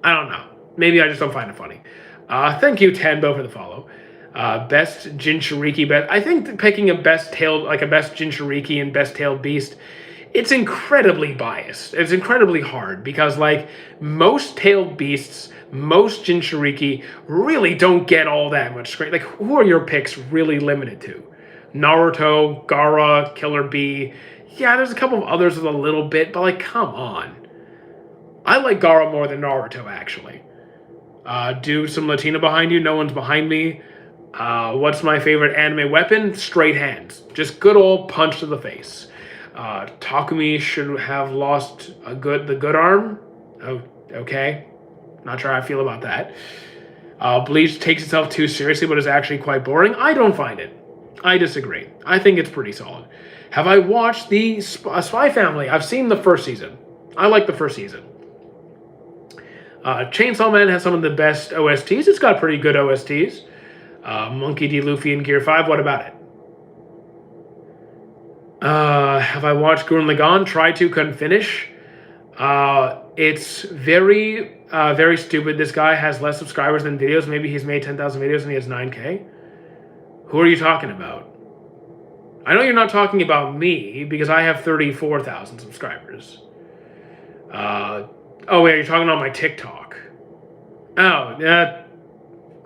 I don't know. Maybe I just don't find it funny. Thank you, Tanbo, for the follow. Best Jinchuriki, I think picking a best Jinchuriki and best tailed beast, it's incredibly biased. It's incredibly hard because, like, most tailed beasts, most Jinchuriki really don't get all that much screen. Like, who are your picks really limited to? Naruto, Gaara, Killer Bee. Yeah, there's a couple of others with a little bit, but, like, come on. I like Gaara more than Naruto, actually. Do some Latina behind you. No one's behind me. What's my favorite anime weapon? Straight hands. Just good old punch to the face. Takumi should have lost the good arm. Oh, okay. Not sure how I feel about that. Bleach takes itself too seriously, but is actually quite boring. I don't find it. I disagree. I think it's pretty solid. Have I watched the Spy Family? I've seen the first season. I like the first season. Chainsaw Man has some of the best OSTs. It's got pretty good OSTs. Monkey D. Luffy in Gear 5. What about it? Have I watched Gurren Lagann? Tried to, couldn't finish. It's very, very stupid. This guy has less subscribers than videos. Maybe he's made 10,000 videos and he has 9K. Who are you talking about? I know you're not talking about me because I have 34,000 subscribers. Oh, wait, you're talking on my TikTok. Oh,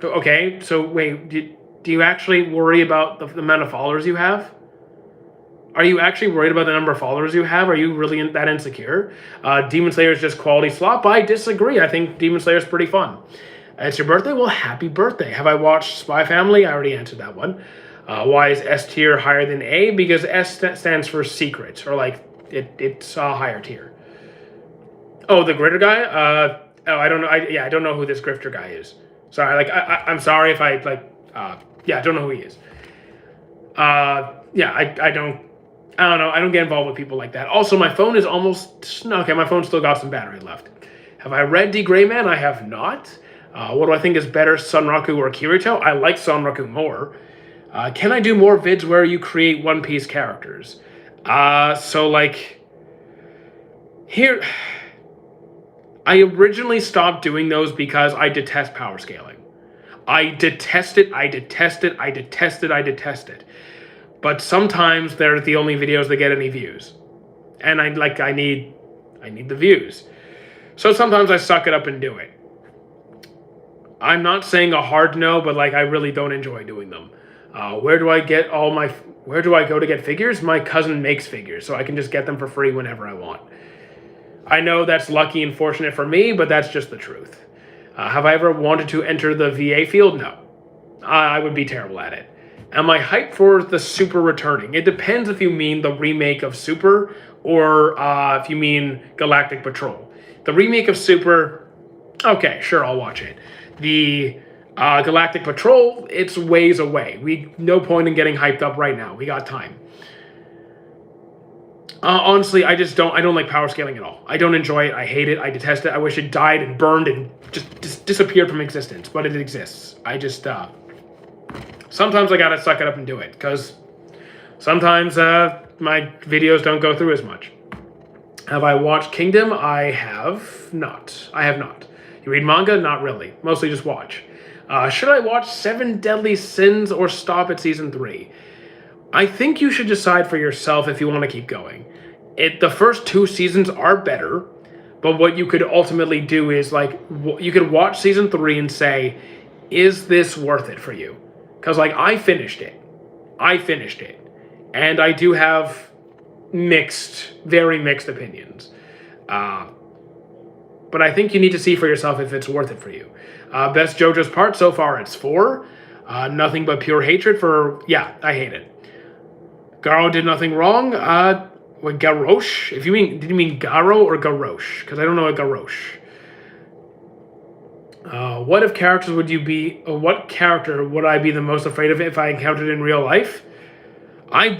okay. So, wait, do you actually worry about the amount of followers you have? Are you actually worried about the number of followers you have? Are you really that insecure? Demon Slayer is just quality slop. I disagree. I think Demon Slayer is pretty fun. It's your birthday? Well, happy birthday. Have I watched Spy Family? I already answered that one. Why is S tier higher than A? Because S stands for secret, or like it's a higher tier. Oh, the Gritter guy? I don't know. I don't know who this Grifter guy is. Sorry, I'm sorry if I don't know who he is. I don't. I don't know. I don't get involved with people like that. Also, my phone is almost... Okay, my phone still got some battery left. Have I read D. Gray Man? I have not. What do I think is better, Sunraku or Kirito? I like Sunraku more. Can I do more vids where you create One Piece characters? So, like... Here... I originally stopped doing those because I detest power scaling. I detest it, I detest it, I detest it, I detest it. But sometimes they're the only videos that get any views. And I need the views. So sometimes I suck it up and do it. I'm not saying a hard no, but like I really don't enjoy doing them. Where do I go to get figures? My cousin makes figures, so I can just get them for free whenever I want. I know that's lucky and fortunate for me, but that's just the truth. Have I ever wanted to enter the VA field? No. I would be terrible at it. Am I hyped for the Super returning? It depends if you mean the remake of Super or if you mean Galactic Patrol. The remake of Super, okay, sure, I'll watch it. The Galactic Patrol, it's ways away. No point in getting hyped up right now. We got time. Honestly, I don't like power scaling at all. I don't enjoy it. I hate it. I detest it. I wish it died and burned and just disappeared from existence. But it exists. Sometimes I gotta suck it up and do it. Because sometimes my videos don't go through as much. Have I watched Kingdom? I have not. You read manga? Not really. Mostly just watch. Should I watch 7 Deadly Sins or stop at Season 3? I think you should decide for yourself if you want to keep going. The first 2 seasons are better, but what you could ultimately do is, like, you could watch Season 3 and say, is this worth it for you? Because, like, I finished it. And I do have very mixed opinions. But I think you need to see for yourself if it's worth it for you. Best JoJo's part so far, it's 4. Nothing but pure hatred for... Yeah, I hate it. Garo did nothing wrong. Garrosh? Did you mean Garo or Garrosh? Because I don't know a Garrosh. What character would I be the most afraid of if I encountered in real life? I'd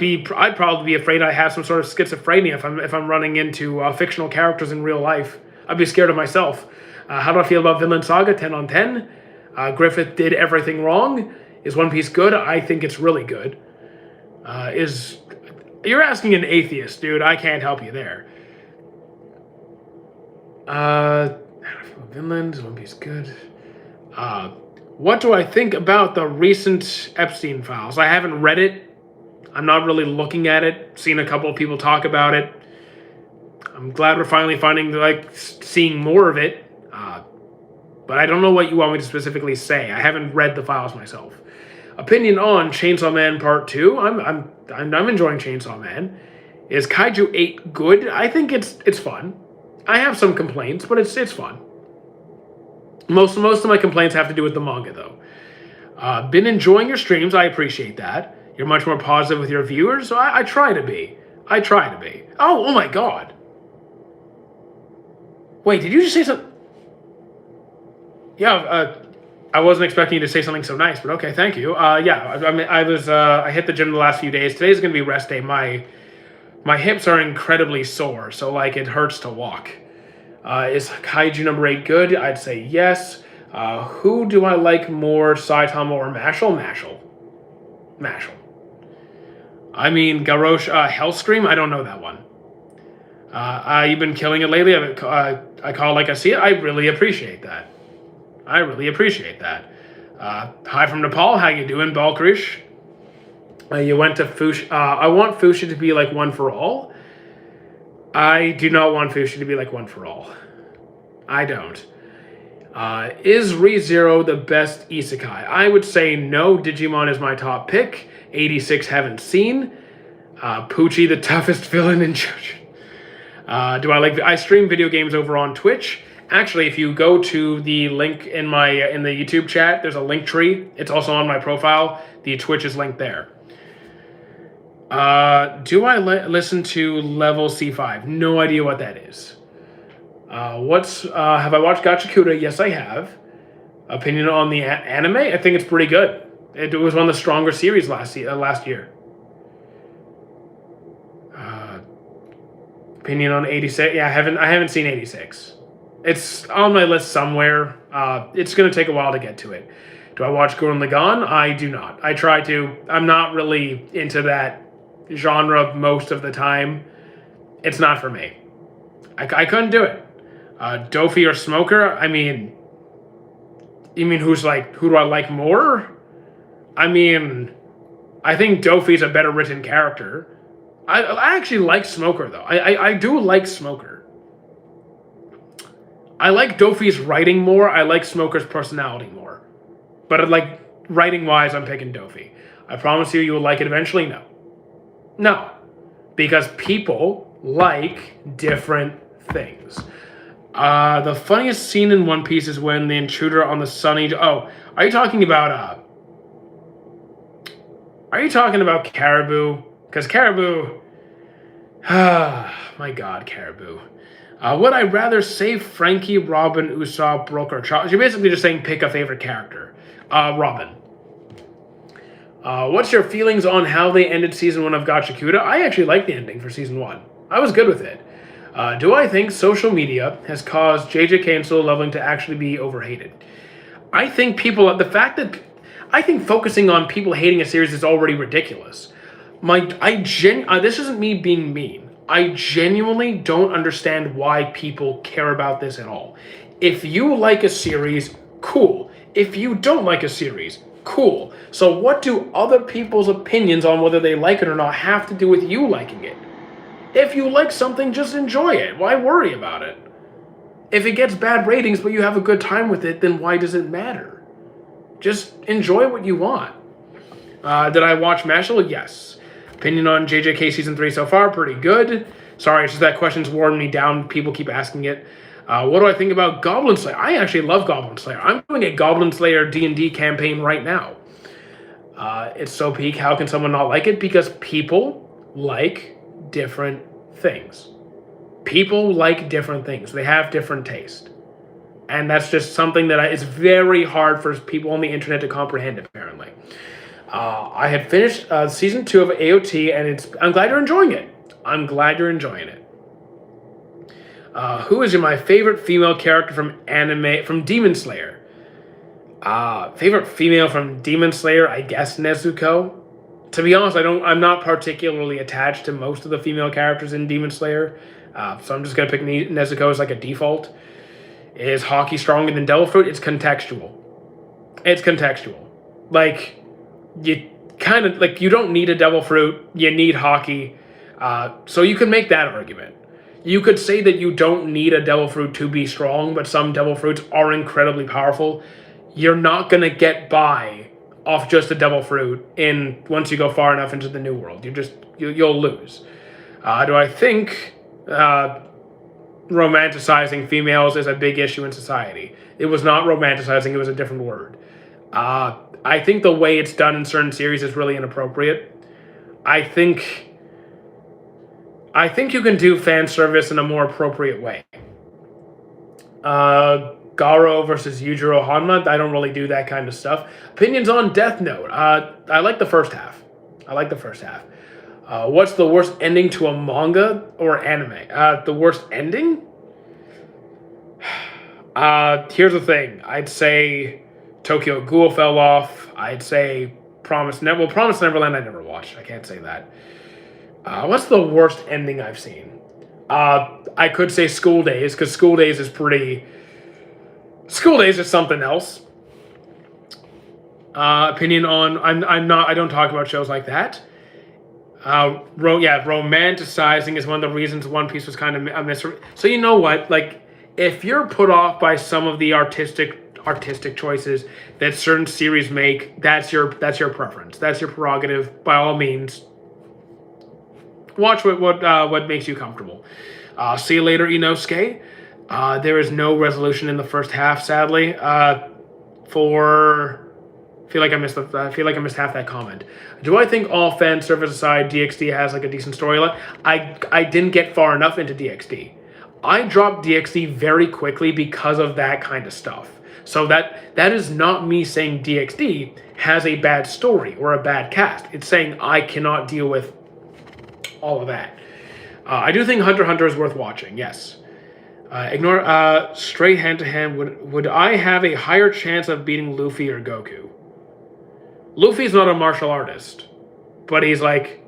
probably be afraid I have some sort of schizophrenia if I'm running into fictional characters in real life. I'd be scared of myself. How do I feel about Vinland Saga? 10 on 10. Griffith did everything wrong. Is One Piece good? I think it's really good. You're asking an atheist, dude. I can't help you there. Vinland, One Piece good. What do I think about the recent Epstein files? I haven't read it. I'm not really looking at it. Seen a couple of people talk about it. I'm glad we're finally seeing more of it. But I don't know what you want me to specifically say. I haven't read the files myself. Opinion on Chainsaw Man Part 2. I'm enjoying Chainsaw Man. Is Kaiju 8 good? I think it's fun. I have some complaints, but it's fun. Most of my complaints have to do with the manga, though. Been enjoying your streams. I appreciate that. You're much more positive with your viewers, so I try to be. Oh my god. Wait, did you just say something? Yeah, I wasn't expecting you to say something so nice, but okay, thank you. Yeah, I hit the gym the last few days. Today's gonna be rest day. My hips are incredibly sore, so like it hurts to walk. Is Kaiju number 8 good? I'd say yes. Who do I like more, Saitama or Mashle? Mashle. I mean, Garrosh, Hellscream? I don't know that one. You've been killing it lately. I call it like I see it. I really appreciate that. Hi from Nepal. How you doing, Balkrish? You went to Fuchsia. I want Fuchsia to be like one for all. I do not want Fuchsia to be like one for all. I don't. Is ReZero the best isekai? I would say no. Digimon is my top pick. 86 haven't seen. Poochie, the toughest villain in JoJo. Do I like... I stream video games over on Twitch. Actually, if you go to the link in the YouTube chat, there's a link tree. It's also on my profile. The Twitch is linked there. Do I listen to Level C5? No idea what that is. Have I watched Gachakuda? Yes, I have. Opinion on the anime? I think it's pretty good. It was one of the stronger series last year. Opinion on 86? Yeah, I haven't seen 86. It's on my list somewhere. It's gonna take a while to get to it. Do I watch Gurren Lagann? I do not. I try to. I'm not really into that genre most of the time. It's not for me. I couldn't do it. Dofi or Smoker? I mean, you mean who do I like more? I mean, I think Dofi's a better written character. I actually like Smoker, though. I do like Smoker. I like Dofi's writing more. I like Smoker's personality more. But like writing-wise, I'm picking Dofi. I promise you will like it eventually? No. No. Because people like different things. The funniest scene in One Piece is when the intruder on the sunny... Oh, are you talking about... Are you talking about Caribou? Because Caribou... my God, Caribou. Would I rather save Frankie, Robin, Usopp, Brook, or Charles? You're basically just saying pick a favorite character. Robin. What's your feelings on how they ended Season 1 of Gachakuda? I actually like the ending for Season 1. I was good with it. Do I think social media has caused JJK and Solo Leveling to actually be overhated? I think I think focusing on people hating a series is already ridiculous. This isn't me being mean. I genuinely don't understand why people care about this at all. If you like a series, cool. If you don't like a series, cool. So what do other people's opinions on whether they like it or not have to do with you liking it? If you like something, just enjoy it. Why worry about it? If it gets bad ratings but you have a good time with it, then why does it matter? Just enjoy what you want. Did I watch Mashal? Yes. Opinion on JJK Season 3 so far? Pretty good. Sorry, it's just that question's worn me down. People keep asking it. What do I think about Goblin Slayer? I actually love Goblin Slayer. I'm doing a Goblin Slayer D&D campaign right now. It's so peak. How can someone not like it? Because people like different things. People like different things. They have different taste. And that's just something that is very hard for people on the internet to comprehend, apparently. I had finished Season 2 of AOT, and I'm glad you're enjoying it. I'm glad you're enjoying it. Who is my favorite female character from Demon Slayer? Favorite female from Demon Slayer, I guess Nezuko. To be honest, I'm not particularly attached to most of the female characters in Demon Slayer, so I'm just gonna pick Nezuko as like a default. Is Haki stronger than Devil Fruit? It's contextual. It's contextual. Like, you don't need a Devil Fruit. You need Haki. So you can make that argument. You could say that you don't need a Devil Fruit to be strong, but some Devil Fruits are incredibly powerful. You're not going to get by off just a Devil Fruit once you go far enough into the New World. You'll lose. Do I think romanticizing females is a big issue in society? It was not romanticizing, it was a different word. I think the way it's done in certain series is really inappropriate. I think you can do fan service in a more appropriate way. Garo versus Yujiro Hanma, I don't really do that kind of stuff. Opinions on Death Note. I like the first half. What's the worst ending to a manga or anime? The worst ending? Here's the thing. I'd say Tokyo Ghoul fell off. I'd say Promised Neverland I never watched. I can't say that. What's the worst ending I've seen? I could say School Days, because School Days is something else. Opinion on... I don't talk about shows like that. Romanticizing is one of the reasons One Piece was kind of a mystery. So you know what? Like, if you're put off by some of the artistic choices that certain series make, that's your preference. That's your prerogative. By all means, watch what makes you comfortable. See you later, Inosuke. There is no resolution in the first half, sadly. I feel like I missed half that comment. Do I think all fan service aside, DxD has like a decent storyline? I didn't get far enough into DxD. I dropped DxD very quickly because of that kind of stuff. So that is not me saying DxD has a bad story or a bad cast. It's saying I cannot deal with all of that. I do think Hunter x Hunter is worth watching. Yes. Ignore straight hand to hand. Would I have a higher chance of beating Luffy or Goku? Luffy's not a martial artist, but he's like,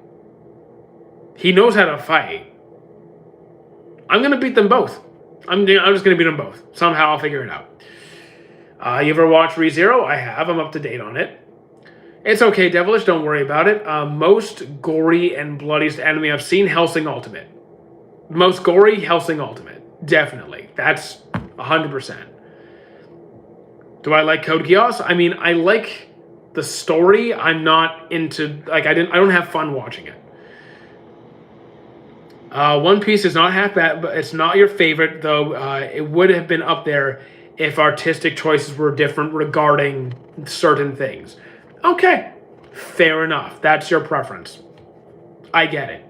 he knows how to fight. I'm gonna beat them both. I'm just gonna beat them both. Somehow I'll figure it out. You ever watch ReZero? I have. I'm up to date on it. It's okay, Devilish. Don't worry about it. Most gory and bloodiest anime I've seen, Hellsing Ultimate. Most gory, Hellsing Ultimate. Definitely. That's 100%. Do I like Code Geass? I mean, I like the story. I'm not into, like, I don't have fun watching it. One Piece is not half bad, but it's not your favorite, though. It would have been up there if artistic choices were different regarding certain things. Okay, fair enough. That's your preference. I get it.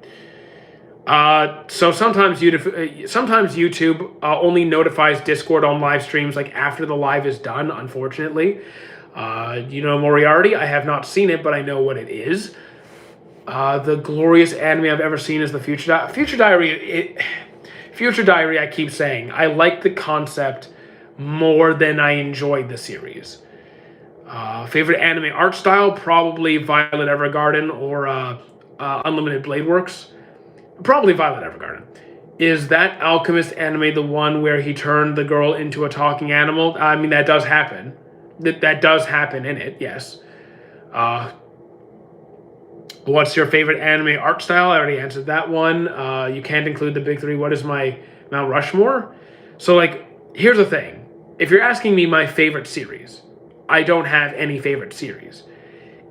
So sometimes YouTube only notifies Discord on live streams like after the live is done, unfortunately. Moriarty? I have not seen it, but I know what it is. The glorious anime I've ever seen is the Future Diary. Future Diary, I keep saying. I like the concept more than I enjoyed the series. Favorite anime art style? Probably Violet Evergarden or Unlimited Blade Works. Probably Violet Evergarden. Is that Alchemist anime the one where he turned the girl into a talking animal? I mean, that does happen. That does happen in it, yes. What's your favorite anime art style? I already answered that one. You can't include the big three. What is my Mount Rushmore? So, like, here's the thing. If you're asking me my favorite series, I don't have any favorite series.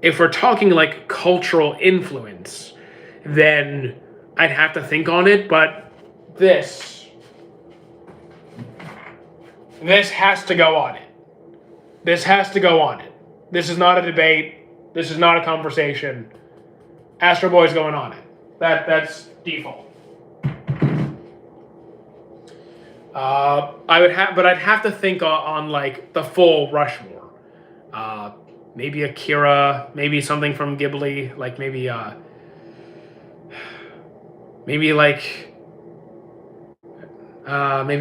If we're talking, like, cultural influence, then I'd have to think on it, but this has to go on it. This has to go on it. This is not a debate. This is not a conversation. Astro Boy's going on it. That's default. I'd have to think on like the full Rushmore. Maybe Akira, maybe something from Ghibli, like maybe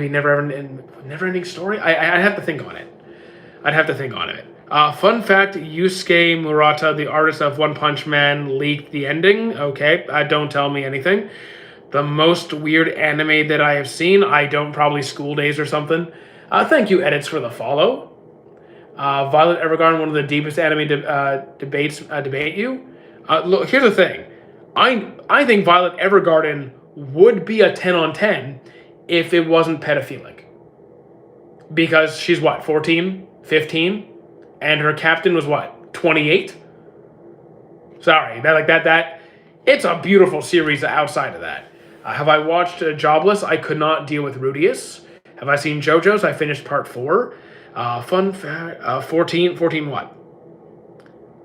Never Ending Story. I'd have to think on it. Fun fact, Yusuke Murata, the artist of One Punch Man, leaked the ending. Okay, don't tell me anything. The most weird anime that I have seen, probably School Days or something. Thank you, Edits, for the follow. Violet Evergarden, one of the deepest anime debate you. Look, here's the thing. I think Violet Evergarden would be a 10 on 10 if it wasn't pedophilic. Because she's what, 14, 15? And her captain was what, 28? Sorry, that it's a beautiful series outside of that. Have I watched Jobless? I could not deal with Rudius. Have I seen JoJo's? I finished part 4. Fun fact, 14 what?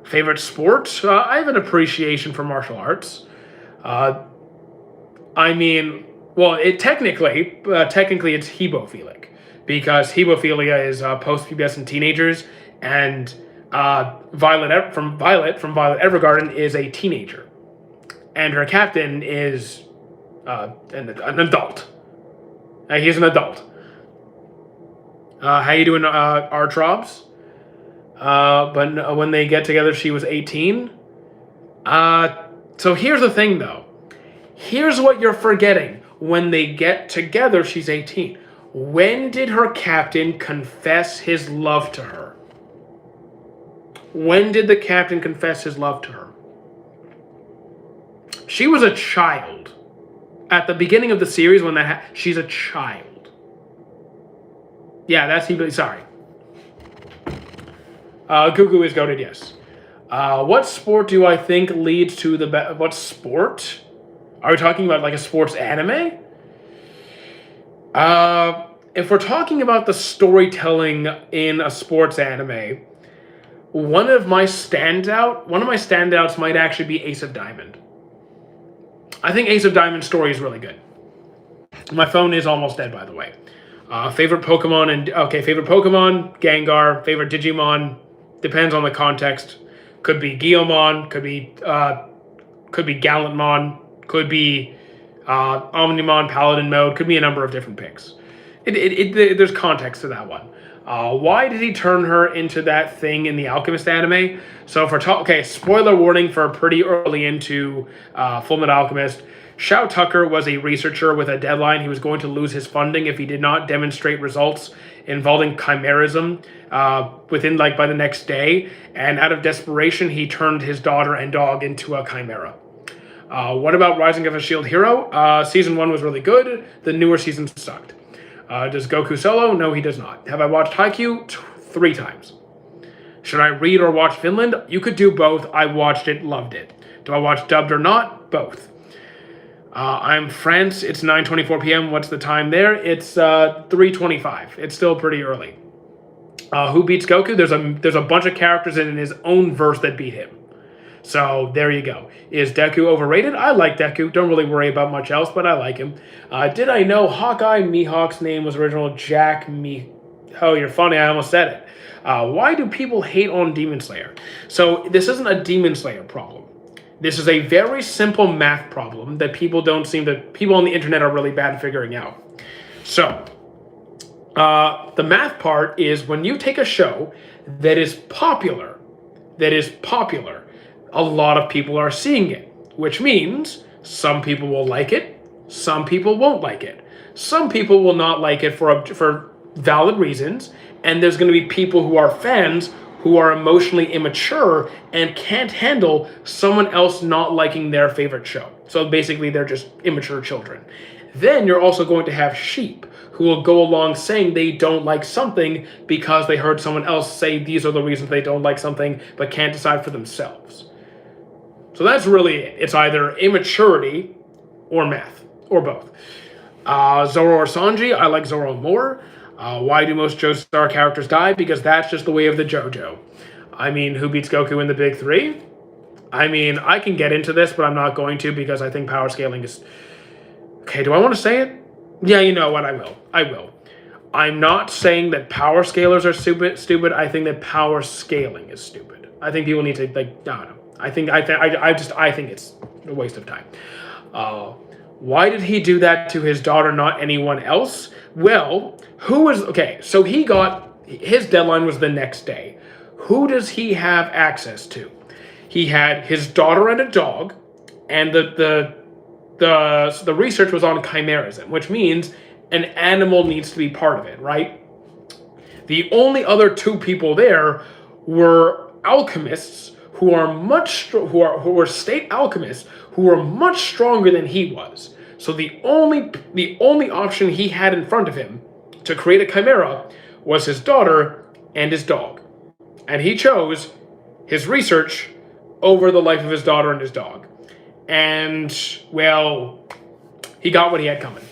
Favorite sport? I have an appreciation for martial arts. Technically it's hemophilic. Because hemophilia is post-pubescent teenagers, and Violet from Violet Evergarden is a teenager, and her captain is an adult. He's an adult. How you doing, Artrobs? But when they get together, she was 18. So here's the thing, though. Here's what you're forgetting. When they get together, she's 18. When did her captain confess his love to her? When did the captain confess his love to her? She was a child. At the beginning of the series, when she's a child. Yeah, that's he. Sorry. Gugu is goated, yes. What sport do I think leads to the best? What sport? Are we talking about like a sports anime? If we're talking about the storytelling in a sports anime, one of my standouts might actually be Ace of Diamond. I think Ace of Diamond's story is really good. My phone is almost dead, by the way. Favorite Pokemon Gengar. Favorite Digimon, depends on the context. Could be Guilmon, could be Gallantmon, could be Omnimon Paladin mode, could be a number of different picks. There's context to that one. Why did he turn her into that thing in the Alchemist anime? So okay, spoiler warning for pretty early into Fullmetal Alchemist. Shao Tucker was a researcher with a deadline. He was going to lose his funding if he did not demonstrate results involving chimerism within by the next day. And out of desperation, he turned his daughter and dog into a chimera. What about Rising of a Shield Hero? Season 1 was really good. The newer seasons sucked. Does Goku solo? No, he does not. Have I watched Haikyuu? 3 times. Should I read or watch Finland? You could do both. I watched it, loved it. Do I watch dubbed or not? Both. I'm France. It's 9:24 p.m. What's the time there? It's 3:25. It's still pretty early. Who beats Goku? There's a bunch of characters in his own verse that beat him. So there you go. Is Deku overrated? I like Deku. Don't really worry about much else, but I like him. Did I know Hawkeye Mihawk's name was original Jack Oh, you're funny. I almost said it. Why do people hate on Demon Slayer? So this isn't a Demon Slayer problem. This is a very simple math problem that people on the internet are really bad at figuring out. So, the math part is when you take a show that is popular, a lot of people are seeing it, which means some people will like it, some people won't like it. Some people will not like it for valid reasons, and there's going to be people who are fans who are emotionally immature and can't handle someone else not liking their favorite show. So basically, they're just immature children. Then you're also going to have sheep who will go along saying they don't like something because they heard someone else say these are the reasons they don't like something but can't decide for themselves. So that's really it. It's either immaturity or math, or both. Zoro or Sanji, I like Zoro more. Why do most Joestar characters die? Because that's just the way of the JoJo. I mean, who beats Goku in the big 3? I mean, I can get into this, but I'm not going to because I think power scaling is... Okay, do I want to say it? Yeah, you know what? I will. I'm not saying that power scalers are stupid. I think that power scaling is stupid. I think people need to, no. I think it's a waste of time. Why did he do that to his daughter, not anyone else? Well, so his deadline was the next day. Who does he have access to? He had his daughter and a dog, and the research was on chimerism, which means an animal needs to be part of it, right? The only other 2 people there were alchemists who were state alchemists who were much stronger than he was. So the only option he had in front of him to create a chimera was his daughter and his dog. And he chose his research over the life of his daughter and his dog. And, well, he got what he had coming.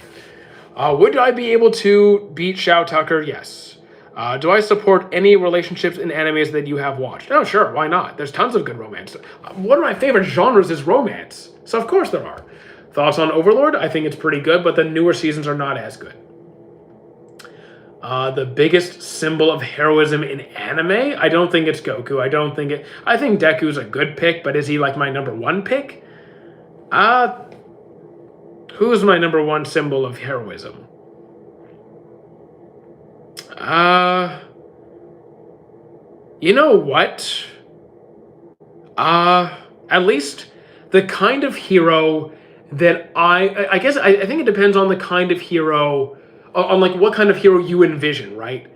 Would I be able to beat Shao Tucker? Yes. Do I support any relationships in animes that you have watched? Oh, sure, why not? There's tons of good romance. One of my favorite genres is romance. So of course there are. Thoughts on Overlord? I think it's pretty good, but the newer seasons are not as good. The biggest symbol of heroism in anime? I don't think it's Goku. I think Deku's a good pick, but is he my number 1 pick? Who's my number 1 symbol of heroism? You know what? At least the kind of hero that I guess I think it depends on the kind of hero, on what kind of hero you envision, right?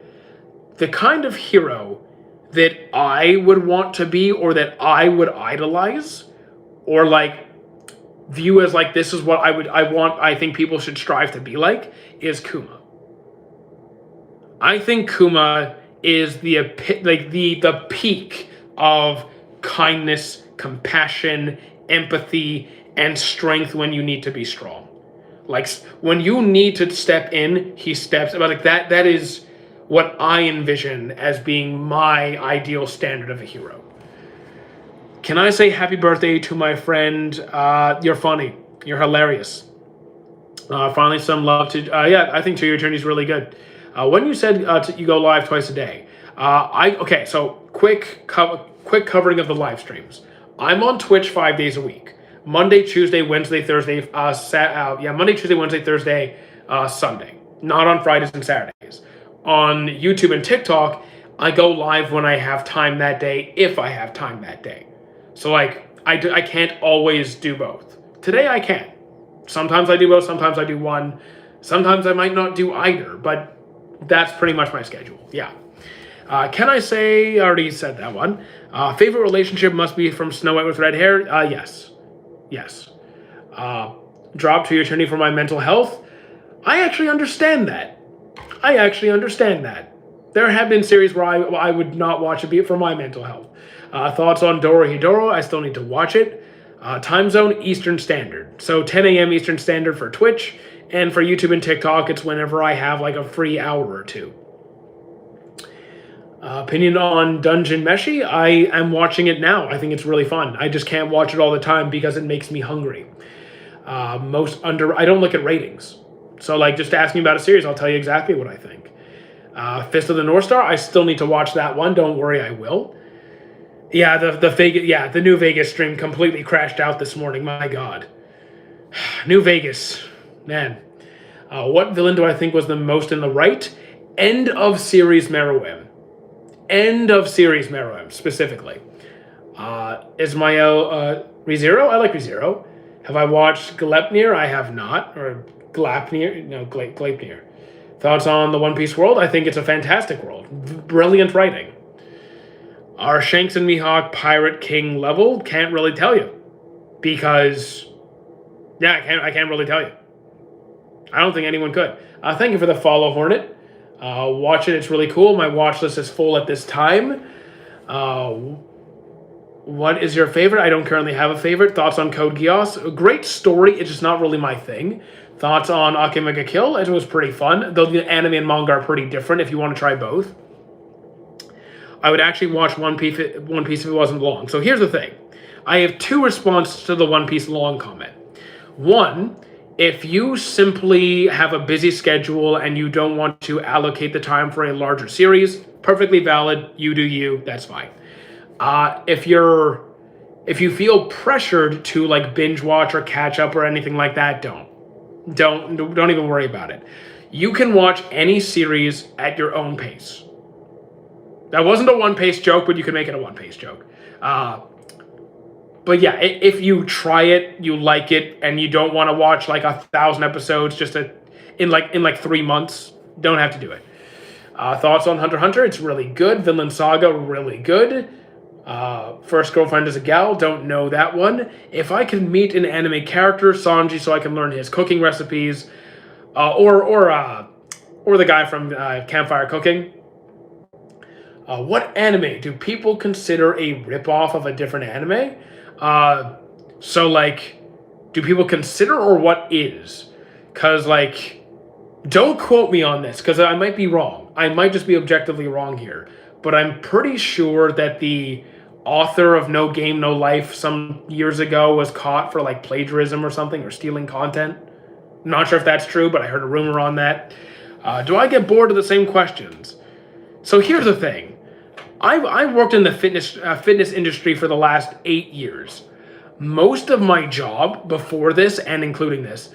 The kind of hero that I would want to be, or that I would idolize, or view as this is what I think people should strive to be like, is Kuma. I think Kuma is the peak of kindness, compassion, empathy, and strength when you need to be strong. When you need to step in, he steps. That is what I envision as being my ideal standard of a hero. Can I say happy birthday to my friend? You're funny. You're hilarious. Finally, some love to... I think To Your Eternity is really good. When you said you go live twice a day, so quick covering of the live streams. I'm on Twitch 5 days a week. Monday, Tuesday, Wednesday, Thursday, Monday, Tuesday, Wednesday, Thursday, Sunday. Not on Fridays and Saturdays. On YouTube and TikTok, I go live when I have time that day, if I have time that day. So like, I can't always do both. Today I can. Sometimes I do both, sometimes I do one. Sometimes I might not do either, but that's pretty much my schedule. Yeah. Can I say, I already said that one. Favorite relationship must be from Snow White with red hair? Yes. Yes. Drop to eternity for my mental health? I actually understand that. There have been series where I would not watch it for my mental health. Thoughts on Dorohedoro? I still need to watch it. Time zone, Eastern Standard. So 10 a.m. Eastern Standard for Twitch. And for YouTube and TikTok, it's whenever I have like a free hour or two. Opinion on Dungeon Meshi? I am watching it now. I think it's really fun. I just can't watch it all the time because it makes me hungry. I don't look at ratings. So like just ask me about a series, I'll tell you exactly what I think. Fist of the North Star, I still need to watch that one. Don't worry, I will. Yeah, the New Vegas stream completely crashed out this morning. My God. New Vegas. Man. What villain do I think was the most in the right? End of series Meruem. End of series Meruem, specifically. Ismael ReZero? I like ReZero. Have I watched Gleipnir? I have not. Or Gleipnir? No, Gleipnir. Thoughts on the One Piece world? I think it's a fantastic world. Brilliant writing. Are Shanks and Mihawk Pirate King level? Can't really tell you. Because, yeah, I can't really tell you. I don't think anyone could. Thank you for the follow, Hornet. Watch it, it's really cool. My watch list is full at this time. What is your favorite? I don't currently have a favorite. Thoughts on Code Geass? A great story, it's just not really my thing. Thoughts on Akimega Kill? It was pretty fun, though the anime and manga are pretty different if you want to try both. I would actually watch One Piece if it wasn't long. So here's the thing. I have two responses to the One Piece long comment. One, if you simply have a busy schedule and you don't want to allocate the time for a larger series, perfectly valid, you do you, that's fine. If you feel pressured to like binge watch or catch up or anything like that, don't even worry about it. You can watch any series at your own pace. That wasn't a one-pace joke, but you can make it a one-pace joke. But yeah, if you try it, you like it, and you don't want to watch like 1,000 episodes just in like 3 months, don't have to do it. Thoughts on Hunter x Hunter? It's really good. Vinland Saga, really good. First Girlfriend is a Gal, don't know that one. If I could meet an anime character, Sanji, so I can learn his cooking recipes, or the guy from Campfire Cooking. What anime do people consider a ripoff of a different anime? So like, do people consider or what is? Cause like, don't quote me on this because I might be wrong. I might just be objectively wrong here. But I'm pretty sure that the author of No Game, No Life some years ago was caught for like plagiarism or something or stealing content. Not sure if that's true, but I heard a rumor on that. Do I get bored of the same questions? So here's the thing. I've worked in the fitness industry for the last 8 years. Most of my job before this and including this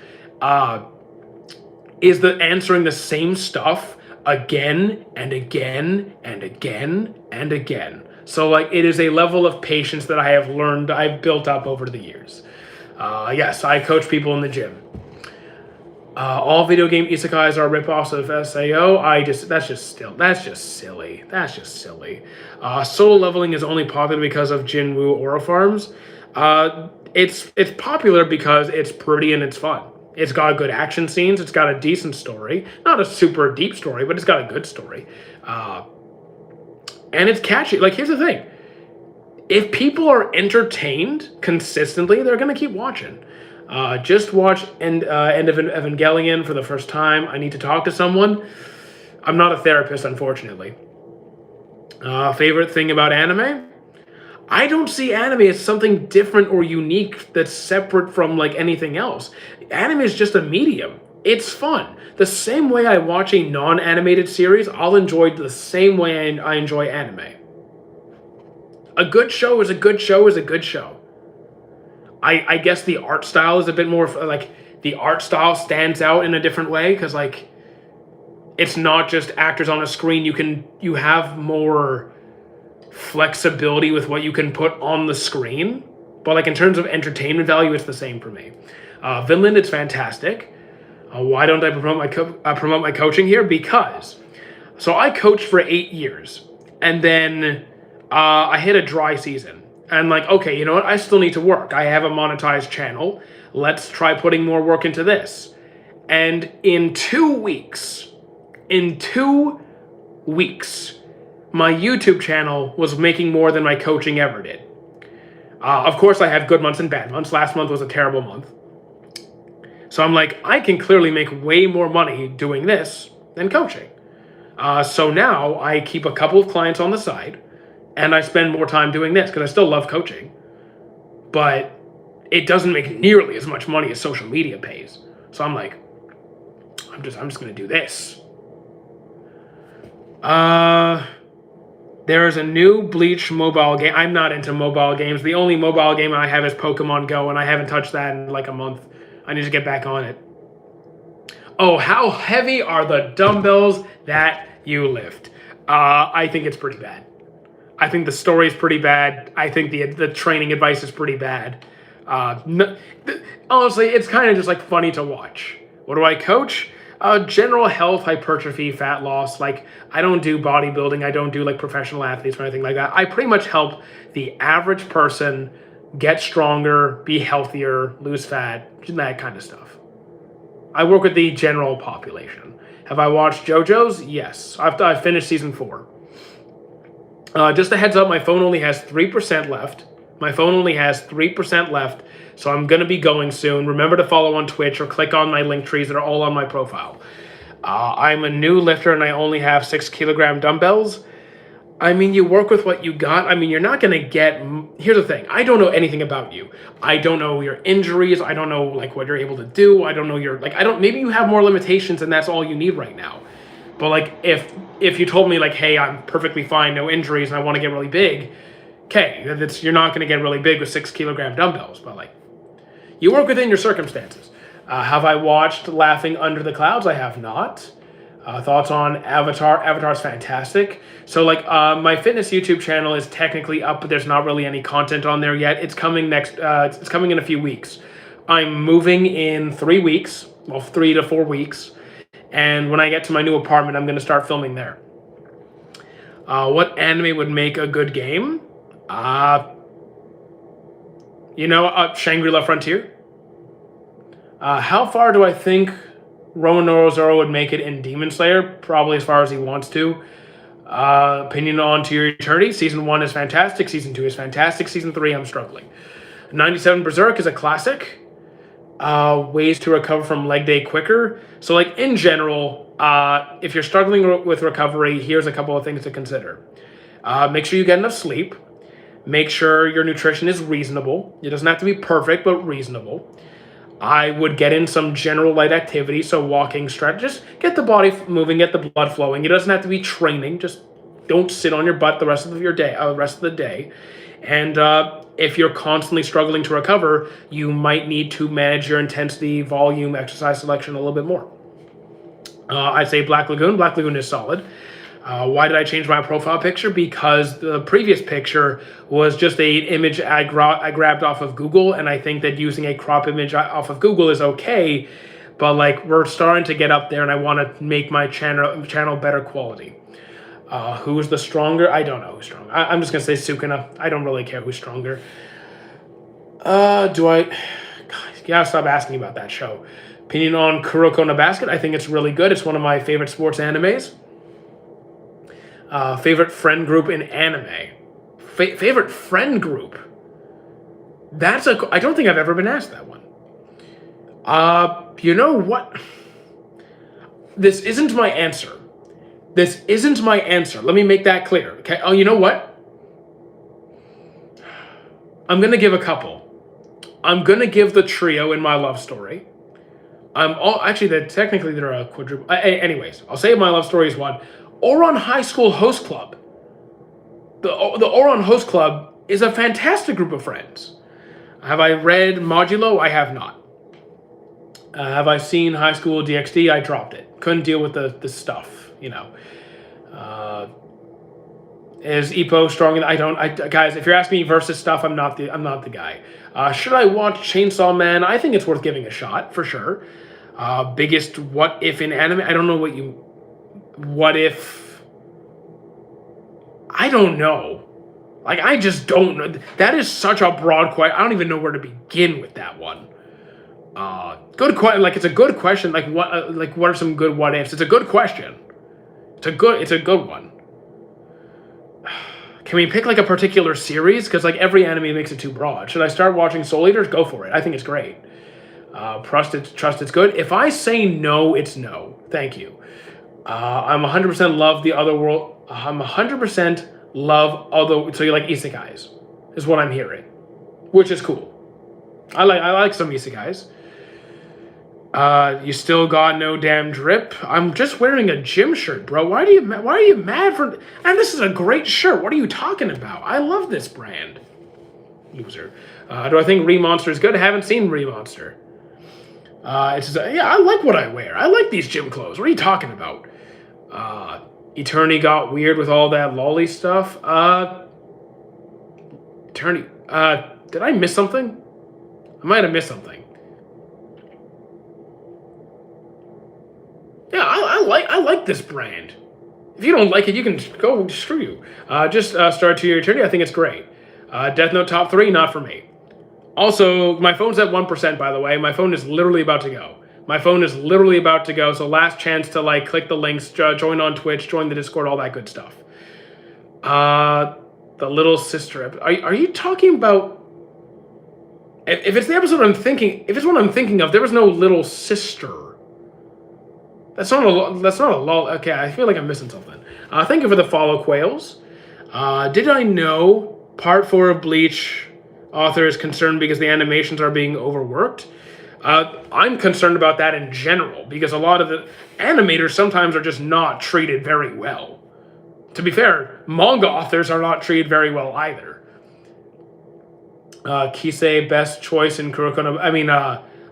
is answering the same stuff again and again and again and again. So like it is a level of patience that I've built up over the years. Yes, I coach people in the gym. All video game isekais are ripoffs of SAO. That's just silly. Solo leveling is only popular because of Jinwoo Aura Farms. It's popular because it's pretty and it's fun. It's got good action scenes. It's got a decent story. Not a super deep story, but it's got a good story. And it's catchy. Like, here's the thing. If people are entertained consistently, they're going to keep watching. Just watch End of Evangelion for the first time. I need to talk to someone. I'm not a therapist, unfortunately. Favorite thing about anime? I don't see anime as something different or unique that's separate from like anything else. Anime is just a medium. It's fun. The same way I watch a non-animated series, I'll enjoy it the same way I enjoy anime. A good show is a good show is a good show. I guess the art style is a bit more like the art style stands out in a different way because like it's not just actors on a screen. You have more flexibility with what you can put on the screen, but like in terms of entertainment value, it's the same for me. Vinland, it's fantastic. Why don't I promote my coaching here? Because so I coached for 8 years, and then I hit a dry season. And like, okay, you know what? I still need to work. I have a monetized channel. Let's try putting more work into this. And in 2 weeks, my YouTube channel was making more than my coaching ever did. Of course, I have good months and bad months. Last month was a terrible month. So I'm like, I can clearly make way more money doing this than coaching. So now I keep a couple of clients on the side, and I spend more time doing this because I still love coaching. But it doesn't make nearly as much money as social media pays. So I'm like, I'm just going to do this. There's a new Bleach mobile game. I'm not into mobile games. The only mobile game I have is Pokemon Go, and I haven't touched that in like a month. I need to get back on it. Oh, how heavy are the dumbbells that you lift? I think it's pretty bad. I think the story is pretty bad. I think the training advice is pretty bad. Honestly, it's kind of just like funny to watch. What do I coach? General health, hypertrophy, fat loss. Like, I don't do bodybuilding. I don't do like professional athletes or anything like that. I pretty much help the average person get stronger, be healthier, lose fat, that kind of stuff. I work with the general population. Have I watched JoJo's? Yes. I've finished season 4. Just a heads up, my phone only has 3% left. So I'm going to be going soon. Remember to follow on Twitch or click on my link trees that are all on my profile. I'm a new lifter and I only have 6 kilogram dumbbells. I mean, you work with what you got. I mean, you're not going to get... Here's the thing. I don't know anything about you. I don't know your injuries. I don't know, like, what you're able to do. I don't know your... Like, maybe you have more limitations and that's all you need right now. But, like, if you told me, like, hey, I'm perfectly fine, no injuries, and I want to get really big, okay, you're not going to get really big with 6 kilogram dumbbells. But, like, you work within your circumstances. Have I watched Laughing Under the Clouds? I have not. Thoughts on Avatar? Avatar's fantastic. So, like, my fitness YouTube channel is technically up, but there's not really any content on there yet. It's coming it's coming in a few weeks. I'm moving in 3 weeks, well, 3 to 4 weeks. And when I get to my new apartment, I'm going to start filming there. What anime would make a good game? Shangri-La Frontier. How far do I think Orochimaru Zoro would make it in Demon Slayer? Probably as far as he wants to. Opinion on To Your Eternity. Season 1 is fantastic. Season 2 is fantastic. Season 3, I'm struggling. 97 Berserk is a classic. Ways to recover from leg day quicker. So, like, in general, if you're struggling with recovery, here's a couple of things to consider. Make sure you get enough sleep. Make sure your nutrition is reasonable. It doesn't have to be perfect, but reasonable. I would get in some general light activity, so walking, stretch, just get the body moving, get the blood flowing. It doesn't have to be training. Just don't sit on your butt the rest of the day. And if you're constantly struggling to recover, you might need to manage your intensity, volume, exercise selection a little bit more. I'd say Black Lagoon. Black Lagoon is solid. Why did I change my profile picture? Because the previous picture was just an image I grabbed off of Google, and I think that using a crop image off of Google is okay, but like we're starting to get up there, and I want to make my channel better quality. Who's the stronger? I don't know who's stronger. I'm just gonna say Sukuna. I don't really care who's stronger. God, you gotta stop asking about that show. Opinion on Kuroko no Basket? I think it's really good. It's one of my favorite sports animes. Favorite friend group in anime. Favorite friend group. I don't think I've ever been asked that one. You know what? This isn't my answer. Let me make that clear. Okay. Oh, you know what? I'm gonna give a couple. I'm gonna give the trio in My Love Story. Technically they're a quadruple. Anyways, I'll say My Love Story is one. Ouran High School Host Club. The Ouran Host Club is a fantastic group of friends. Have I read Modulo? I have not. Have I seen High School DxD? I dropped it. Couldn't deal with the stuff, you know. Is Ippo strong? Guys, if you're asking me versus stuff, I'm not the guy. Should I watch Chainsaw Man? I think it's worth giving a shot for sure. Biggest what if in anime? I don't know what if. I don't know. Like, I just don't know. That is such a broad question. I don't even know where to begin with that one. Good question. Like, it's a good question. Like, what are some good what ifs? It's a good question. It's a good one. Can we pick like a particular series? Because like every anime makes it too broad. Should I start watching Soul Eaters? Go for it. I think it's great. Trust it's good. If I say no, it's no. Thank you. I'm 100% love the other world. I'm 100% love other. So you like isekais, is what I'm hearing, which is cool. I like some isekais. You still got no damn drip. I'm just wearing a gym shirt, bro. Why are you mad for? And this is a great shirt. What are you talking about? I love this brand. Loser. Do I think Remonster is good? I haven't seen Remonster. Yeah, I like what I wear. I like these gym clothes. What are you talking about? Eternity got weird with all that lolly stuff. Eternity. Did I miss something? I might have missed something. Yeah, I like this brand. If you don't like it, you can go screw you. Just start to your eternity. I think it's great. Death Note top 3, not for me. Also, my phone's at 1%, by the way. My phone is literally about to go. So last chance to like click the links, join on Twitch, join the Discord, all that good stuff. The Little Sister. Are you talking about? If it's the episode if it's what I'm thinking of, there was no Little Sister. That's not a lol. Okay, I feel like I'm missing something. Thank you for the follow, Quails. Did I know Part 4 of Bleach author is concerned because the animations are being overworked? I'm concerned about that in general because a lot of the animators sometimes are just not treated very well. To be fair, manga authors are not treated very well either. Kisei, best choice in Kuroko. I mean,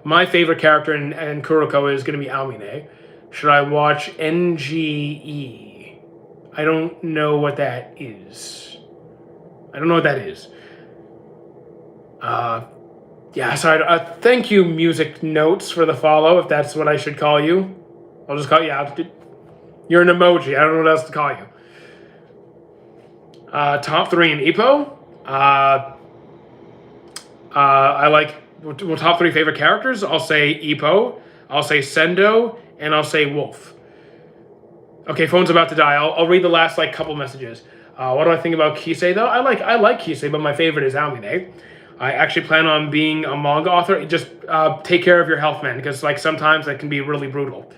my favorite character in Kuroko is going to be Aomine. Should I watch NGE? I don't know what that is. Yeah, sorry. Thank you, Music Notes, for the follow, if that's what I should call you. I'll just call you. Yeah, you're an emoji. I don't know what else to call you. Top 3 in Ippo. I like top 3 favorite characters. I'll say Ippo. I'll say Sendo. And I'll say Wolf. Okay, phone's about to die. I'll read the last like couple messages. What do I think about Kisei though? I like Kisei, but my favorite is Aomine. I actually plan on being a manga author. Just take care of your health, man, because like sometimes that can be really brutal.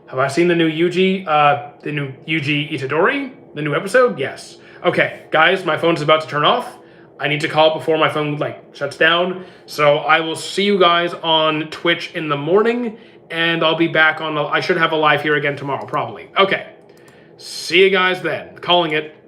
Have I seen the new Yuji Itadori? The new episode? Yes. Okay, guys, my phone's about to turn off. I need to call it before my phone like shuts down. So I will see you guys on Twitch in the morning. And I'll be back I should have a live here again tomorrow, probably. Okay. See you guys then. Calling it.